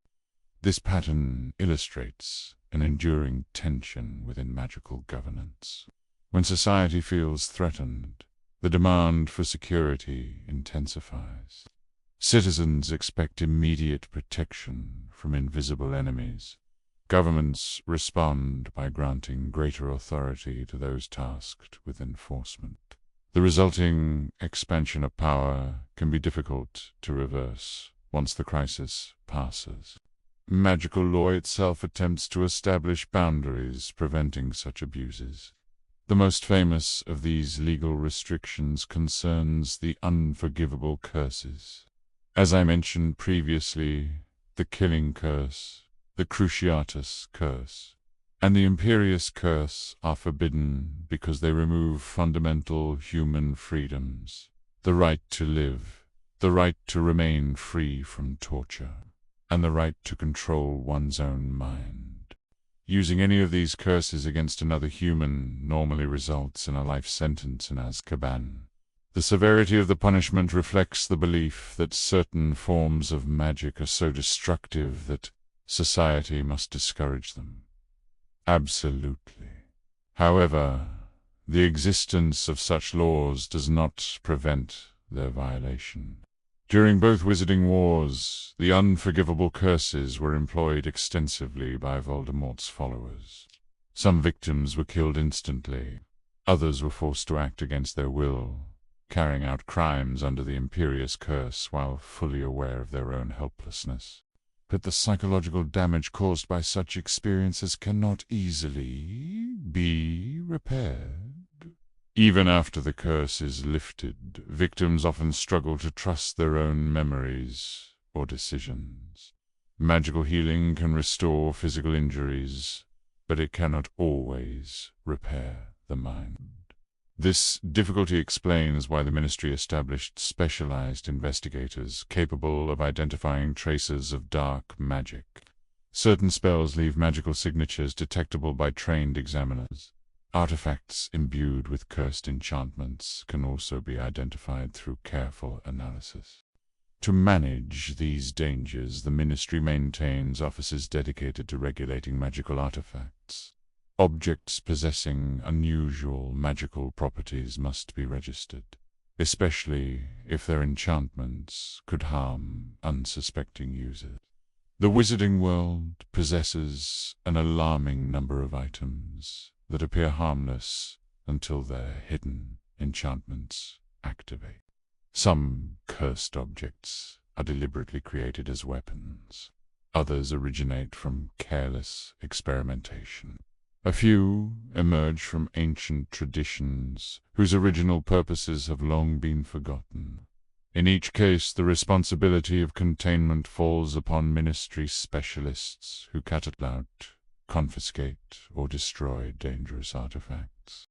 This pattern illustrates an enduring tension within magical governance. When society feels threatened, the demand for security intensifies. Citizens expect immediate protection from invisible enemies. Governments respond by granting greater authority to those tasked with enforcement. The resulting expansion of power can be difficult to reverse once the crisis passes. Magical law itself attempts to establish boundaries preventing such abuses. The most famous of these legal restrictions concerns the unforgivable curses. As I mentioned previously, the Killing Curse, the Cruciatus Curse, and the Imperious Curse are forbidden because they remove fundamental human freedoms: the right to live, the right to remain free from torture, and the right to control one's own mind. Using any of these curses against another human normally results in a life sentence in Azkaban. The severity of the punishment reflects the belief that certain forms of magic are so destructive that society must discourage them. Absolutely. However, the existence of such laws does not prevent their violation. During both Wizarding Wars, the unforgivable curses were employed extensively by Voldemort's followers. Some victims were killed instantly. Others were forced to act against their will, carrying out crimes under the Imperious Curse while fully aware of their own helplessness. But the psychological damage caused by such experiences cannot easily be repaired. Even after the curse is lifted, victims often struggle to trust their own memories or decisions. Magical healing can restore physical injuries, but it cannot always repair the mind. This difficulty explains why the Ministry established specialized investigators capable of identifying traces of dark magic. Certain spells leave magical signatures detectable by trained examiners. Artifacts imbued with cursed enchantments can also be identified through careful analysis. To manage these dangers, the Ministry maintains offices dedicated to regulating magical artifacts. Objects possessing unusual magical properties must be registered, especially if their enchantments could harm unsuspecting users. The wizarding world possesses an alarming number of items that appear harmless until their hidden enchantments activate. Some cursed objects are deliberately created as weapons. Others originate from careless experimentation. A few emerge from ancient traditions whose original purposes have long been forgotten. In each case, the responsibility of containment falls upon Ministry specialists who out, confiscate, or destroy dangerous artifacts.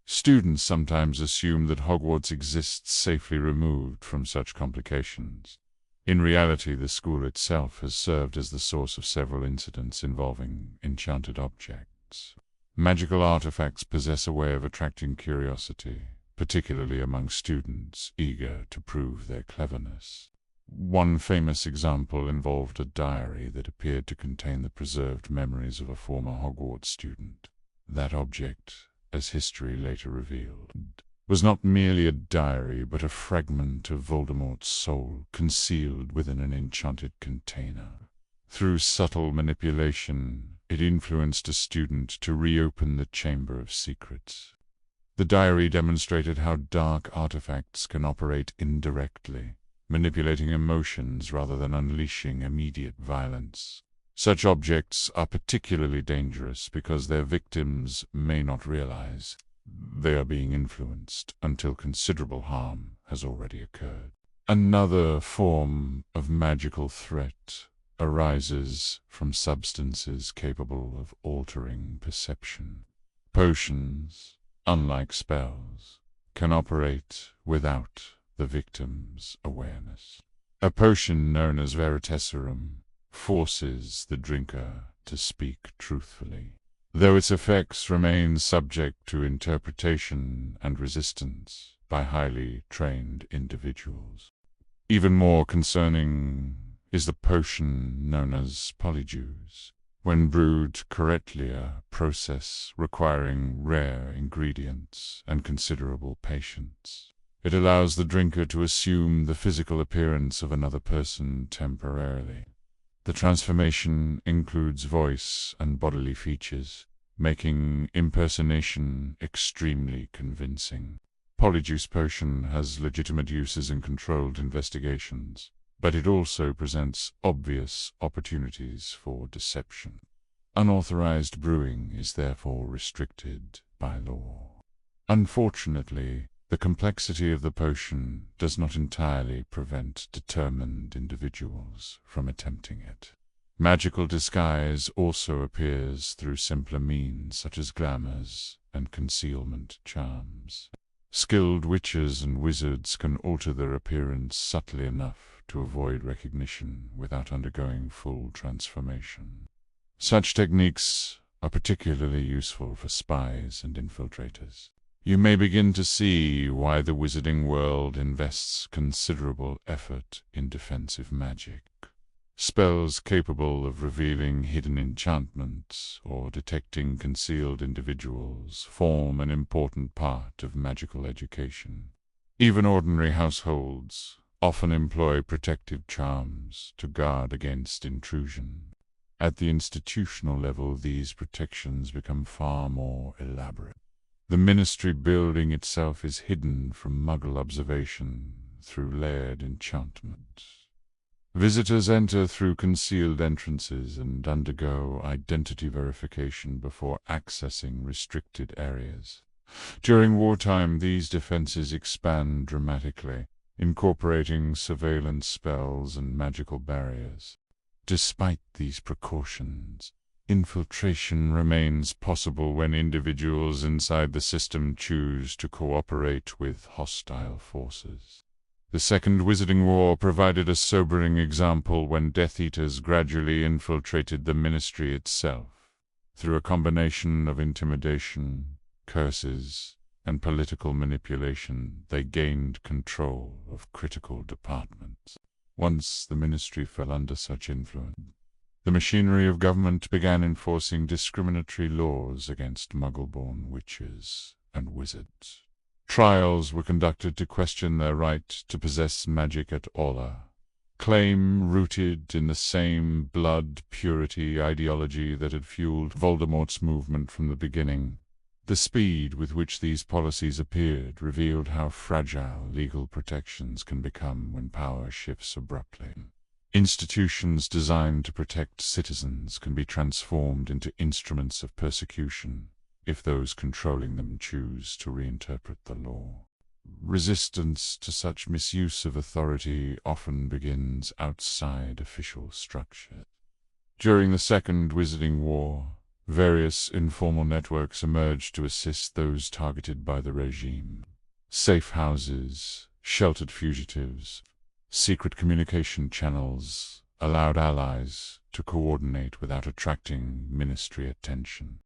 Students sometimes assume that Hogwarts exists safely removed from such complications. In reality, the school itself has served as the source of several incidents involving enchanted objects. Magical artifacts possess a way of attracting curiosity, particularly among students eager to prove their cleverness. One famous example involved a diary that appeared to contain the preserved memories of a former Hogwarts student. That object, as history later revealed, was not merely a diary but a fragment of Voldemort's soul concealed within an enchanted container. Through subtle manipulation, it influenced a student to reopen the Chamber of Secrets. The diary demonstrated how dark artifacts can operate indirectly, manipulating emotions rather than unleashing immediate violence. Such objects are particularly dangerous because their victims may not realize they are being influenced until considerable harm has already occurred. Another form of magical threat arises from substances capable of altering perception. Potions, unlike spells, can operate without the victim's awareness. A potion known as Veritasirum forces the drinker to speak truthfully, though its effects remain subject to interpretation and resistance by highly trained individuals. Even more concerning is the potion known as Polyjuice. When brewed correctly, a process requiring rare ingredients and considerable patience. It allows the drinker to assume the physical appearance of another person temporarily. The transformation includes voice and bodily features, making impersonation extremely convincing. Polyjuice potion has legitimate uses in controlled investigations, but it also presents obvious opportunities for deception. Unauthorized brewing is therefore restricted by law. Unfortunately, the complexity of the potion does not entirely prevent determined individuals from attempting it. Magical disguise also appears through simpler means such as glamours and concealment charms. Skilled witches and wizards can alter their appearance subtly enough to avoid recognition without undergoing full transformation. Such techniques are particularly useful for spies and infiltrators. You may begin to see why the wizarding world invests considerable effort in defensive magic. Spells capable of revealing hidden enchantments or detecting concealed individuals form an important part of magical education. Even ordinary households often employ protective charms to guard against intrusion. At the institutional level, these protections become far more elaborate. The Ministry building itself is hidden from Muggle observation through layered enchantment. Visitors enter through concealed entrances and undergo identity verification before accessing restricted areas. During wartime, these defenses expand dramatically, incorporating surveillance spells and magical barriers. Despite these precautions, infiltration remains possible when individuals inside the system choose to cooperate with hostile forces. The Second Wizarding War provided a sobering example when Death Eaters gradually infiltrated the Ministry itself. Through a combination of intimidation, curses, and political manipulation, they gained control of critical departments. Once the Ministry fell under such influence, the machinery of government began enforcing discriminatory laws against Muggle-born witches and wizards. Trials were conducted to question their right to possess magic at all, a claim rooted in the same blood purity ideology that had fueled Voldemort's movement from the beginning. The speed with which these policies appeared revealed how fragile legal protections can become when power shifts abruptly. Institutions designed to protect citizens can be transformed into instruments of persecution if those controlling them choose to reinterpret the law. Resistance to such misuse of authority often begins outside official structure. During the Second Wizarding War, various informal networks emerged to assist those targeted by the regime. Safe houses, sheltered fugitives, secret communication channels allowed allies to coordinate without attracting ministry attention.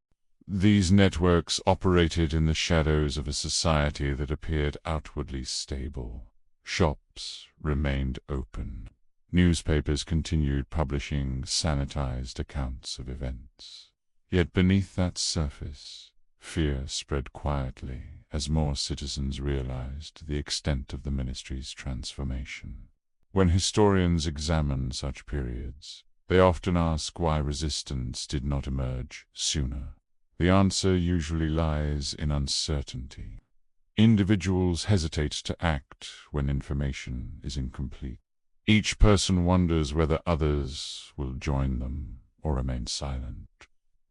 These networks operated in the shadows of a society that appeared outwardly stable. Shops remained open. Newspapers continued publishing sanitized accounts of events. Yet beneath that surface, fear spread quietly as more citizens realized the extent of the ministry's transformation. When historians examine such periods, they often ask why resistance did not emerge sooner. The answer usually lies in uncertainty. Individuals hesitate to act when information is incomplete. Each person wonders whether others will join them or remain silent.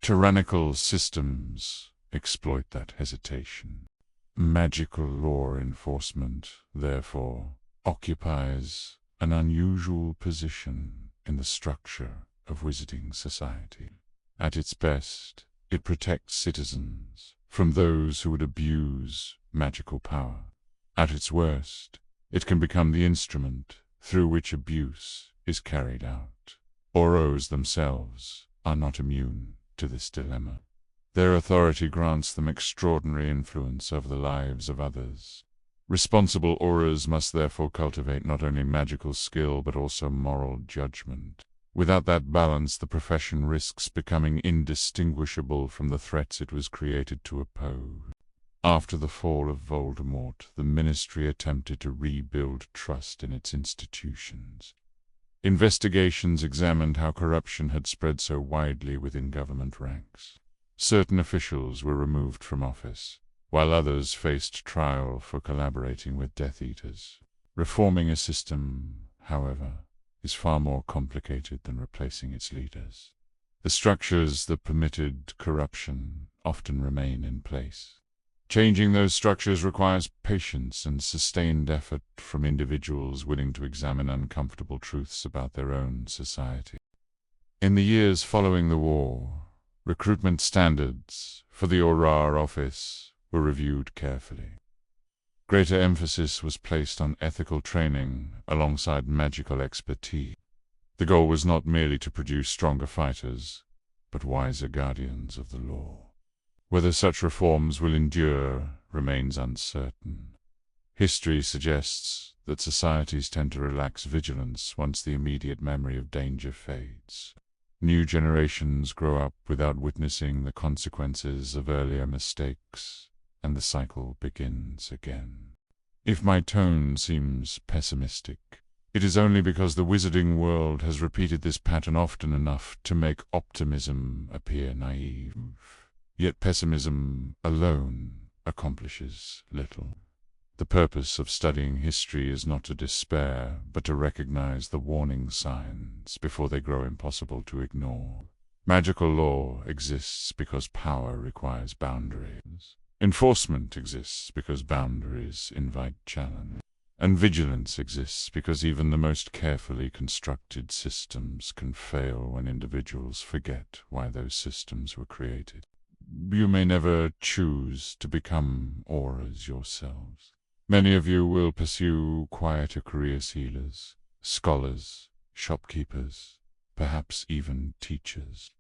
Tyrannical systems exploit that hesitation. Magical law enforcement, therefore, occupies an unusual position in the structure of wizarding society. At its best, it protects citizens from those who would abuse magical power. At its worst, it can become the instrument through which abuse is carried out. Oros themselves are not immune to this dilemma. Their authority grants them extraordinary influence over the lives of others. Responsible Auras must therefore cultivate not only magical skill but also moral judgment. Without that balance, the profession risks becoming indistinguishable from the threats it was created to oppose. After the fall of Voldemort, the Ministry attempted to rebuild trust in its institutions. Investigations examined how corruption had spread so widely within government ranks. Certain officials were removed from office, while others faced trial for collaborating with Death Eaters. Reforming a system, however, is far more complicated than replacing its leaders. The structures that permitted corruption often remain in place. Changing those structures requires patience and sustained effort from individuals willing to examine uncomfortable truths about their own society. In the years following the war, recruitment standards for the Auror office were reviewed carefully. Greater emphasis was placed on ethical training alongside magical expertise. The goal was not merely to produce stronger fighters, but wiser guardians of the law. Whether such reforms will endure remains uncertain. History suggests that societies tend to relax vigilance once the immediate memory of danger fades. New generations grow up without witnessing the consequences of earlier mistakes, and the cycle begins again. If my tone seems pessimistic, it is only because the wizarding world has repeated this pattern often enough to make optimism appear naive. Yet pessimism alone accomplishes little. The purpose of studying history is not to despair, but to recognize the warning signs before they grow impossible to ignore. Magical law exists because power requires boundaries. Enforcement exists because boundaries invite challenge. And vigilance exists because even the most carefully constructed systems can fail when individuals forget why those systems were created. You may never choose to become auras yourselves. Many of you will pursue quieter careers: healers, scholars, shopkeepers, perhaps even teachers.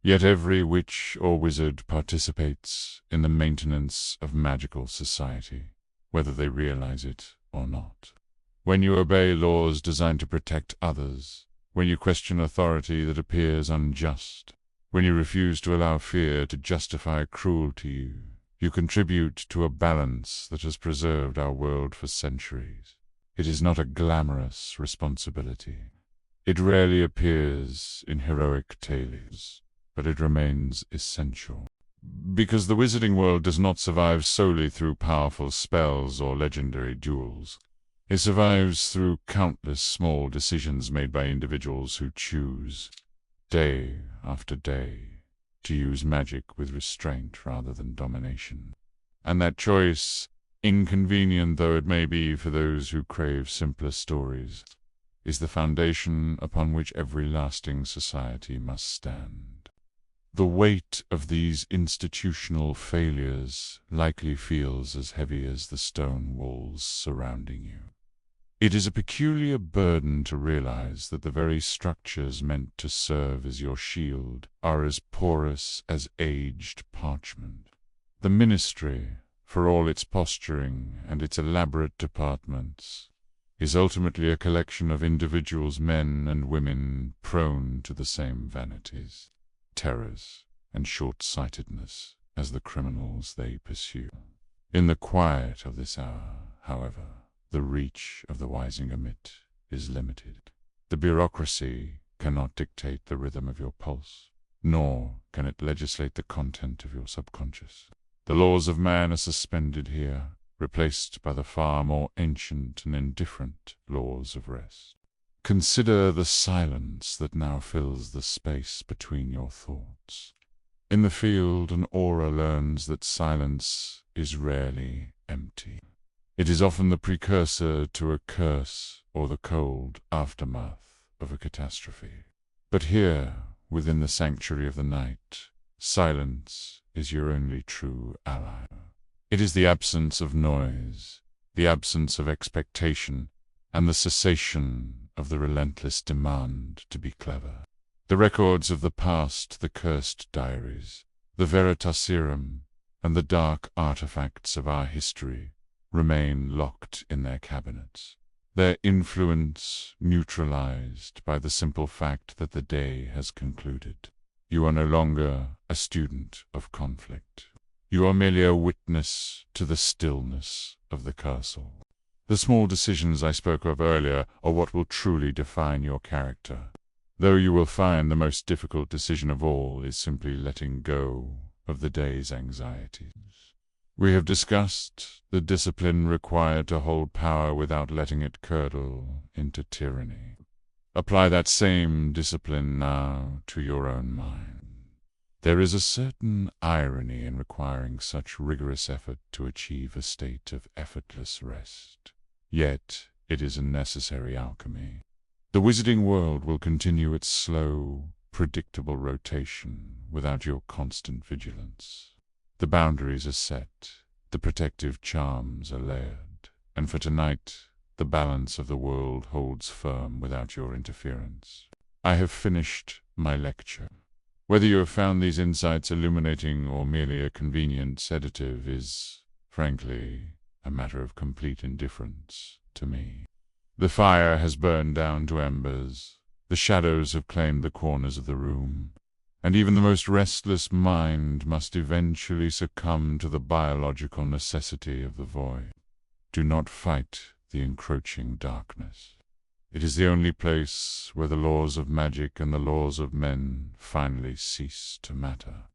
Yet every witch or wizard participates in the maintenance of magical society, whether they realize it or not. When you obey laws designed to protect others, when you question authority that appears unjust, when you refuse to allow fear to justify cruelty, you contribute to a balance that has preserved our world for centuries. It is not a glamorous responsibility. It rarely appears in heroic tales, but it remains essential. Because the wizarding world does not survive solely through powerful spells or legendary duels. It survives through countless small decisions made by individuals who choose, day after day, to use magic with restraint rather than domination. And that choice, inconvenient though it may be for those who crave simpler stories, is the foundation upon which every lasting society must stand. The weight of these institutional failures likely feels as heavy as the stone walls surrounding you. It is a peculiar burden to realize that the very structures meant to serve as your shield are as porous as aged parchment. The ministry, for all its posturing and its elaborate departments, is ultimately a collection of individuals, men and women, prone to the same vanities, terrors, and short-sightedness as the criminals they pursue. In the quiet of this hour, however, the reach of the Wisingamit is limited. The bureaucracy cannot dictate the rhythm of your pulse, nor can it legislate the content of your subconscious. The laws of man are suspended here, replaced by the far more ancient and indifferent laws of rest. Consider the silence that now fills the space between your thoughts. In the field, an aura learns that silence is rarely empty. It is often the precursor to a curse or the cold aftermath of a catastrophe. But here, within the sanctuary of the night, silence is your only true ally. It is the absence of noise, the absence of expectation, and the cessation of the relentless demand to be clever. The records of the past, the cursed diaries, the Veritaserum, and the dark artifacts of our history remain locked in their cabinets, their influence neutralized by the simple fact that the day has concluded. You are no longer a student of conflict. You are merely a witness to the stillness of the castle. The small decisions I spoke of earlier are what will truly define your character, though you will find the most difficult decision of all is simply letting go of the day's anxieties. We have discussed the discipline required to hold power without letting it curdle into tyranny. Apply that same discipline now to your own mind. There is a certain irony in requiring such rigorous effort to achieve a state of effortless rest. Yet it is a necessary alchemy. The wizarding world will continue its slow, predictable rotation without your constant vigilance. The boundaries are set, the protective charms are layered, and for tonight, the balance of the world holds firm without your interference. I have finished my lecture. Whether you have found these insights illuminating or merely a convenient sedative is, frankly, a matter of complete indifference to me. The fire has burned down to embers, the shadows have claimed the corners of the room, and even the most restless mind must eventually succumb to the biological necessity of the void. Do not fight the encroaching darkness. It is the only place where the laws of magic and the laws of men finally cease to matter.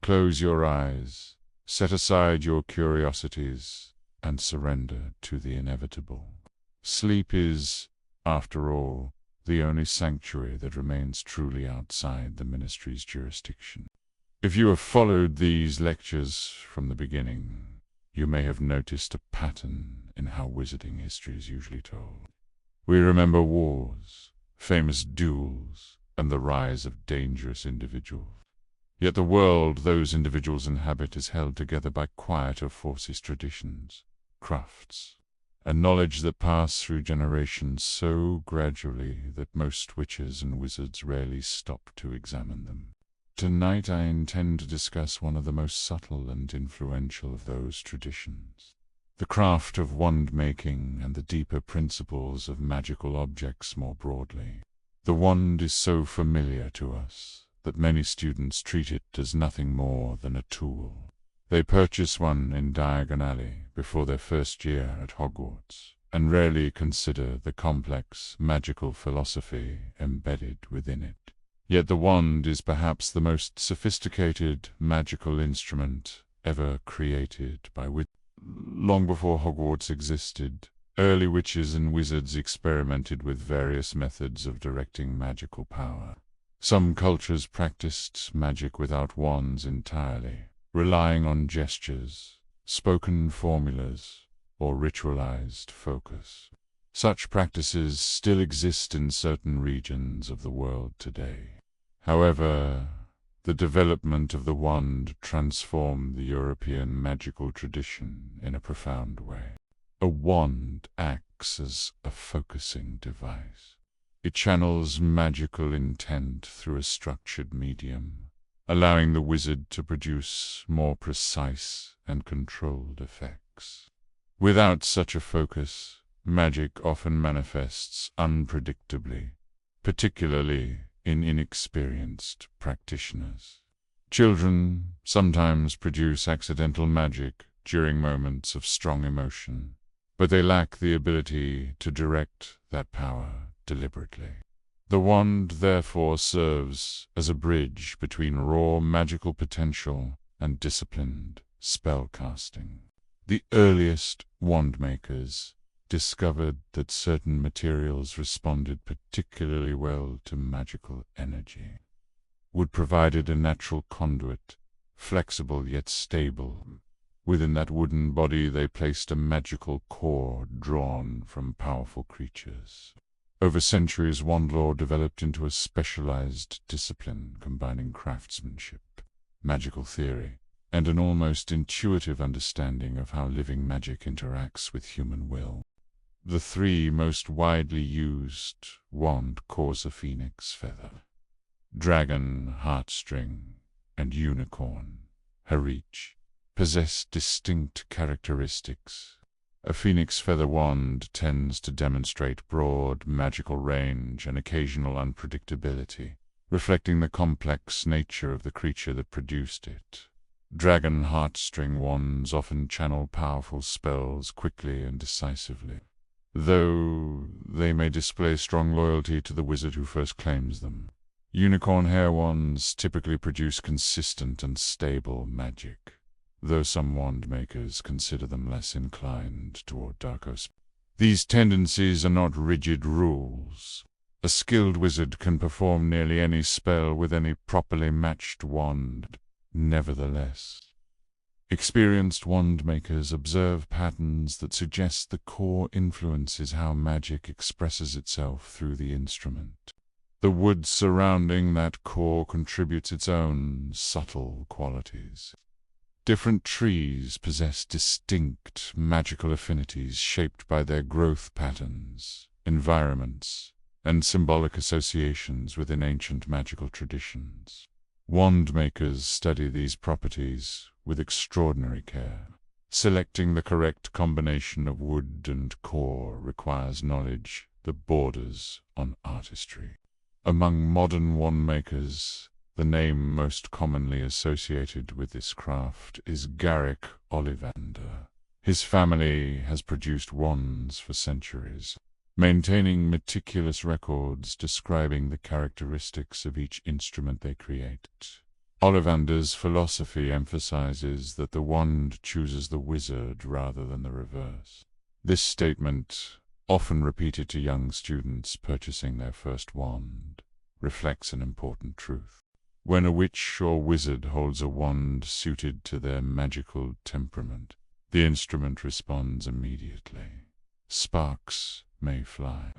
Close your eyes, set aside your curiosities, and surrender to the inevitable. Sleep is, after all, the only sanctuary that remains truly outside the ministry's jurisdiction. If you have followed these lectures from the beginning, you may have noticed a pattern in how wizarding history is usually told. We remember wars, famous duels, and the rise of dangerous individuals. Yet the world those individuals inhabit is held together by quieter forces, traditions, crafts, a knowledge that passed through generations so gradually that most witches and wizards rarely stop to examine them. Tonight I intend to discuss one of the most subtle and influential of those traditions, the craft of wand-making and the deeper principles of magical objects more broadly. The wand is so familiar to us that many students treat it as nothing more than a tool. They purchase one in Diagon Alley before their first year at Hogwarts, and rarely consider the complex magical philosophy embedded within it. Yet the wand is perhaps the most sophisticated magical instrument ever created by witches. Long before Hogwarts existed, early witches and wizards experimented with various methods of directing magical power. Some cultures practiced magic without wands entirely, relying on gestures, spoken formulas, or ritualized focus. Such practices still exist in certain regions of the world today. However, the development of the wand transformed the European magical tradition in a profound way. A wand acts as a focusing device. It channels magical intent through a structured medium, allowing the wizard to produce more precise and controlled effects. Without such a focus, magic often manifests unpredictably, particularly in inexperienced practitioners. Children sometimes produce accidental magic during moments of strong emotion, but they lack the ability to direct that power deliberately. The wand therefore serves as a bridge between raw magical potential and disciplined spellcasting. The earliest wand makers discovered that certain materials responded particularly well to magical energy. Wood provided a natural conduit, flexible yet stable. Within that wooden body they placed a magical core drawn from powerful creatures. Over centuries, wand lore developed into a specialized discipline combining craftsmanship, magical theory, and an almost intuitive understanding of how living magic interacts with human will. The three most widely used wand cores of phoenix feather, dragon, heartstring, and unicorn, each, possess distinct characteristics. A phoenix feather wand tends to demonstrate broad magical range and occasional unpredictability, reflecting the complex nature of the creature that produced it. Dragon heartstring wands often channel powerful spells quickly and decisively, though they may display strong loyalty to the wizard who first claims them. Unicorn hair wands typically produce consistent and stable magic, though some wand makers consider them less inclined toward darker spells. These tendencies are not rigid rules. A skilled wizard can perform nearly any spell with any properly matched wand. Nevertheless, experienced wand makers observe patterns that suggest the core influences how magic expresses itself through the instrument. The wood surrounding that core contributes its own subtle qualities. Different trees possess distinct magical affinities shaped by their growth patterns, environments, and symbolic associations within ancient magical traditions. Wand makers study these properties with extraordinary care. Selecting the correct combination of wood and core requires knowledge that borders on artistry. Among modern wand makers, the name most commonly associated with this craft is Garrick Ollivander. His family has produced wands for centuries, maintaining meticulous records describing the characteristics of each instrument they create. Ollivander's philosophy emphasizes that the wand chooses the wizard rather than the reverse. This statement, often repeated to young students purchasing their first wand, reflects an important truth. When a witch or wizard holds a wand suited to their magical temperament, the instrument responds immediately. Sparks may fly.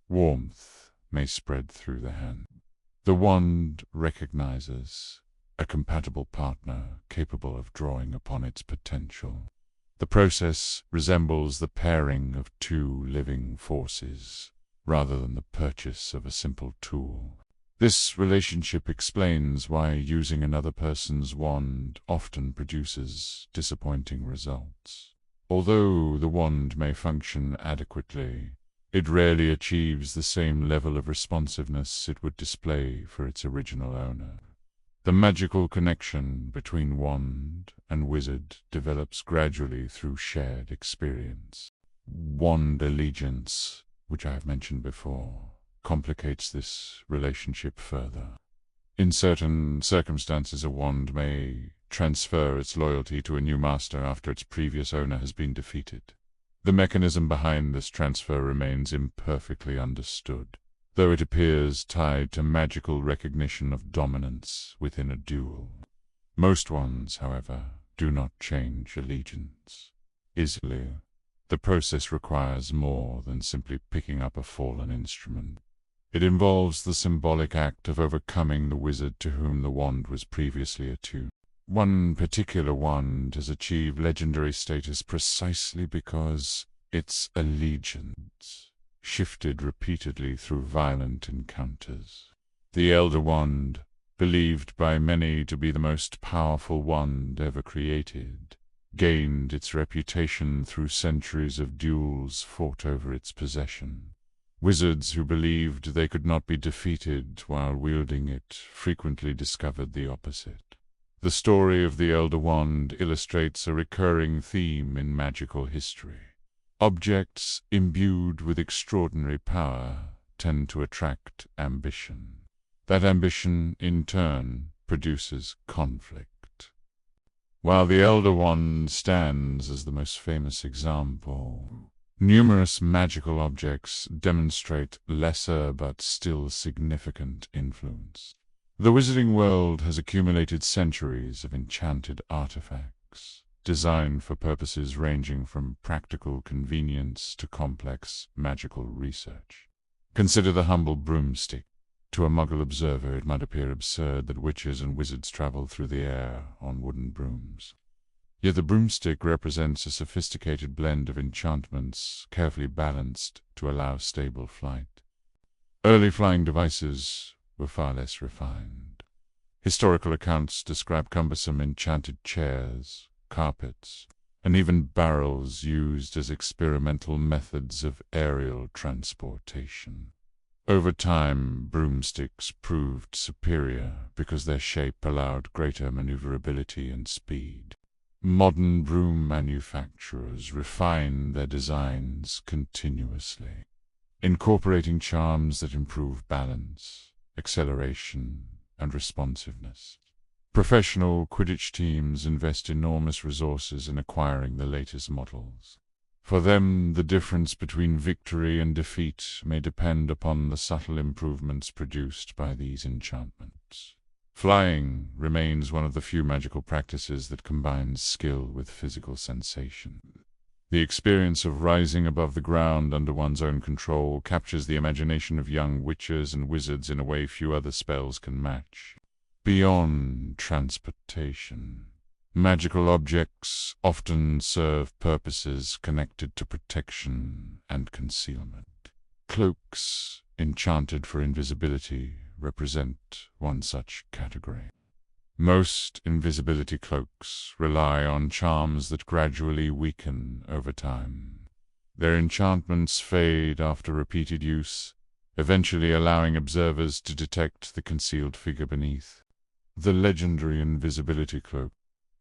Warmth may spread through the hand. The wand recognizes a compatible partner capable of drawing upon its potential. The process resembles the pairing of two living forces, rather than the purchase of a simple tool. This relationship explains why using another person's wand often produces disappointing results. Although the wand may function adequately, it rarely achieves the same level of responsiveness it would display for its original owner. The magical connection between wand and wizard develops gradually through shared experience. Wand allegiance, which I have mentioned before, complicates this relationship further. In certain circumstances, a wand may transfer its loyalty to a new master after its previous owner has been defeated. The mechanism behind this transfer remains imperfectly understood, though it appears tied to magical recognition of dominance within a duel. Most wands, however, do not change allegiance easily. The process requires more than simply picking up a fallen instrument. It involves the symbolic act of overcoming the wizard to whom the wand was previously attuned. One particular wand has achieved legendary status precisely because its allegiance shifted repeatedly through violent encounters. The Elder Wand, believed by many to be the most powerful wand ever created, gained its reputation through centuries of duels fought over its possession. Wizards who believed they could not be defeated while wielding it frequently discovered the opposite. The story of the Elder Wand illustrates a recurring theme in magical history. Objects imbued with extraordinary power tend to attract ambition. That ambition, in turn, produces conflict. While the Elder Wand stands as the most famous example, numerous magical objects demonstrate lesser but still significant influence. The wizarding world has accumulated centuries of enchanted artifacts, designed for purposes ranging from practical convenience to complex magical research. Consider the humble broomstick. To a Muggle observer, it might appear absurd that witches and wizards travel through the air on wooden brooms. Yet the broomstick represents a sophisticated blend of enchantments, carefully balanced to allow stable flight. Early flying devices were far less refined. Historical accounts describe cumbersome enchanted chairs, carpets, and even barrels used as experimental methods of aerial transportation. Over time, broomsticks proved superior because their shape allowed greater maneuverability and speed. Modern broom manufacturers refine their designs continuously, incorporating charms that improve balance, acceleration, and responsiveness. Professional Quidditch teams invest enormous resources in acquiring the latest models. For them, the difference between victory and defeat may depend upon the subtle improvements produced by these enchantments. Flying remains one of the few magical practices that combines skill with physical sensation. The experience of rising above the ground under one's own control captures the imagination of young witches and wizards in a way few other spells can match. Beyond transportation, magical objects often serve purposes connected to protection and concealment. Cloaks, enchanted for invisibility, represent one such category. Most invisibility cloaks rely on charms that gradually weaken over time. Their enchantments fade after repeated use, eventually allowing observers to detect the concealed figure beneath. The legendary invisibility cloak,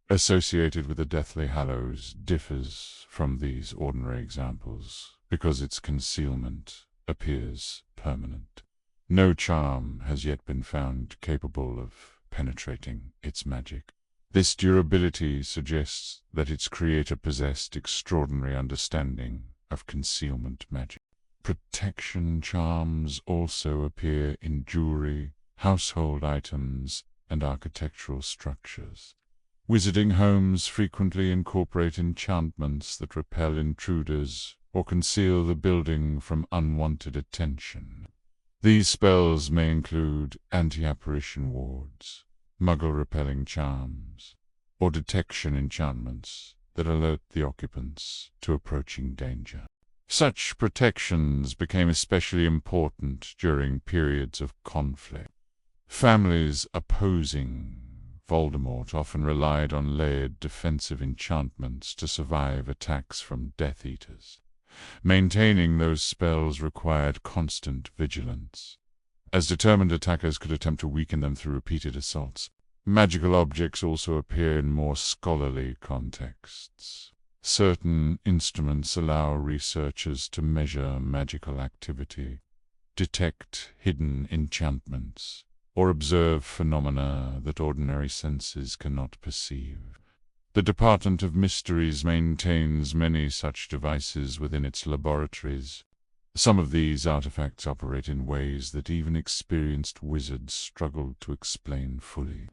associated with the Deathly Hallows, differs from these ordinary examples because its concealment appears permanent. No charm has yet been found capable of penetrating its magic. This durability suggests that its creator possessed extraordinary understanding of concealment magic. Protection charms also appear in jewelry, household items, and architectural structures. Wizarding homes frequently incorporate enchantments that repel intruders or conceal the building from unwanted attention. These spells may include anti-apparition wards, muggle-repelling charms, or detection enchantments that alert the occupants to approaching danger. Such protections became especially important during periods of conflict. Families opposing Voldemort often relied on layered defensive enchantments to survive attacks from Death Eaters. Maintaining those spells required constant vigilance, as determined attackers could attempt to weaken them through repeated assaults. Magical objects also appear in more scholarly contexts. Certain instruments allow researchers to measure magical activity, detect hidden enchantments, or observe phenomena that ordinary senses cannot perceive. The Department of Mysteries maintains many such devices within its laboratories. Some of these artifacts operate in ways that even experienced wizards struggle to explain fully.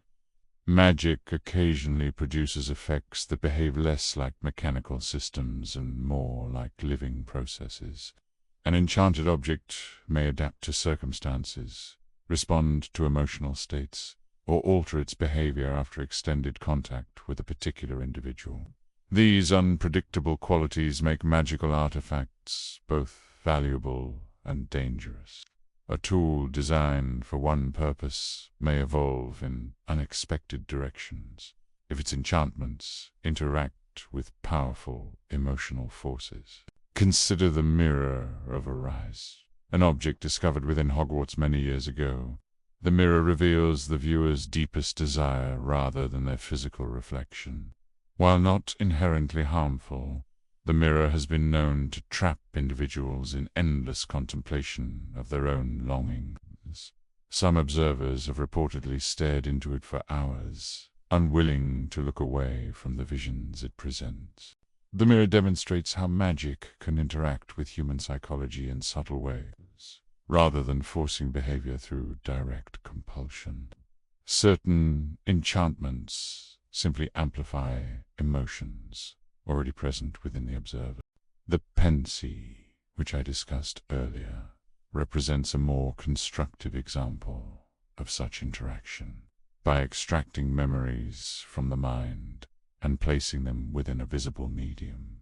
Magic occasionally produces effects that behave less like mechanical systems and more like living processes. An enchanted object may adapt to circumstances, respond to emotional states, or alter its behavior after extended contact with a particular individual. These unpredictable qualities make magical artifacts both valuable and dangerous. A tool designed for one purpose may evolve in unexpected directions if its enchantments interact with powerful emotional forces. Consider the Mirror of Arise, an object discovered within Hogwarts many years ago. The mirror reveals the viewer's deepest desire rather than their physical reflection. While not inherently harmful, the mirror has been known to trap individuals in endless contemplation of their own longings. Some observers have reportedly stared into it for hours, unwilling to look away from the visions it presents. The mirror demonstrates how magic can interact with human psychology in subtle ways, rather than forcing behavior through direct compulsion. Certain enchantments simply amplify emotions already present within the observer. The Pensy, which I discussed earlier, represents a more constructive example of such interaction. By extracting memories from the mind and placing them within a visible medium,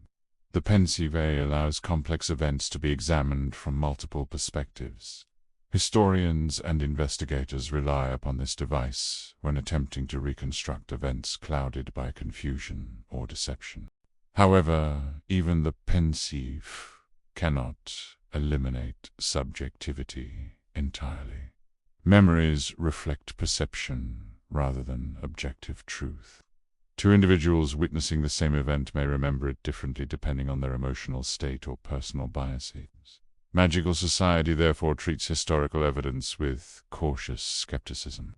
the Pensy allows complex events to be examined from multiple perspectives. Historians and investigators rely upon this device when attempting to reconstruct events clouded by confusion or deception. However, even the pensieve cannot eliminate subjectivity entirely. Memories reflect perception rather than objective truth. Two individuals witnessing the same event may remember it differently depending on their emotional state or personal biases. Magical society therefore treats historical evidence with cautious skepticism,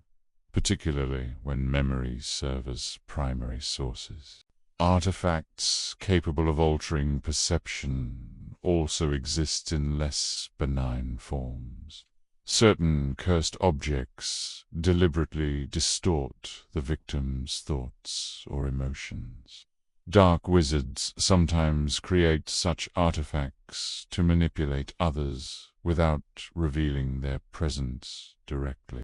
particularly when memories serve as primary sources. Artifacts capable of altering perception also exist in less benign forms. Certain cursed objects deliberately distort the victim's thoughts or emotions. Dark wizards sometimes create such artifacts to manipulate others without revealing their presence directly.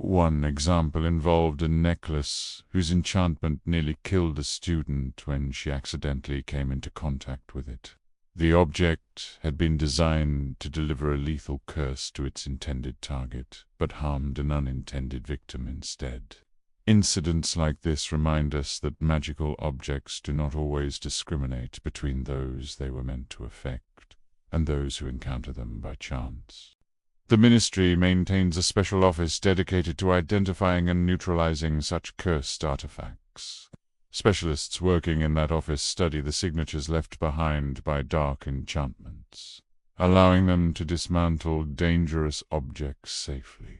One example involved a necklace whose enchantment nearly killed a student when she accidentally came into contact with it. The object had been designed to deliver a lethal curse to its intended target, but harmed an unintended victim instead. Incidents like this remind us that magical objects do not always discriminate between those they were meant to affect and those who encounter them by chance. The Ministry maintains a special office dedicated to identifying and neutralizing such cursed artifacts. Specialists working in that office study the signatures left behind by dark enchantments, allowing them to dismantle dangerous objects safely.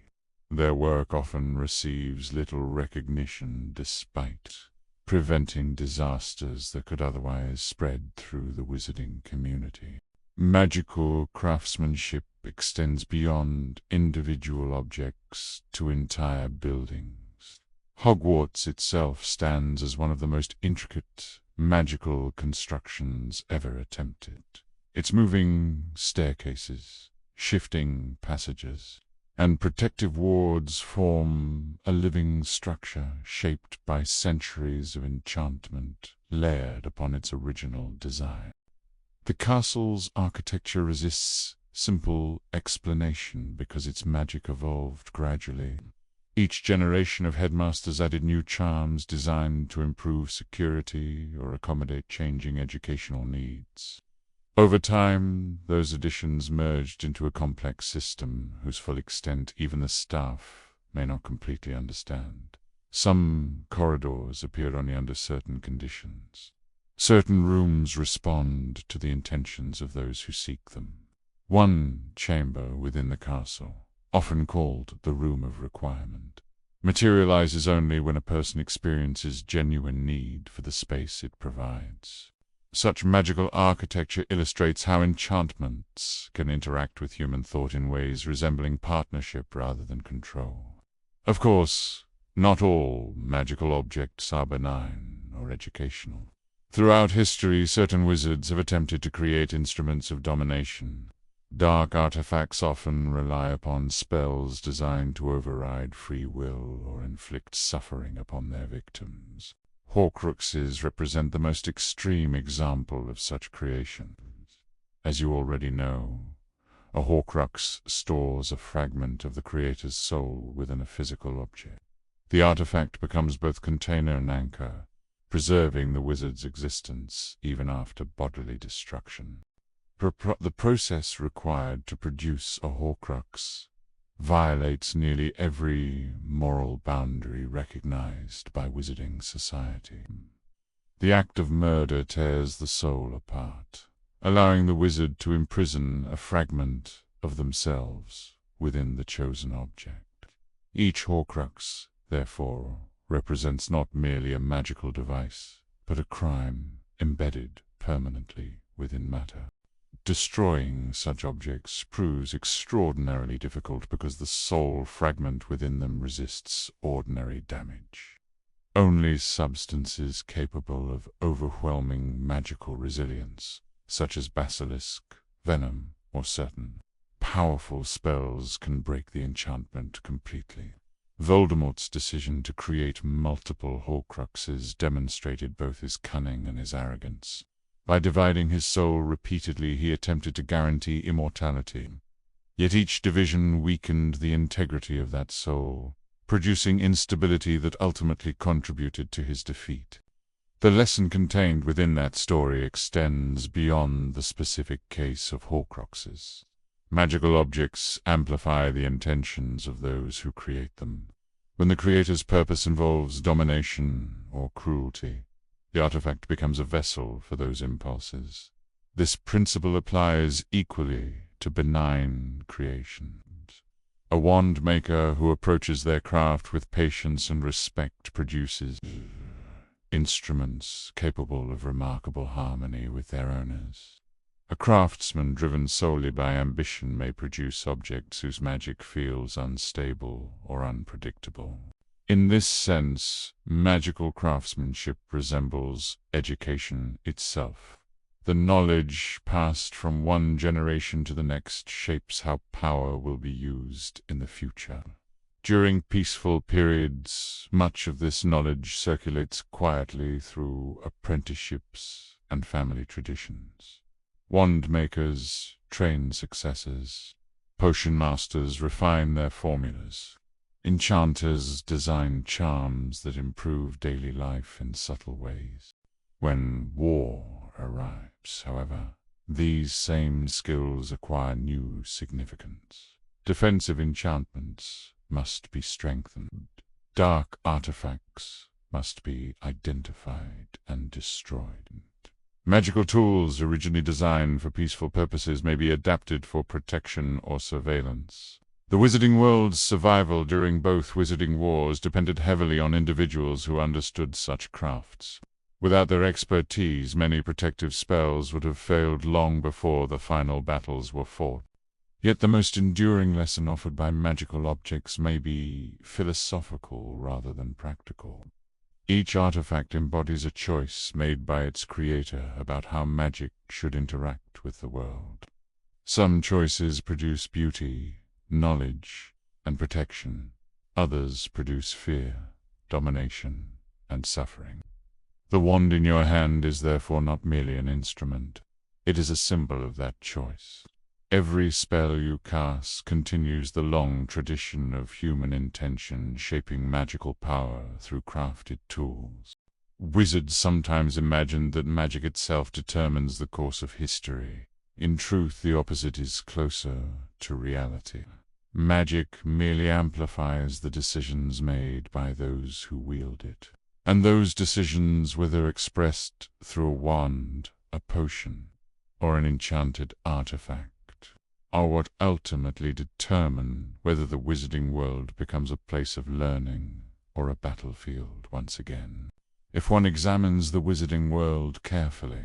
Their work often receives little recognition despite preventing disasters that could otherwise spread through the wizarding community. Magical craftsmanship extends beyond individual objects to entire buildings. Hogwarts itself stands as one of the most intricate magical constructions ever attempted. Its moving staircases, shifting passages, and protective wards form a living structure shaped by centuries of enchantment layered upon its original design. The castle's architecture resists simple explanation because its magic evolved gradually. Each generation of headmasters added new charms designed to improve security or accommodate changing educational needs. Over time, those additions merged into a complex system whose full extent even the staff may not completely understand. Some corridors appear only under certain conditions. Certain rooms respond to the intentions of those who seek them. One chamber within the castle, often called the Room of Requirement, materializes only when a person experiences genuine need for the space it provides. Such magical architecture illustrates how enchantments can interact with human thought in ways resembling partnership rather than control. Of course, not all magical objects are benign or educational. Throughout history, certain wizards have attempted to create instruments of domination. Dark artifacts often rely upon spells designed to override free will or inflict suffering upon their victims. Horcruxes represent the most extreme example of such creations. As you already know, a Horcrux stores a fragment of the creator's soul within a physical object. The artifact becomes both container and anchor, preserving the wizard's existence even after bodily destruction. The process required to produce a Horcrux violates nearly every moral boundary recognized by wizarding society. The act of murder tears the soul apart, allowing the wizard to imprison a fragment of themselves within the chosen object. Each Horcrux, therefore, represents not merely a magical device, but a crime embedded permanently within matter. Destroying such objects proves extraordinarily difficult because the soul fragment within them resists ordinary damage. Only substances capable of overwhelming magical resilience, such as basilisk, venom, or certain powerful spells, can break the enchantment completely. Voldemort's decision to create multiple Horcruxes demonstrated both his cunning and his arrogance. By dividing his soul repeatedly, he attempted to guarantee immortality. Yet each division weakened the integrity of that soul, producing instability that ultimately contributed to his defeat. The lesson contained within that story extends beyond the specific case of Horcruxes. Magical objects amplify the intentions of those who create them. When the creator's purpose involves domination or cruelty, the artifact becomes a vessel for those impulses. This principle applies equally to benign creations. A wand maker who approaches their craft with patience and respect produces instruments capable of remarkable harmony with their owners. A craftsman driven solely by ambition may produce objects whose magic feels unstable or unpredictable. In this sense, magical craftsmanship resembles education itself. The knowledge passed from one generation to the next shapes how power will be used in the future. During peaceful periods, much of this knowledge circulates quietly through apprenticeships and family traditions. Wand makers train successors. Potion masters refine their formulas. Enchanters design charms that improve daily life in subtle ways. When war arrives, however, these same skills acquire new significance. Defensive enchantments must be strengthened. Dark artifacts must be identified and destroyed. Magical tools originally designed for peaceful purposes may be adapted for protection or surveillance. The wizarding world's survival during both wizarding wars depended heavily on individuals who understood such crafts. Without their expertise, many protective spells would have failed long before the final battles were fought. Yet the most enduring lesson offered by magical objects may be philosophical rather than practical. Each artifact embodies a choice made by its creator about how magic should interact with the world. Some choices produce beauty, knowledge, and protection. Others produce fear, domination, and suffering. The wand in your hand is therefore not merely an instrument. It is a symbol of that choice. Every spell you cast continues the long tradition of human intention shaping magical power through crafted tools. Wizards sometimes imagined that magic itself determines the course of history. In truth, the opposite is closer to reality. Magic merely amplifies the decisions made by those who wield it. And those decisions, whether expressed through a wand, a potion, or an enchanted artifact, are what ultimately determine whether the wizarding world becomes a place of learning or a battlefield once again. If one examines the wizarding world carefully,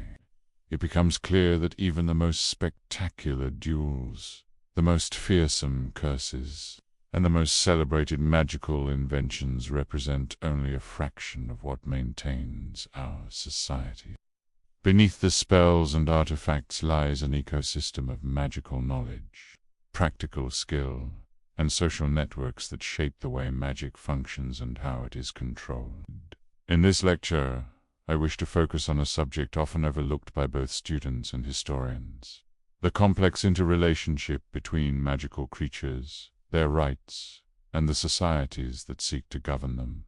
it becomes clear that even the most spectacular duels, the most fearsome curses, and the most celebrated magical inventions represent only a fraction of what maintains our society. Beneath the spells and artifacts lies an ecosystem of magical knowledge, practical skill, and social networks that shape the way magic functions and how it is controlled. In this lecture, I wish to focus on a subject often overlooked by both students and historians: the complex interrelationship between magical creatures, their rights, and the societies that seek to govern them.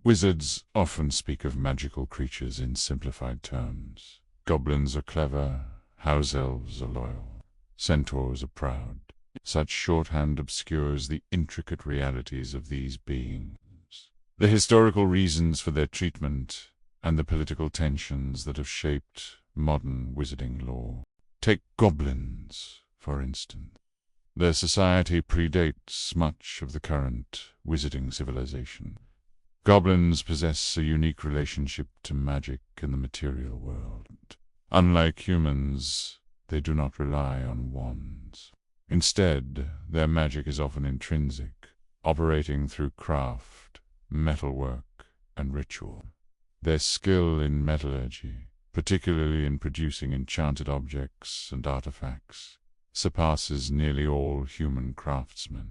Wizards often speak of magical creatures in simplified terms. Goblins are clever, house elves are loyal, centaurs are proud. Such shorthand obscures the intricate realities of these beings, the historical reasons for their treatment, and the political tensions that have shaped modern wizarding lore. Take goblins, for instance. Their society predates much of the current wizarding civilization. Goblins possess a unique relationship to magic in the material world. Unlike humans, they do not rely on wands. Instead, their magic is often intrinsic, operating through craft, metalwork, and ritual. Their skill in metallurgy, particularly in producing enchanted objects and artifacts, surpasses nearly all human craftsmen.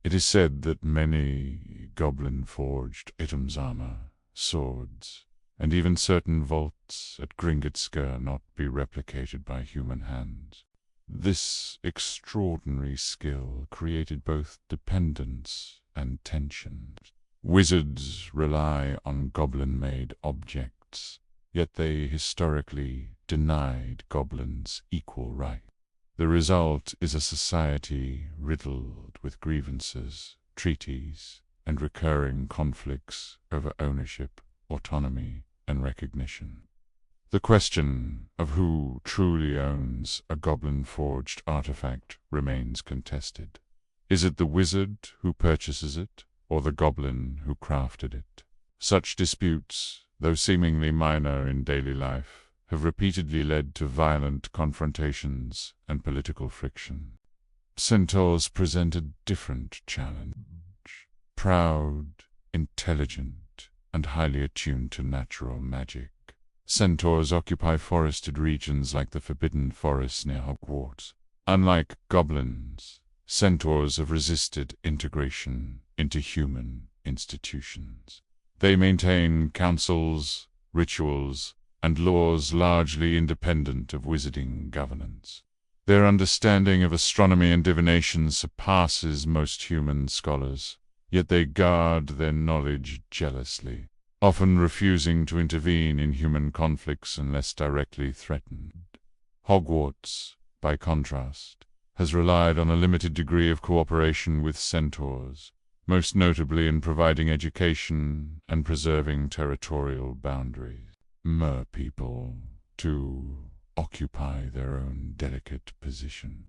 It is said that many goblin-forged items, armor, swords, and even certain vaults at Gringotsker not be replicated by human hands. This extraordinary skill created both dependence and tension. Wizards rely on goblin-made objects, yet they historically denied goblins equal rights. The result is a society riddled with grievances, treaties, and recurring conflicts over ownership, autonomy, and recognition. The question of who truly owns a goblin-forged artifact remains contested. Is it the wizard who purchases it, or the goblin who crafted it? Such disputes, though seemingly minor in daily life, have repeatedly led to violent confrontations and political friction. Centaurs present a different challenge. Proud, intelligent, and highly attuned to natural magic, centaurs occupy forested regions like the Forbidden Forest near Hogwarts. Unlike goblins, centaurs have resisted integration into human institutions. They maintain councils, rituals, and laws largely independent of wizarding governance. Their understanding of astronomy and divination surpasses most human scholars, yet they guard their knowledge jealously, often refusing to intervene in human conflicts unless directly threatened. Hogwarts, by contrast, has relied on a limited degree of cooperation with centaurs, most notably in providing education and preserving territorial boundaries. Merpeople, too, occupy their own delicate position.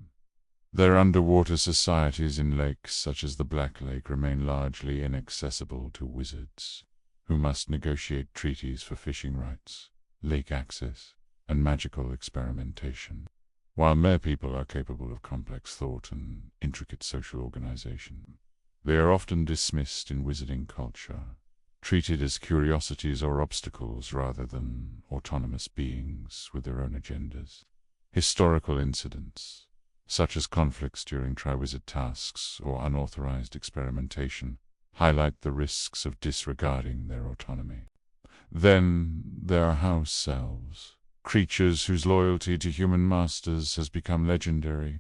Their underwater societies in lakes such as the Black Lake remain largely inaccessible to wizards, who must negotiate treaties for fishing rights, lake access, and magical experimentation. While merpeople are capable of complex thought and intricate social organization, they are often dismissed in wizarding culture, treated as curiosities or obstacles rather than autonomous beings with their own agendas. Historical incidents, such as conflicts during triwizard tasks or unauthorized experimentation, highlight the risks of disregarding their autonomy. Then there are house elves, creatures whose loyalty to human masters has become legendary,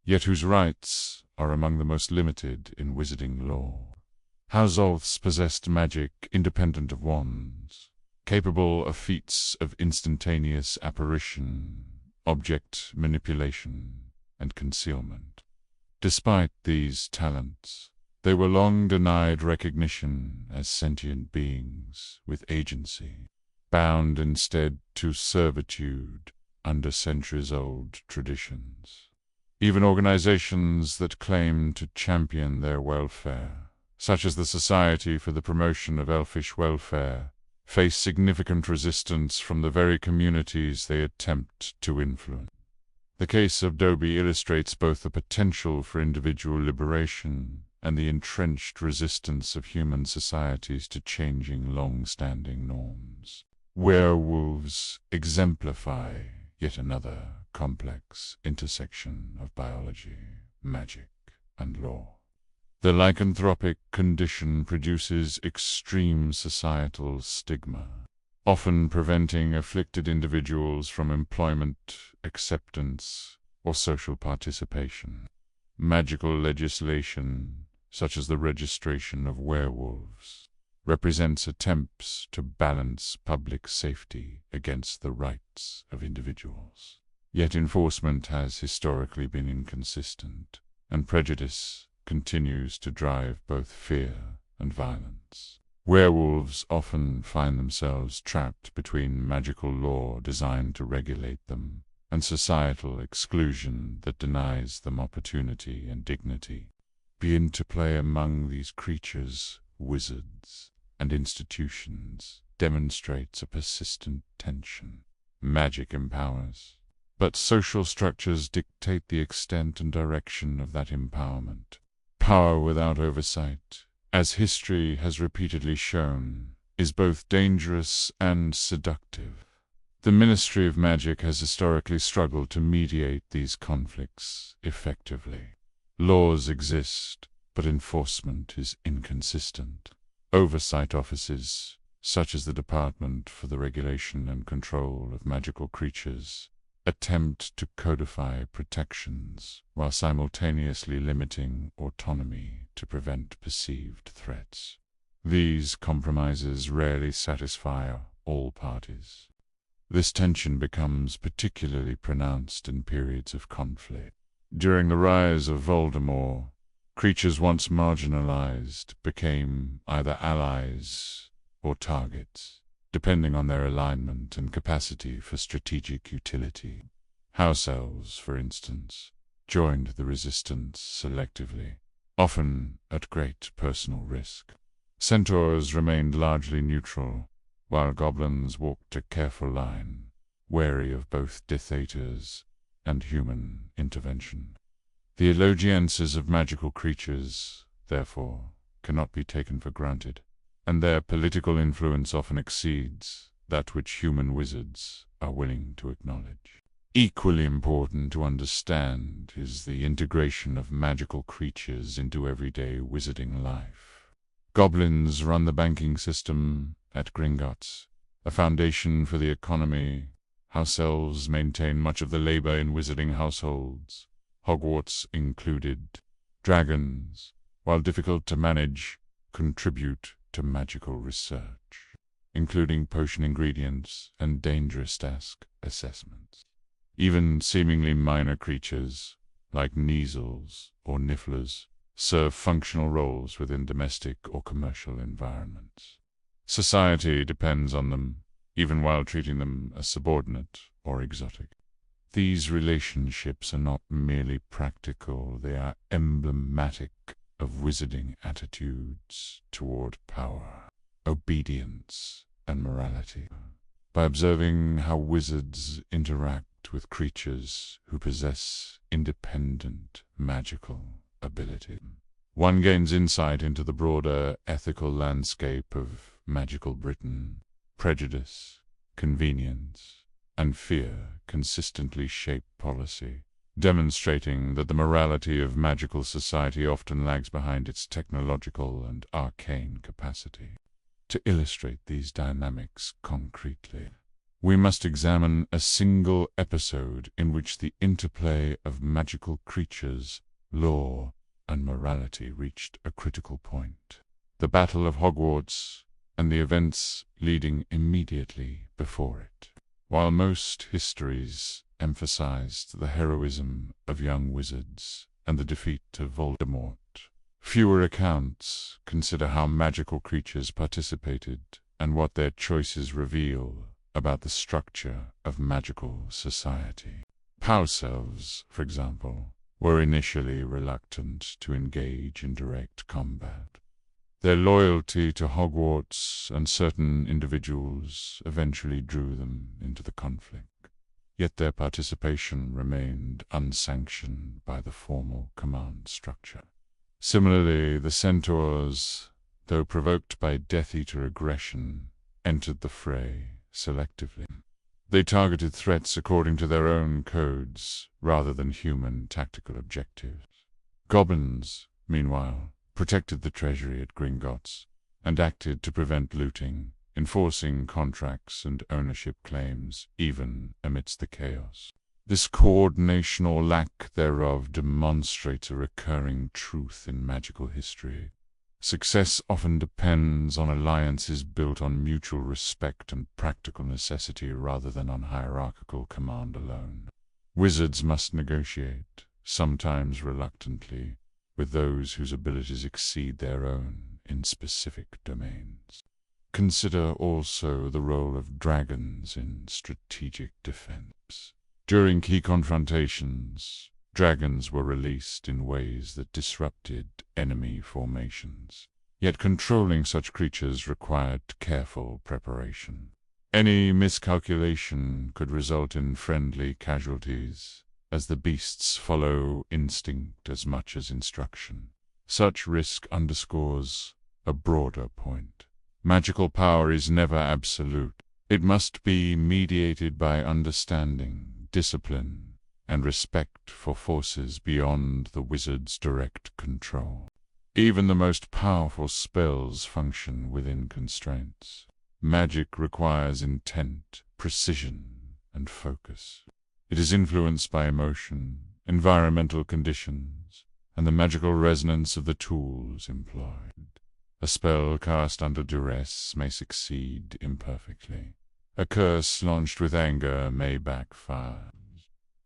yet whose rights are among the most limited in wizarding lore. House elves possessed magic independent of wands, capable of feats of instantaneous apparition, object manipulation, and concealment. Despite these talents, they were long denied recognition as sentient beings with agency, bound instead to servitude under centuries-old traditions. Even organizations that claim to champion their welfare, such as the Society for the Promotion of Elfish Welfare, face significant resistance from the very communities they attempt to influence. The case of Dobie illustrates both the potential for individual liberation and the entrenched resistance of human societies to changing long-standing norms. Werewolves exemplify yet another complex intersection of biology, magic, and law. The lycanthropic condition produces extreme societal stigma, often preventing afflicted individuals from employment, acceptance, or social participation. Magical legislation, such as the registration of werewolves, represents attempts to balance public safety against the rights of individuals. Yet enforcement has historically been inconsistent, and prejudice continues to drive both fear and violence. Werewolves often find themselves trapped between magical law designed to regulate them and societal exclusion that denies them opportunity and dignity. The interplay among these creatures, wizards, and institutions demonstrates a persistent tension. Magic empowers, but social structures dictate the extent and direction of that empowerment. Power without oversight, as history has repeatedly shown, is both dangerous and seductive. The Ministry of Magic has historically struggled to mediate these conflicts effectively. Laws exist, but enforcement is inconsistent. Oversight offices, such as the Department for the Regulation and Control of Magical Creatures, attempt to codify protections while simultaneously limiting autonomy to prevent perceived threats. These compromises rarely satisfy all parties. This tension becomes particularly pronounced in periods of conflict. During the rise of Voldemort, creatures once marginalized became either allies or targets, depending on their alignment and capacity for strategic utility. House elves, for instance, joined the resistance selectively, often at great personal risk. Centaurs remained largely neutral, while goblins walked a careful line, wary of both dictators and human intervention. The allogiences of magical creatures, therefore, cannot be taken for granted, and their political influence often exceeds that which human wizards are willing to acknowledge. Equally important to understand is the integration of magical creatures into everyday wizarding life. Goblins run the banking system at Gringotts, a foundation for the economy. House elves maintain much of the labor in wizarding households, Hogwarts included. Dragons, while difficult to manage, contribute to magical research, including potion ingredients and dangerous task assessments. Even seemingly minor creatures, like Kneazles or Nifflers, serve functional roles within domestic or commercial environments. Society depends on them, even while treating them as subordinate or exotic. These relationships are not merely practical, they are emblematic of wizarding attitudes toward power, obedience, and morality. By observing how wizards interact with creatures who possess independent magical ability, one gains insight into the broader ethical landscape of magical Britain. Prejudice, convenience, and fear consistently shape policy, demonstrating that the morality of magical society often lags behind its technological and arcane capacity. To illustrate these dynamics concretely, we must examine a single episode in which the interplay of magical creatures, law, and morality reached a critical point: the Battle of Hogwarts and the events leading immediately before it. While most histories emphasized the heroism of young wizards and the defeat of Voldemort, fewer accounts consider how magical creatures participated and what their choices reveal about the structure of magical society. House elves, for example, were initially reluctant to engage in direct combat. Their loyalty to Hogwarts and certain individuals eventually drew them into the conflict. Yet their participation remained unsanctioned by the formal command structure. Similarly, the Centaurs, though provoked by Death Eater aggression, entered the fray selectively. They targeted threats according to their own codes rather than human tactical objectives. Goblins, meanwhile, protected the treasury at Gringotts and acted to prevent looting, enforcing contracts and ownership claims even amidst the chaos. This coordination or lack thereof demonstrates a recurring truth in magical history. Success often depends on alliances built on mutual respect and practical necessity rather than on hierarchical command alone. Wizards must negotiate, sometimes reluctantly, with those whose abilities exceed their own in specific domains. Consider also the role of dragons in strategic defense. During key confrontations, dragons were released in ways that disrupted enemy formations. Yet controlling such creatures required careful preparation. Any miscalculation could result in friendly casualties, as the beasts follow instinct as much as instruction. Such risk underscores a broader point. Magical power is never absolute. It must be mediated by understanding, discipline, and respect for forces beyond the wizard's direct control. Even the most powerful spells function within constraints. Magic requires intent, precision, and focus. It is influenced by emotion, environmental conditions, and the magical resonance of the tools employed. A spell cast under duress may succeed imperfectly. A curse launched with anger may backfire.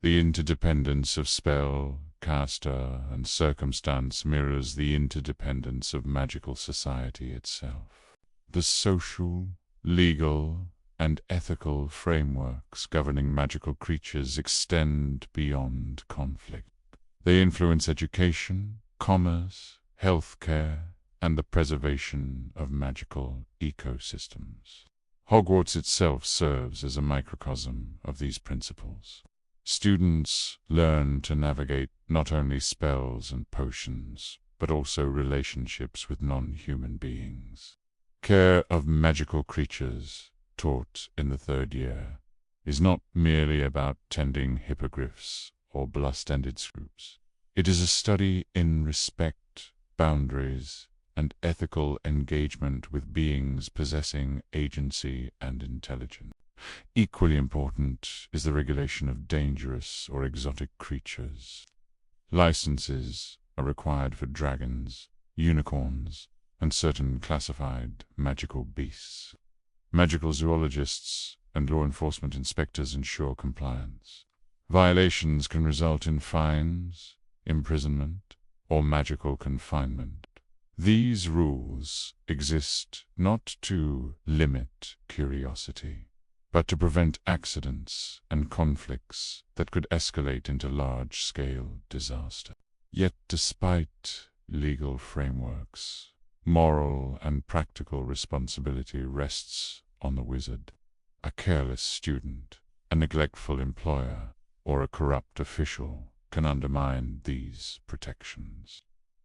The interdependence of spell, caster, and circumstance mirrors the interdependence of magical society itself. The social, legal, and ethical frameworks governing magical creatures extend beyond conflict. They influence education, commerce, healthcare, and the preservation of magical ecosystems. Hogwarts itself serves as a microcosm of these principles. Students learn to navigate not only spells and potions, but also relationships with non-human beings. Care of magical creatures, taught in the third year, is not merely about tending hippogriffs or blast-ended scoops. It is a study in respect, boundaries, and ethical engagement with beings possessing agency and intelligence. Equally important is the regulation of dangerous or exotic creatures. Licenses are required for dragons, unicorns, and certain classified magical beasts. Magical zoologists and law enforcement inspectors ensure compliance. Violations can result in fines, imprisonment, or magical confinement. These rules exist not to limit curiosity, but to prevent accidents and conflicts that could escalate into large-scale disaster. Yet despite legal frameworks, moral and practical responsibility rests on the wizard. A careless student, a neglectful employer, or a corrupt official can undermine these protections.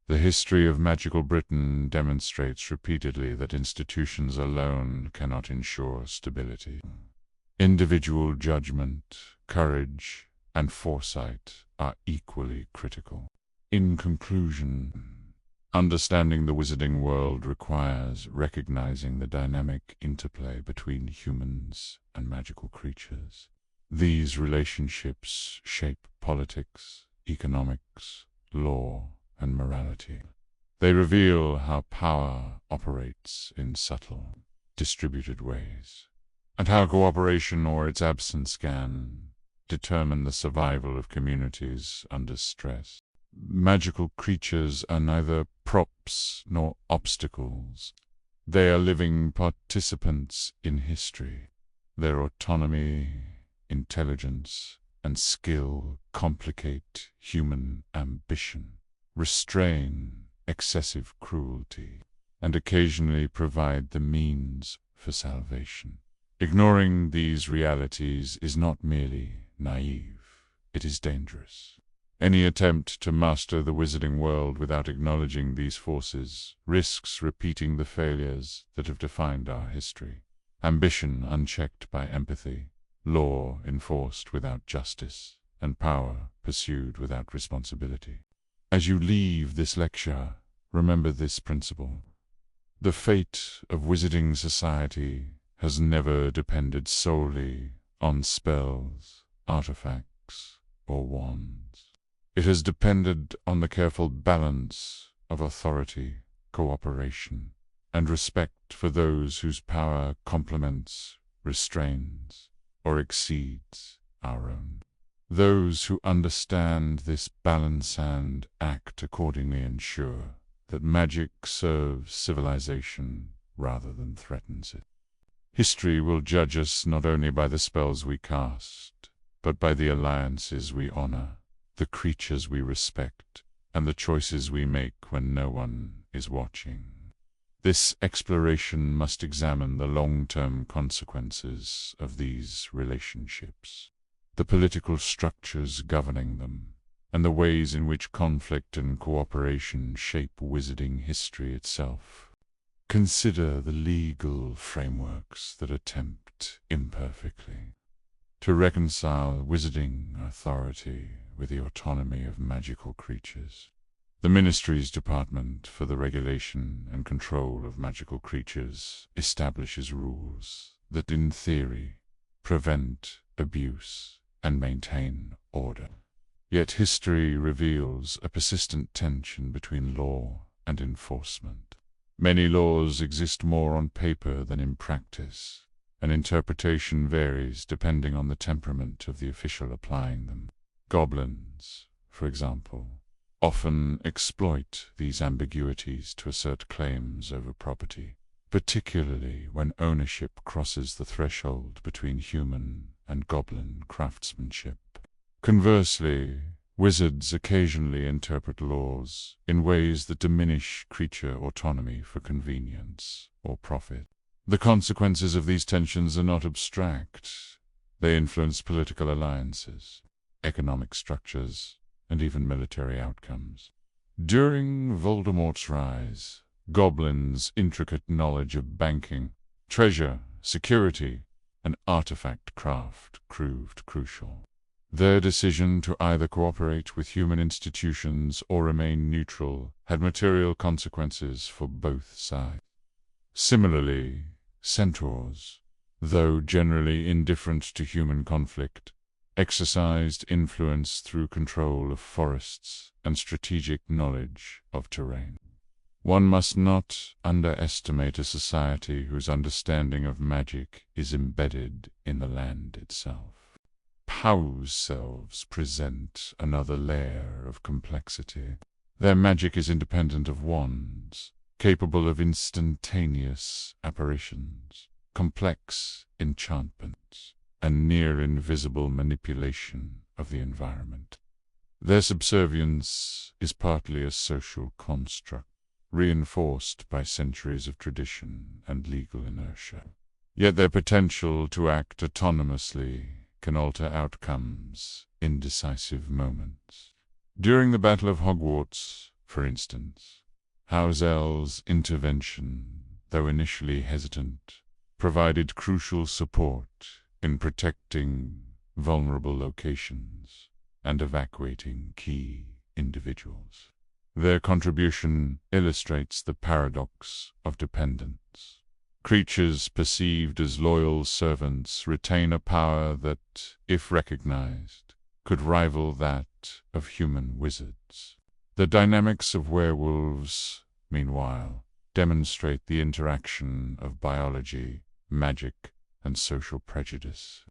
The history of magical Britain demonstrates repeatedly that institutions alone cannot ensure stability. Individual judgment, courage, and foresight are equally critical. In conclusion, understanding the wizarding world requires recognizing the dynamic interplay between humans and magical creatures. These relationships shape politics, economics, law, and morality. They reveal how power operates in subtle, distributed ways, and how cooperation or its absence can determine the survival of communities under stress. Magical creatures are neither props nor obstacles. They are living participants in history. Their autonomy, intelligence, and skill complicate human ambition, restrain excessive cruelty, and occasionally provide the means for salvation. Ignoring these realities is not merely naive, it is dangerous. Any attempt to master the wizarding world without acknowledging these forces risks repeating the failures that have defined our history. Ambition unchecked by empathy, law enforced without justice, and power pursued without responsibility. As you leave this lecture, remember this principle. The fate of wizarding society has never depended solely on spells, artifacts, or wands. It has depended on the careful balance of authority, cooperation, and respect for those whose power complements, restrains, or exceeds our own. Those who understand this balance and act accordingly ensure that magic serves civilization rather than threatens it. History will judge us not only by the spells we cast, but by the alliances we honor, the creatures we respect, and the choices we make when no one is watching. This exploration must examine the long-term consequences of these relationships, the political structures governing them, and the ways in which conflict and cooperation shape wizarding history itself. Consider the legal frameworks that attempt imperfectly to reconcile wizarding authority with the autonomy of magical creatures. The Ministry's Department for the Regulation and Control of Magical Creatures establishes rules that, in theory, prevent abuse and maintain order. Yet history reveals a persistent tension between law and enforcement. Many laws exist more on paper than in practice, and interpretation varies depending on the temperament of the official applying them. Goblins, for example, often exploit these ambiguities to assert claims over property, particularly when ownership crosses the threshold between human and goblin craftsmanship. Conversely, wizards occasionally interpret laws in ways that diminish creature autonomy for convenience or profit. The consequences of these tensions are not abstract. They influence political alliances, economic structures, and even military outcomes. During Voldemort's rise, goblins' intricate knowledge of banking, treasure, security, and artifact craft proved crucial. Their decision to either cooperate with human institutions or remain neutral had material consequences for both sides. Similarly, centaurs, though generally indifferent to human conflict, exercised influence through control of forests and strategic knowledge of terrain. One must not underestimate a society whose understanding of magic is embedded in the land itself. Pow's selves present another layer of complexity. Their magic is independent of wands, capable of instantaneous apparitions, complex enchantments, and near-invisible manipulation of the environment. Their subservience is partly a social construct, reinforced by centuries of tradition and legal inertia. Yet their potential to act autonomously can alter outcomes in decisive moments. During the Battle of Hogwarts, for instance, Housel's intervention, though initially hesitant, provided crucial support in protecting vulnerable locations and evacuating key individuals. Their contribution illustrates the paradox of dependence. Creatures perceived as loyal servants retain a power that, if recognized, could rival that of human wizards. The dynamics of werewolves, meanwhile, demonstrate the interaction of biology, magic, and social prejudice.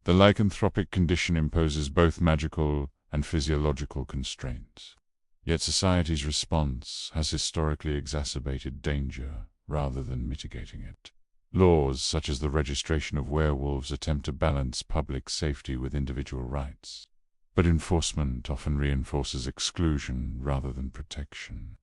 The lycanthropic condition imposes both magical and physiological constraints. Yet society's response has historically exacerbated danger rather than mitigating it. Laws such as the registration of werewolves attempt to balance public safety with individual rights, but enforcement often reinforces exclusion rather than protection.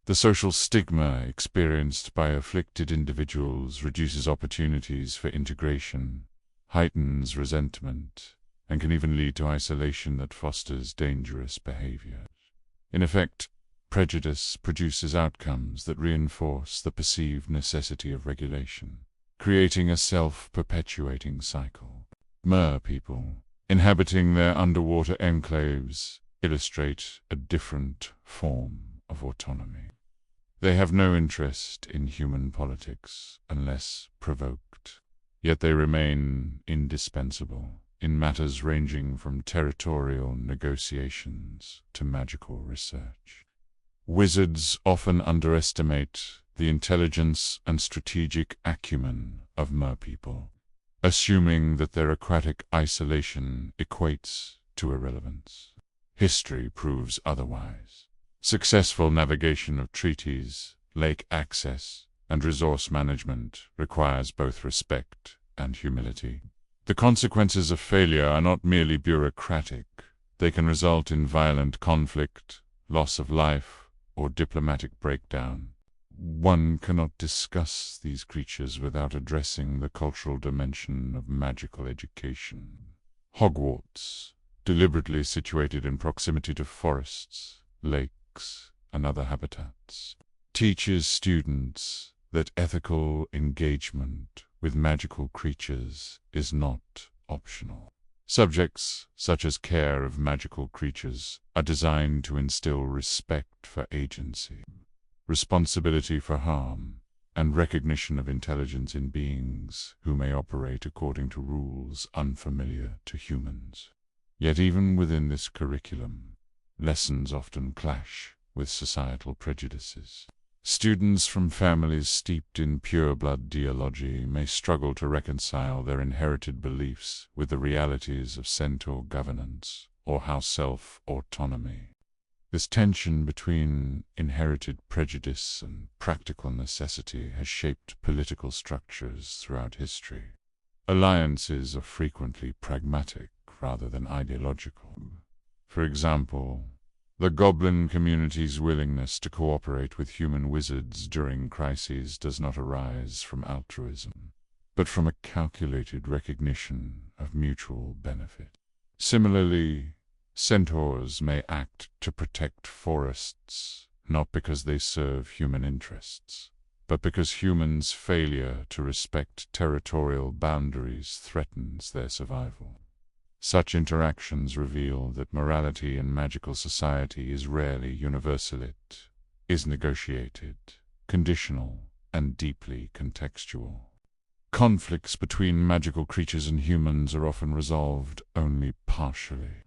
The social stigma experienced by afflicted individuals reduces opportunities for integration, heightens resentment, and can even lead to isolation that fosters dangerous behavior. In effect, prejudice produces outcomes that reinforce the perceived necessity of regulation, creating a self-perpetuating cycle. Mer people, inhabiting their underwater enclaves, illustrate a different form of autonomy. They have no interest in human politics unless provoked, yet they remain indispensable in matters ranging from territorial negotiations to magical research. Wizards often underestimate the intelligence and strategic acumen of merpeople, assuming that their aquatic isolation equates to irrelevance. History proves otherwise. Successful navigation of treaties, lake access, and resource management requires both respect and humility. The consequences of failure are not merely bureaucratic. They can result in violent conflict, loss of life, or diplomatic breakdown. One cannot discuss these creatures without addressing the cultural dimension of magical education. Hogwarts, deliberately situated in proximity to forests, lakes, and other habitats, teaches students that ethical engagement with magical creatures is not optional. Subjects such as care of magical creatures are designed to instill respect for agency, responsibility for harm, and recognition of intelligence in beings who may operate according to rules unfamiliar to humans. Yet even within this curriculum, lessons often clash with societal prejudices. Students from families steeped in pure-blood deology may struggle to reconcile their inherited beliefs with the realities of centaur governance or house self-autonomy. This tension between inherited prejudice and practical necessity has shaped political structures throughout history. Alliances are frequently pragmatic rather than ideological. For example, the goblin community's willingness to cooperate with human wizards during crises does not arise from altruism, but from a calculated recognition of mutual benefit. Similarly, centaurs may act to protect forests, not because they serve human interests, but because humans' failure to respect territorial boundaries threatens their survival. Such interactions reveal that morality in magical society is rarely universal. It is negotiated, conditional, and deeply contextual. Conflicts between magical creatures and humans are often resolved only partially,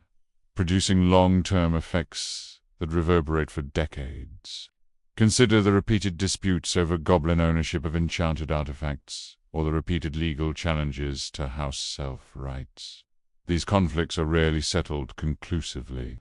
producing long-term effects that reverberate for decades. Consider the repeated disputes over goblin ownership of enchanted artifacts, or the repeated legal challenges to house self-rights. These conflicts are rarely settled conclusively.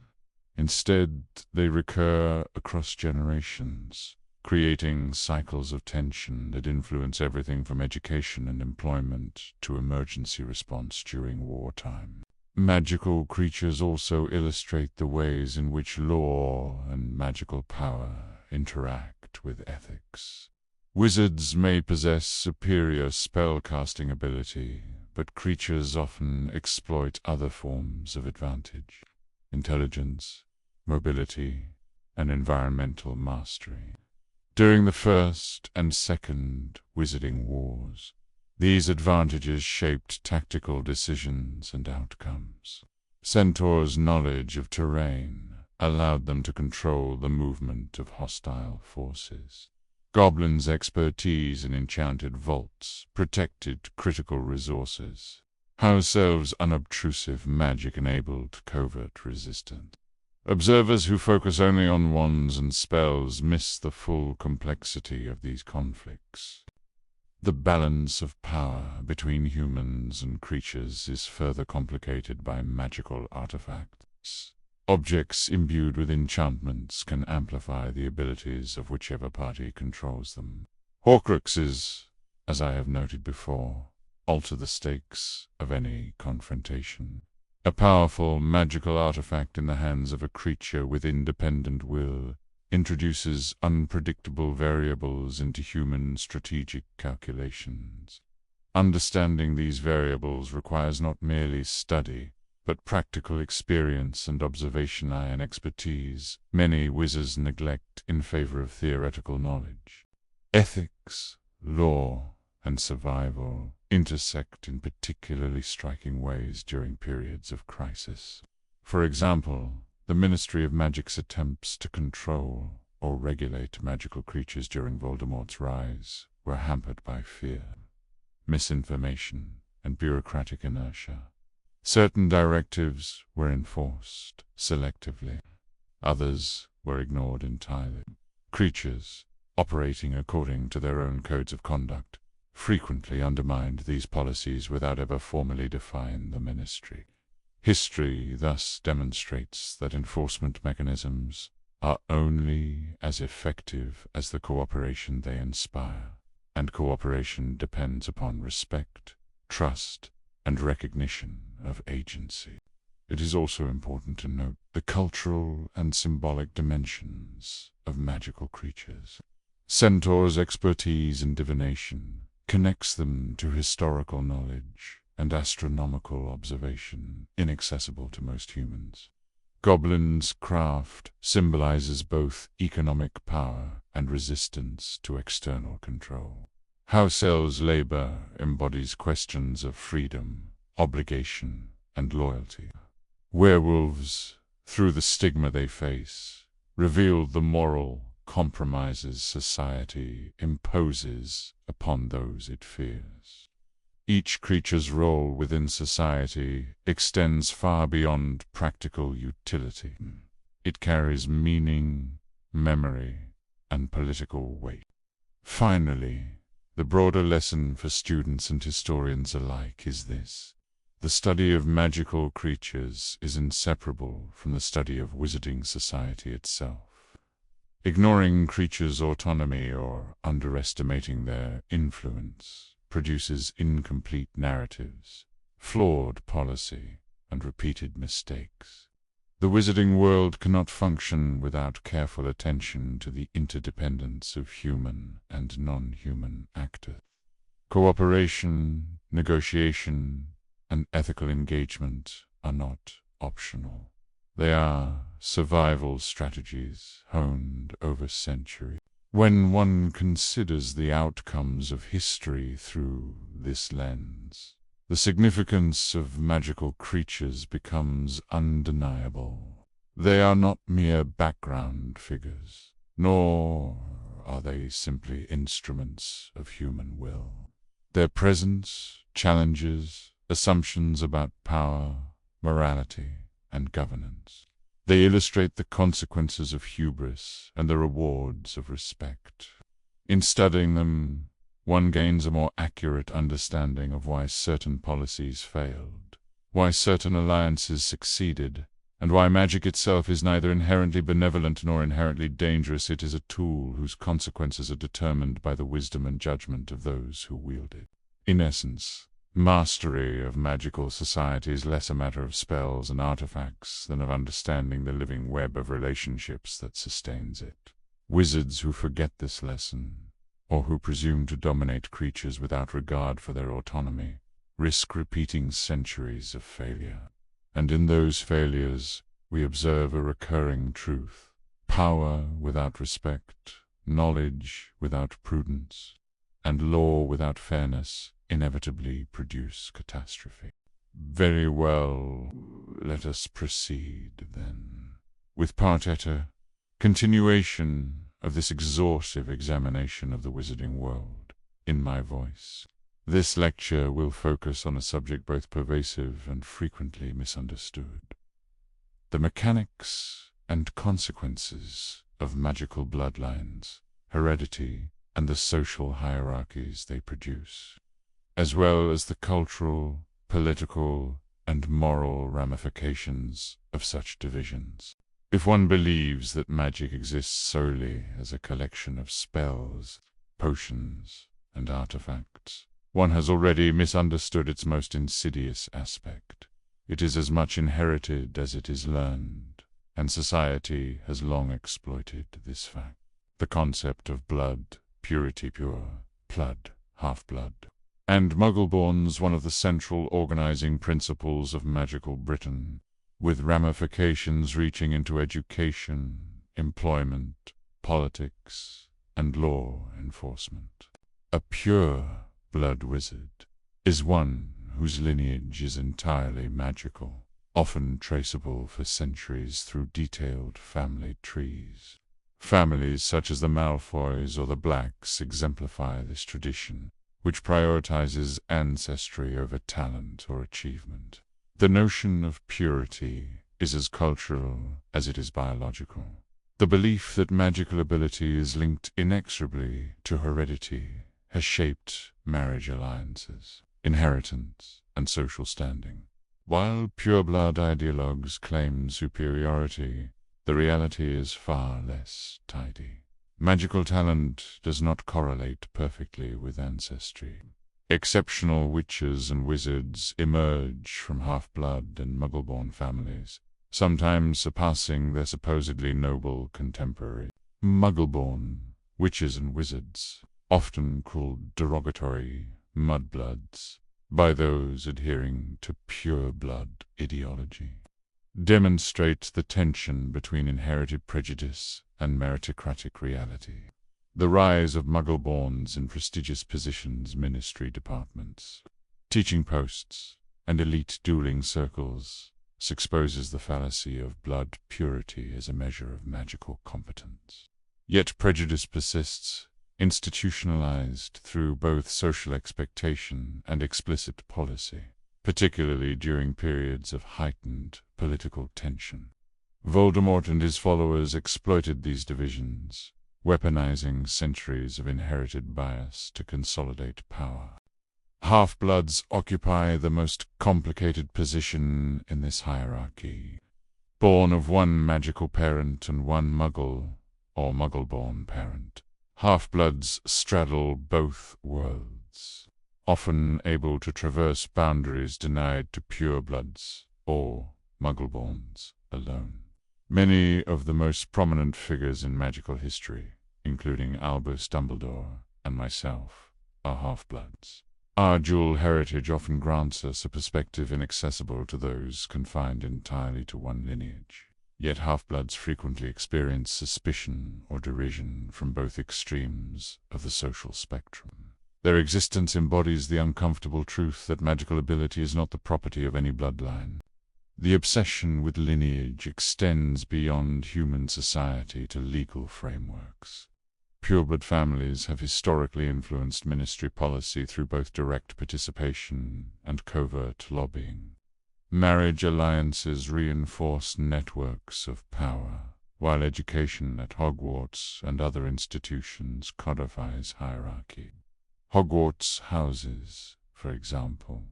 Instead, they recur across generations, creating cycles of tension that influence everything from education and employment to emergency response during wartime. Magical creatures also illustrate the ways in which law and magical power interact with ethics. Wizards may possess superior spellcasting ability, but creatures often exploit other forms of advantage: intelligence, mobility, and environmental mastery. During the First and Second Wizarding Wars, these advantages shaped tactical decisions and outcomes. Centaurs' knowledge of terrain allowed them to control the movement of hostile forces. Goblins' expertise in enchanted vaults protected critical resources. House elves' unobtrusive magic enabled covert resistance. Observers who focus only on wands and spells miss the full complexity of these conflicts. The balance of power between humans and creatures is further complicated by magical artifacts. Objects imbued with enchantments can amplify the abilities of whichever party controls them. Horcruxes, as I have noted before, alter the stakes of any confrontation. A powerful magical artifact in the hands of a creature with independent will introduces unpredictable variables into human strategic calculations. Understanding these variables requires not merely study, but practical experience and observation and expertise many wizards neglect in favor of theoretical knowledge. Ethics, law, and survival intersect in particularly striking ways during periods of crisis. For example, the Ministry of Magic's attempts to control or regulate magical creatures during Voldemort's rise were hampered by fear, misinformation, and bureaucratic inertia. Certain directives were enforced selectively. Others were ignored entirely. Creatures, operating according to their own codes of conduct, frequently undermined these policies without ever formally defying the ministry. History thus demonstrates that enforcement mechanisms are only as effective as the cooperation they inspire, and cooperation depends upon respect, trust, and recognition of agency. It is also important to note the cultural and symbolic dimensions of magical creatures. Centaurs' expertise in divination connects them to historical knowledge and astronomical observation inaccessible to most humans. Goblins' craft symbolizes both economic power and resistance to external control. House elves' labor embodies questions of freedom, obligation, and loyalty. Werewolves, through the stigma they face, reveal the moral compromises society imposes upon those it fears. Each creature's role within society extends far beyond practical utility. It carries meaning, memory, and political weight. Finally, the broader lesson for students and historians alike is this: the study of magical creatures is inseparable from the study of wizarding society itself. Ignoring creatures' autonomy or underestimating their influence produces incomplete narratives, flawed policy, and repeated mistakes. The wizarding world cannot function without careful attention to the interdependence of human and non-human actors. Cooperation, negotiation, and ethical engagement are not optional. They are survival strategies honed over centuries. When one considers the outcomes of history through this lens, the significance of magical creatures becomes undeniable. They are not mere background figures, nor are they simply instruments of human will. Their presence challenges assumptions about power, morality, and governance. They illustrate the consequences of hubris and the rewards of respect. In studying them, one gains a more accurate understanding of why certain policies failed, why certain alliances succeeded, and why magic itself is neither inherently benevolent nor inherently dangerous. It is a tool whose consequences are determined by the wisdom and judgment of those who wield it. In essence, mastery of magical society is less a matter of spells and artifacts than of understanding the living web of relationships that sustains it. Wizards who forget this lesson, or who presume to dominate creatures without regard for their autonomy, risk repeating centuries of failure. And in those failures, we observe a recurring truth: power without respect, knowledge without prudence, and law without fairness inevitably produce catastrophe. Very well, let us proceed, then, with Part Eta, continuation of this exhaustive examination of the wizarding world, in my voice. This lecture will focus on a subject both pervasive and frequently misunderstood: the mechanics and consequences of magical bloodlines, heredity, and the social hierarchies they produce, as well as the cultural, political, and moral ramifications of such divisions. If one believes that magic exists solely as a collection of spells, potions, and artifacts, one has already misunderstood its most insidious aspect. It is as much inherited as it is learned, and society has long exploited this fact. The concept of blood, purity pure, blood, half-blood, and Muggleborn's one of the central organizing principles of magical Britain, with ramifications reaching into education, employment, politics, and law enforcement. A pure blood wizard is one whose lineage is entirely magical, often traceable for centuries through detailed family trees. Families such as the Malfoys or the Blacks exemplify this tradition, which prioritizes ancestry over talent or achievement. The notion of purity is as cultural as it is biological. The belief that magical ability is linked inexorably to heredity has shaped marriage alliances, inheritance, and social standing. While pureblood ideologues claim superiority, the reality is far less tidy. Magical talent does not correlate perfectly with ancestry. Exceptional witches and wizards emerge from half-blood and Muggleborn families, sometimes surpassing their supposedly noble contemporaries. Muggleborn witches and wizards, often called derogatory mudbloods by those adhering to pure-blood ideology, demonstrate the tension between inherited prejudice and meritocratic reality. The rise of Muggleborns in prestigious positions, ministry departments, teaching posts, and elite dueling circles exposes the fallacy of blood purity as a measure of magical competence. Yet prejudice persists, institutionalized through both social expectation and explicit policy, particularly during periods of heightened political tension. Voldemort and his followers exploited these divisions, weaponizing centuries of inherited bias to consolidate power. Half-bloods occupy the most complicated position in this hierarchy. Born of one magical parent and one Muggle, or Muggleborn parent, half-bloods straddle both worlds, often able to traverse boundaries denied to purebloods or Muggleborns alone. Many of the most prominent figures in magical history, including Albus Dumbledore and myself, are half-bloods. Our dual heritage often grants us a perspective inaccessible to those confined entirely to one lineage. Yet half-bloods frequently experience suspicion or derision from both extremes of the social spectrum. Their existence embodies the uncomfortable truth that magical ability is not the property of any bloodline. The obsession with lineage extends beyond human society to legal frameworks. Pureblood families have historically influenced ministry policy through both direct participation and covert lobbying. Marriage alliances reinforce networks of power, while education at Hogwarts and other institutions codifies hierarchy. Hogwarts houses, for example,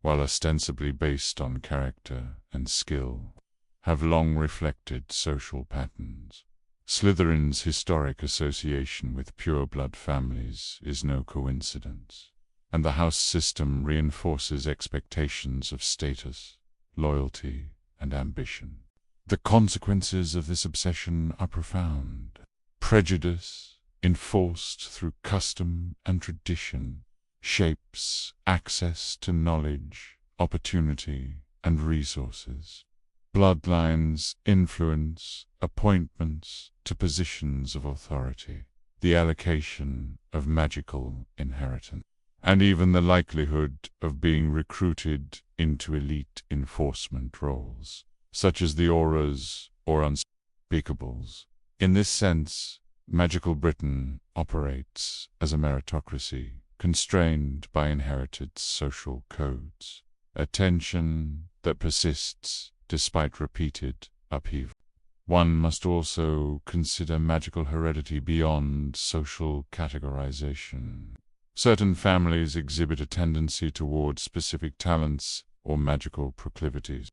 while ostensibly based on character and skill, have long reflected social patterns. Slytherin's historic association with pureblood families is no coincidence, and the house system reinforces expectations of status, loyalty, and ambition. The consequences of this obsession are profound. Prejudice, enforced through custom and tradition, shapes access to knowledge, opportunity, and resources. Bloodlines influence appointments to positions of authority, the allocation of magical inheritance, and even the likelihood of being recruited into elite enforcement roles, such as the Auras or Unspeakables. In this sense, magical Britain operates as a meritocracy, constrained by inherited social codes, a tension that persists despite repeated upheaval. One must also consider magical heredity beyond social categorization. Certain families exhibit a tendency toward specific talents or magical proclivities.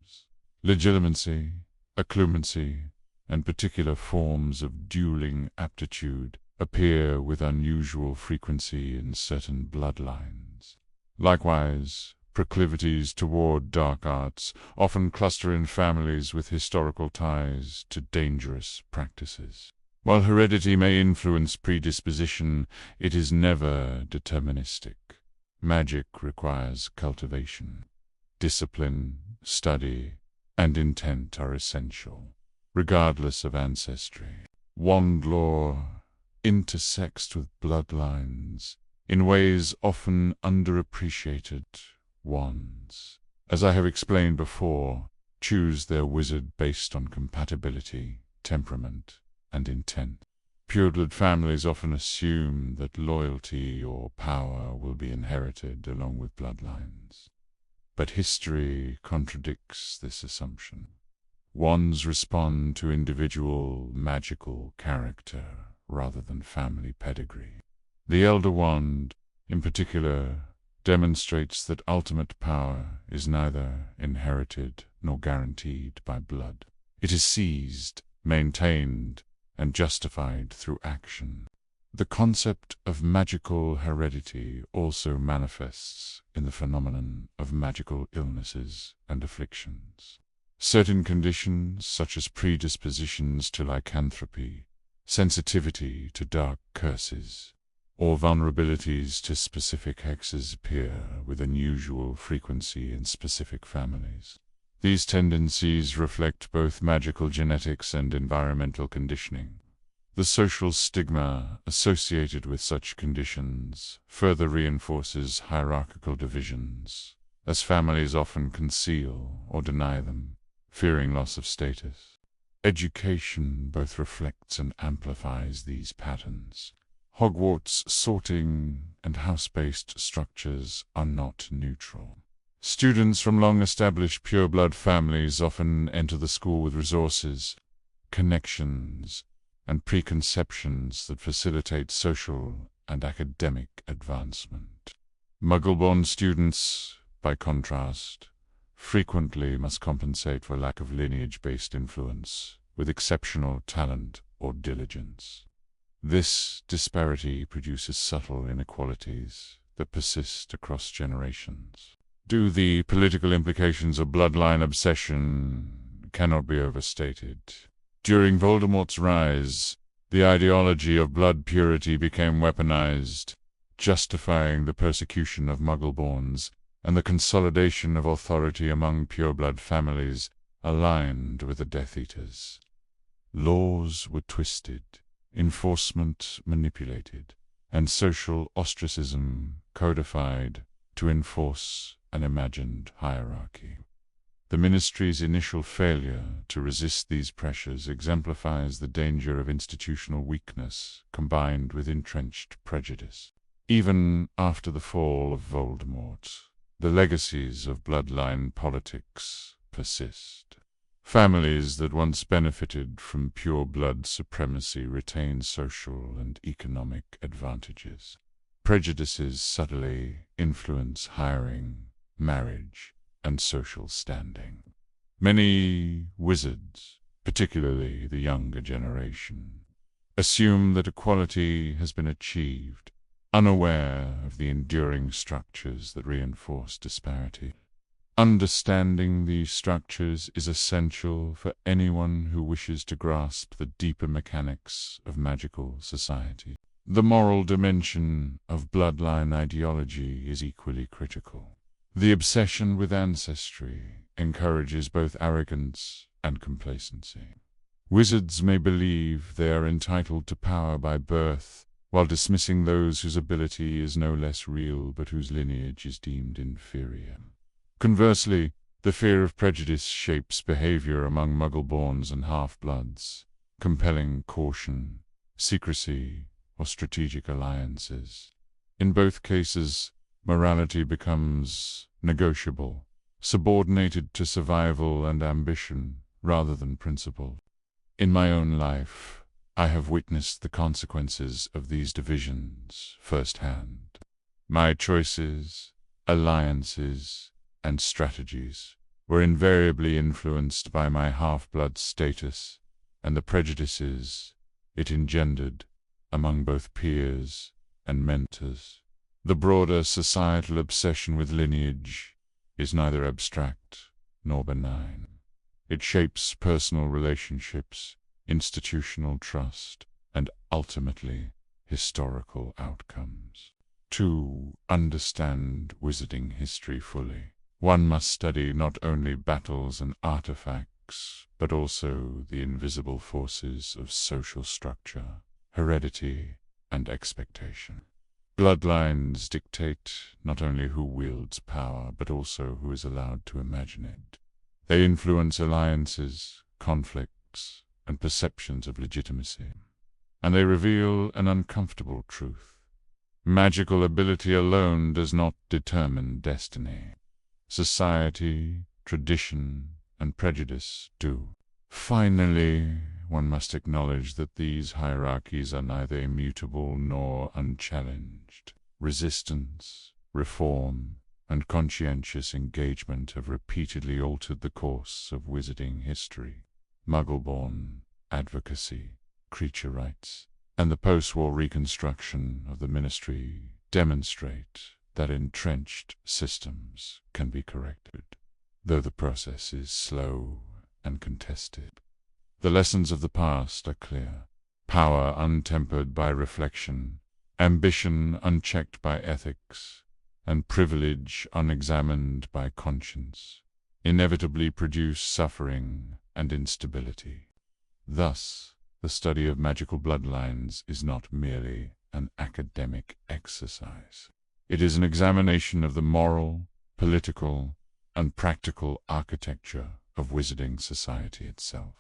Legitimacy, occlumency, and particular forms of dueling aptitude appear with unusual frequency in certain bloodlines. Likewise, proclivities toward dark arts often cluster in families with historical ties to dangerous practices. While heredity may influence predisposition, it is never deterministic. Magic requires cultivation. Discipline, study, and intent are essential, regardless of ancestry. Wand lore intersects with bloodlines in ways often underappreciated. Wands, as I have explained before, choose their wizard based on compatibility, temperament, and intent. Pureblood families often assume that loyalty or power will be inherited along with bloodlines. But history contradicts this assumption. Wands respond to individual magical character rather than family pedigree. The Elder Wand, in particular, demonstrates that ultimate power is neither inherited nor guaranteed by blood. It is seized, maintained, and justified through action. The concept of magical heredity also manifests in the phenomenon of magical illnesses and afflictions. Certain conditions, such as predispositions to lycanthropy, sensitivity to dark curses, or vulnerabilities to specific hexes appear with unusual frequency in specific families. These tendencies reflect both magical genetics and environmental conditioning. The social stigma associated with such conditions further reinforces hierarchical divisions, as families often conceal or deny them, fearing loss of status. Education both reflects and amplifies these patterns. Hogwarts sorting and house-based structures are not neutral. Students from long-established pureblood families often enter the school with resources, connections, and preconceptions that facilitate social and academic advancement. Muggle-born students, by contrast, frequently must compensate for lack of lineage-based influence with exceptional talent or diligence. This disparity produces subtle inequalities that persist across generations. The political implications of bloodline obsession cannot be overstated. During Voldemort's rise, the ideology of blood purity became weaponized, justifying the persecution of Muggle-borns and the consolidation of authority among pureblood families aligned with the Death Eaters. Laws were twisted, enforcement manipulated, and social ostracism codified to enforce an imagined hierarchy. The Ministry's initial failure to resist these pressures exemplifies the danger of institutional weakness combined with entrenched prejudice. Even after the fall of Voldemort, the legacies of bloodline politics persist. Families that once benefited from pure blood supremacy retain social and economic advantages. Prejudices subtly influence hiring, marriage, and social standing. Many wizards, particularly the younger generation, assume that equality has been achieved, unaware of the enduring structures that reinforce disparity. Understanding these structures is essential for anyone who wishes to grasp the deeper mechanics of magical society. The moral dimension of bloodline ideology is equally critical. The obsession with ancestry encourages both arrogance and complacency. Wizards may believe they are entitled to power by birth, while dismissing those whose ability is no less real but whose lineage is deemed inferior. Conversely, the fear of prejudice shapes behavior among Muggle-borns and half-bloods, compelling caution, secrecy, or strategic alliances. In both cases, morality becomes negotiable, subordinated to survival and ambition rather than principle. In my own life, I have witnessed the consequences of these divisions firsthand. My choices, alliances, and strategies were invariably influenced by my half-blood status and the prejudices it engendered among both peers and mentors. The broader societal obsession with lineage is neither abstract nor benign. It shapes personal relationships, institutional trust, and ultimately historical outcomes. To understand wizarding history fully, one must study not only battles and artifacts, but also the invisible forces of social structure, heredity, and expectation. Bloodlines dictate not only who wields power, but also who is allowed to imagine it. They influence alliances, conflicts, and perceptions of legitimacy. And they reveal an uncomfortable truth. Magical ability alone does not determine destiny. Society, tradition, and prejudice do. Finally, one must acknowledge that these hierarchies are neither immutable nor unchallenged. Resistance, reform, and conscientious engagement have repeatedly altered the course of wizarding history. Muggle-born advocacy, creature rights, and the post-war reconstruction of the Ministry demonstrate that entrenched systems can be corrected, though the process is slow and contested. The lessons of the past are clear. Power untempered by reflection, ambition unchecked by ethics, and privilege unexamined by conscience inevitably produce suffering and instability. Thus, the study of magical bloodlines is not merely an academic exercise. It is an examination of the moral, political, and practical architecture of wizarding society itself.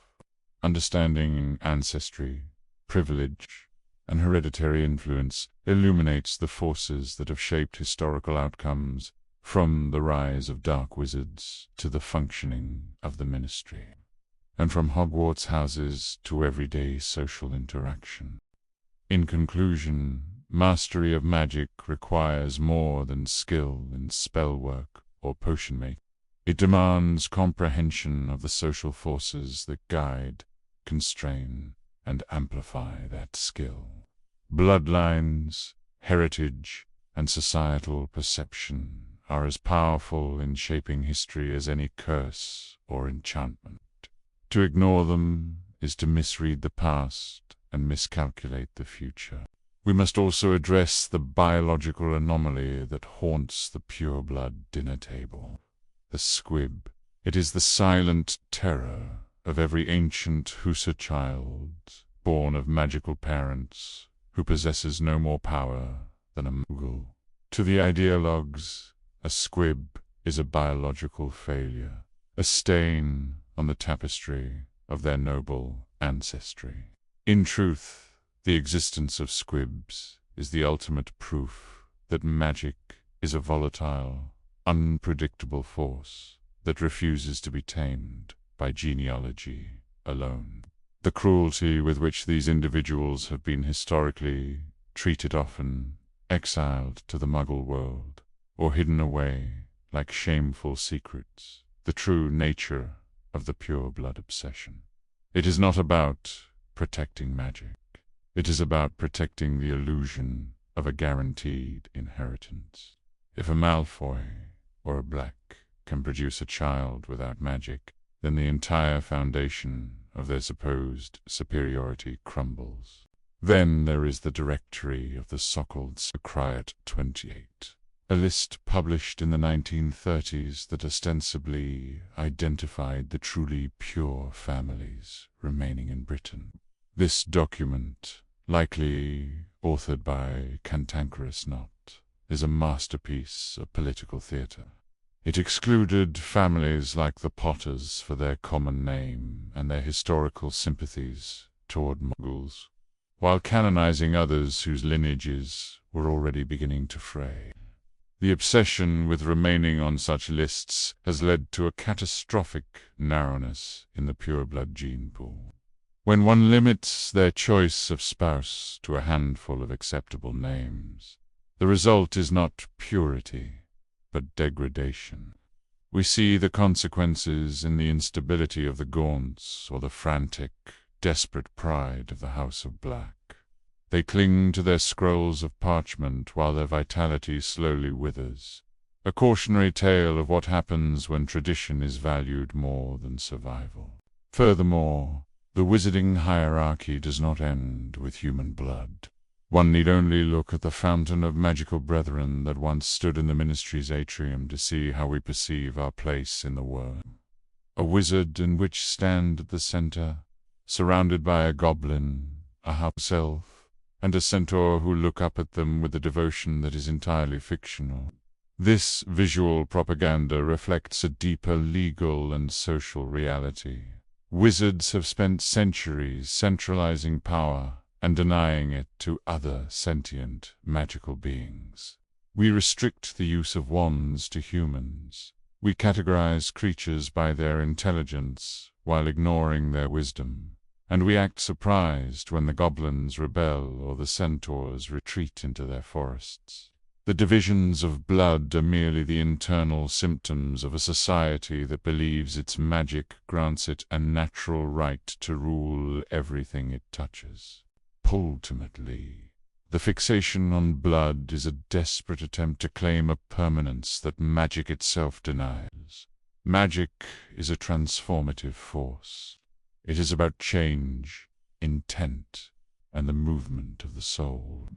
Understanding ancestry, privilege, and hereditary influence illuminates the forces that have shaped historical outcomes, from the rise of dark wizards to the functioning of the Ministry, and from Hogwarts houses to everyday social interaction. In conclusion, mastery of magic requires more than skill in spellwork or potion-making. It demands comprehension of the social forces that guide, constrain, and amplify that skill. Bloodlines, heritage, and societal perception are as powerful in shaping history as any curse or enchantment. To ignore them is to misread the past and miscalculate the future. We must also address the biological anomaly that haunts the pureblood dinner table. The squib. It is the silent terror of every ancient Husa child, born of magical parents, who possesses no more power than a Muggle. To the ideologues, a squib is a biological failure, a stain on the tapestry of their noble ancestry. In truth, the existence of squibs is the ultimate proof that magic is a volatile, unpredictable force that refuses to be tamed by genealogy alone. The cruelty with which these individuals have been historically treated, often exiled to the Muggle world, or hidden away like shameful secrets, the true nature of the pure-blood obsession. It is not about protecting magic. It is about protecting the illusion of a guaranteed inheritance. If a Malfoy or a Black can produce a child without magic, then the entire foundation of their supposed superiority crumbles. Then there is the directory of the so-called Socryat 28, a list published in the 1930s that ostensibly identified the truly pure families remaining in Britain. This document likely authored by Cantankerous Knot, is a masterpiece of political theatre. It excluded families like the Potters for their common name and their historical sympathies toward Muggles, while canonizing others whose lineages were already beginning to fray. The obsession with remaining on such lists has led to a catastrophic narrowness in the pureblood gene pool. When one limits their choice of spouse to a handful of acceptable names, the result is not purity, but degradation. We see the consequences in the instability of the Gaunts or the frantic, desperate pride of the House of Black. They cling to their scrolls of parchment while their vitality slowly withers, a cautionary tale of what happens when tradition is valued more than survival. Furthermore, the wizarding hierarchy does not end with human blood. One need only look at the fountain of magical brethren that once stood in the ministry's atrium to see how we perceive our place in the world. A wizard in which stand at the center, surrounded by a goblin, a house elf, and a centaur who look up at them with a devotion that is entirely fictional. This visual propaganda reflects a deeper legal and social reality. Wizards have spent centuries centralizing power and denying it to other sentient, magical beings. We restrict the use of wands to humans. We categorize creatures by their intelligence while ignoring their wisdom. And we act surprised when the goblins rebel or the centaurs retreat into their forests. The divisions of blood are merely the internal symptoms of a society that believes its magic grants it a natural right to rule everything it touches. Ultimately, the fixation on blood is a desperate attempt to claim a permanence that magic itself denies. Magic is a transformative force. It is about change, intent, and the movement of the soul.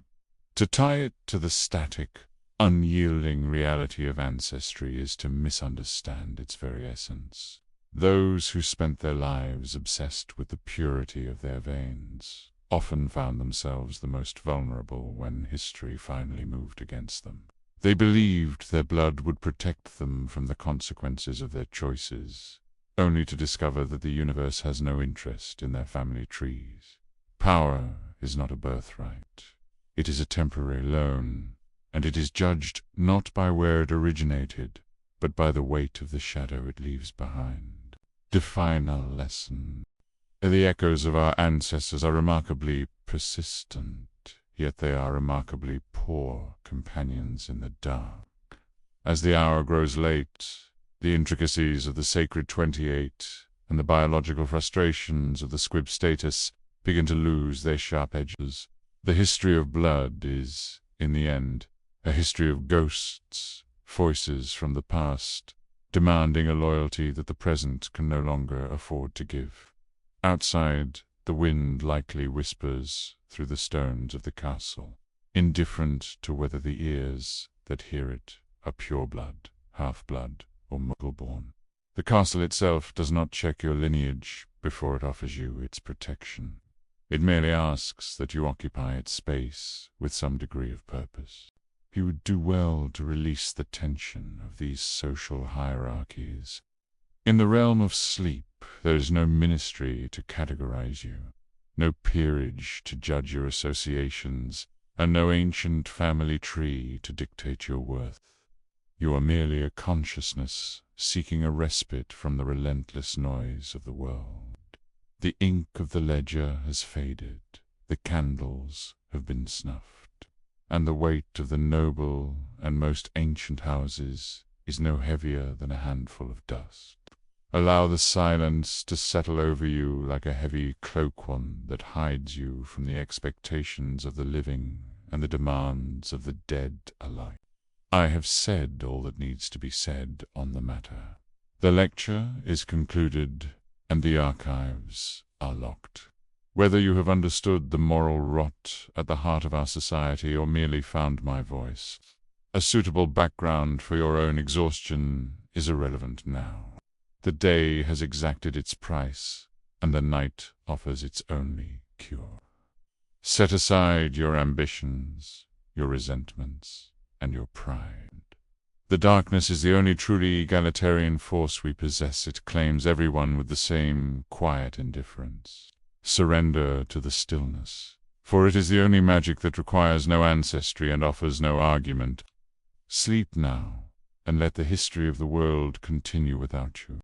To tie it to the static, unyielding reality of ancestry is to misunderstand its very essence. Those who spent their lives obsessed with the purity of their veins often found themselves the most vulnerable when history finally moved against them. They believed their blood would protect them from the consequences of their choices, only to discover that the universe has no interest in their family trees. Power is not a birthright. It is a temporary loan, and it is judged not by where it originated, but by the weight of the shadow it leaves behind. The final lesson. The echoes of our ancestors are remarkably persistent, yet they are remarkably poor companions in the dark. As the hour grows late, the intricacies of the sacred 28 and the biological frustrations of the squib status begin to lose their sharp edges. The history of blood is, in the end, a history of ghosts, voices from the past, demanding a loyalty that the present can no longer afford to give. Outside, the wind likely whispers through the stones of the castle, indifferent to whether the ears that hear it are pure-blood, half-blood, or Muggle-born. The castle itself does not check your lineage before it offers you its protection. It merely asks that you occupy its space with some degree of purpose. You would do well to release the tension of these social hierarchies. In the realm of sleep, there is no ministry to categorize you, no peerage to judge your associations, and no ancient family tree to dictate your worth. You are merely a consciousness seeking a respite from the relentless noise of the world. The ink of the ledger has faded, the candles have been snuffed, and the weight of the noble and most ancient houses is no heavier than a handful of dust. Allow the silence to settle over you like a heavy cloak one that hides you from the expectations of the living and the demands of the dead alike. I have said all that needs to be said on the matter. The lecture is concluded and the archives are locked. Whether you have understood the moral rot at the heart of our society or merely found my voice, a suitable background for your own exhaustion is irrelevant now. The day has exacted its price, and the night offers its only cure. Set aside your ambitions, your resentments, and your pride. The darkness is the only truly egalitarian force we possess. It claims everyone with the same quiet indifference. Surrender to the stillness, for it is the only magic that requires no ancestry and offers no argument. Sleep now, and let the history of the world continue without you.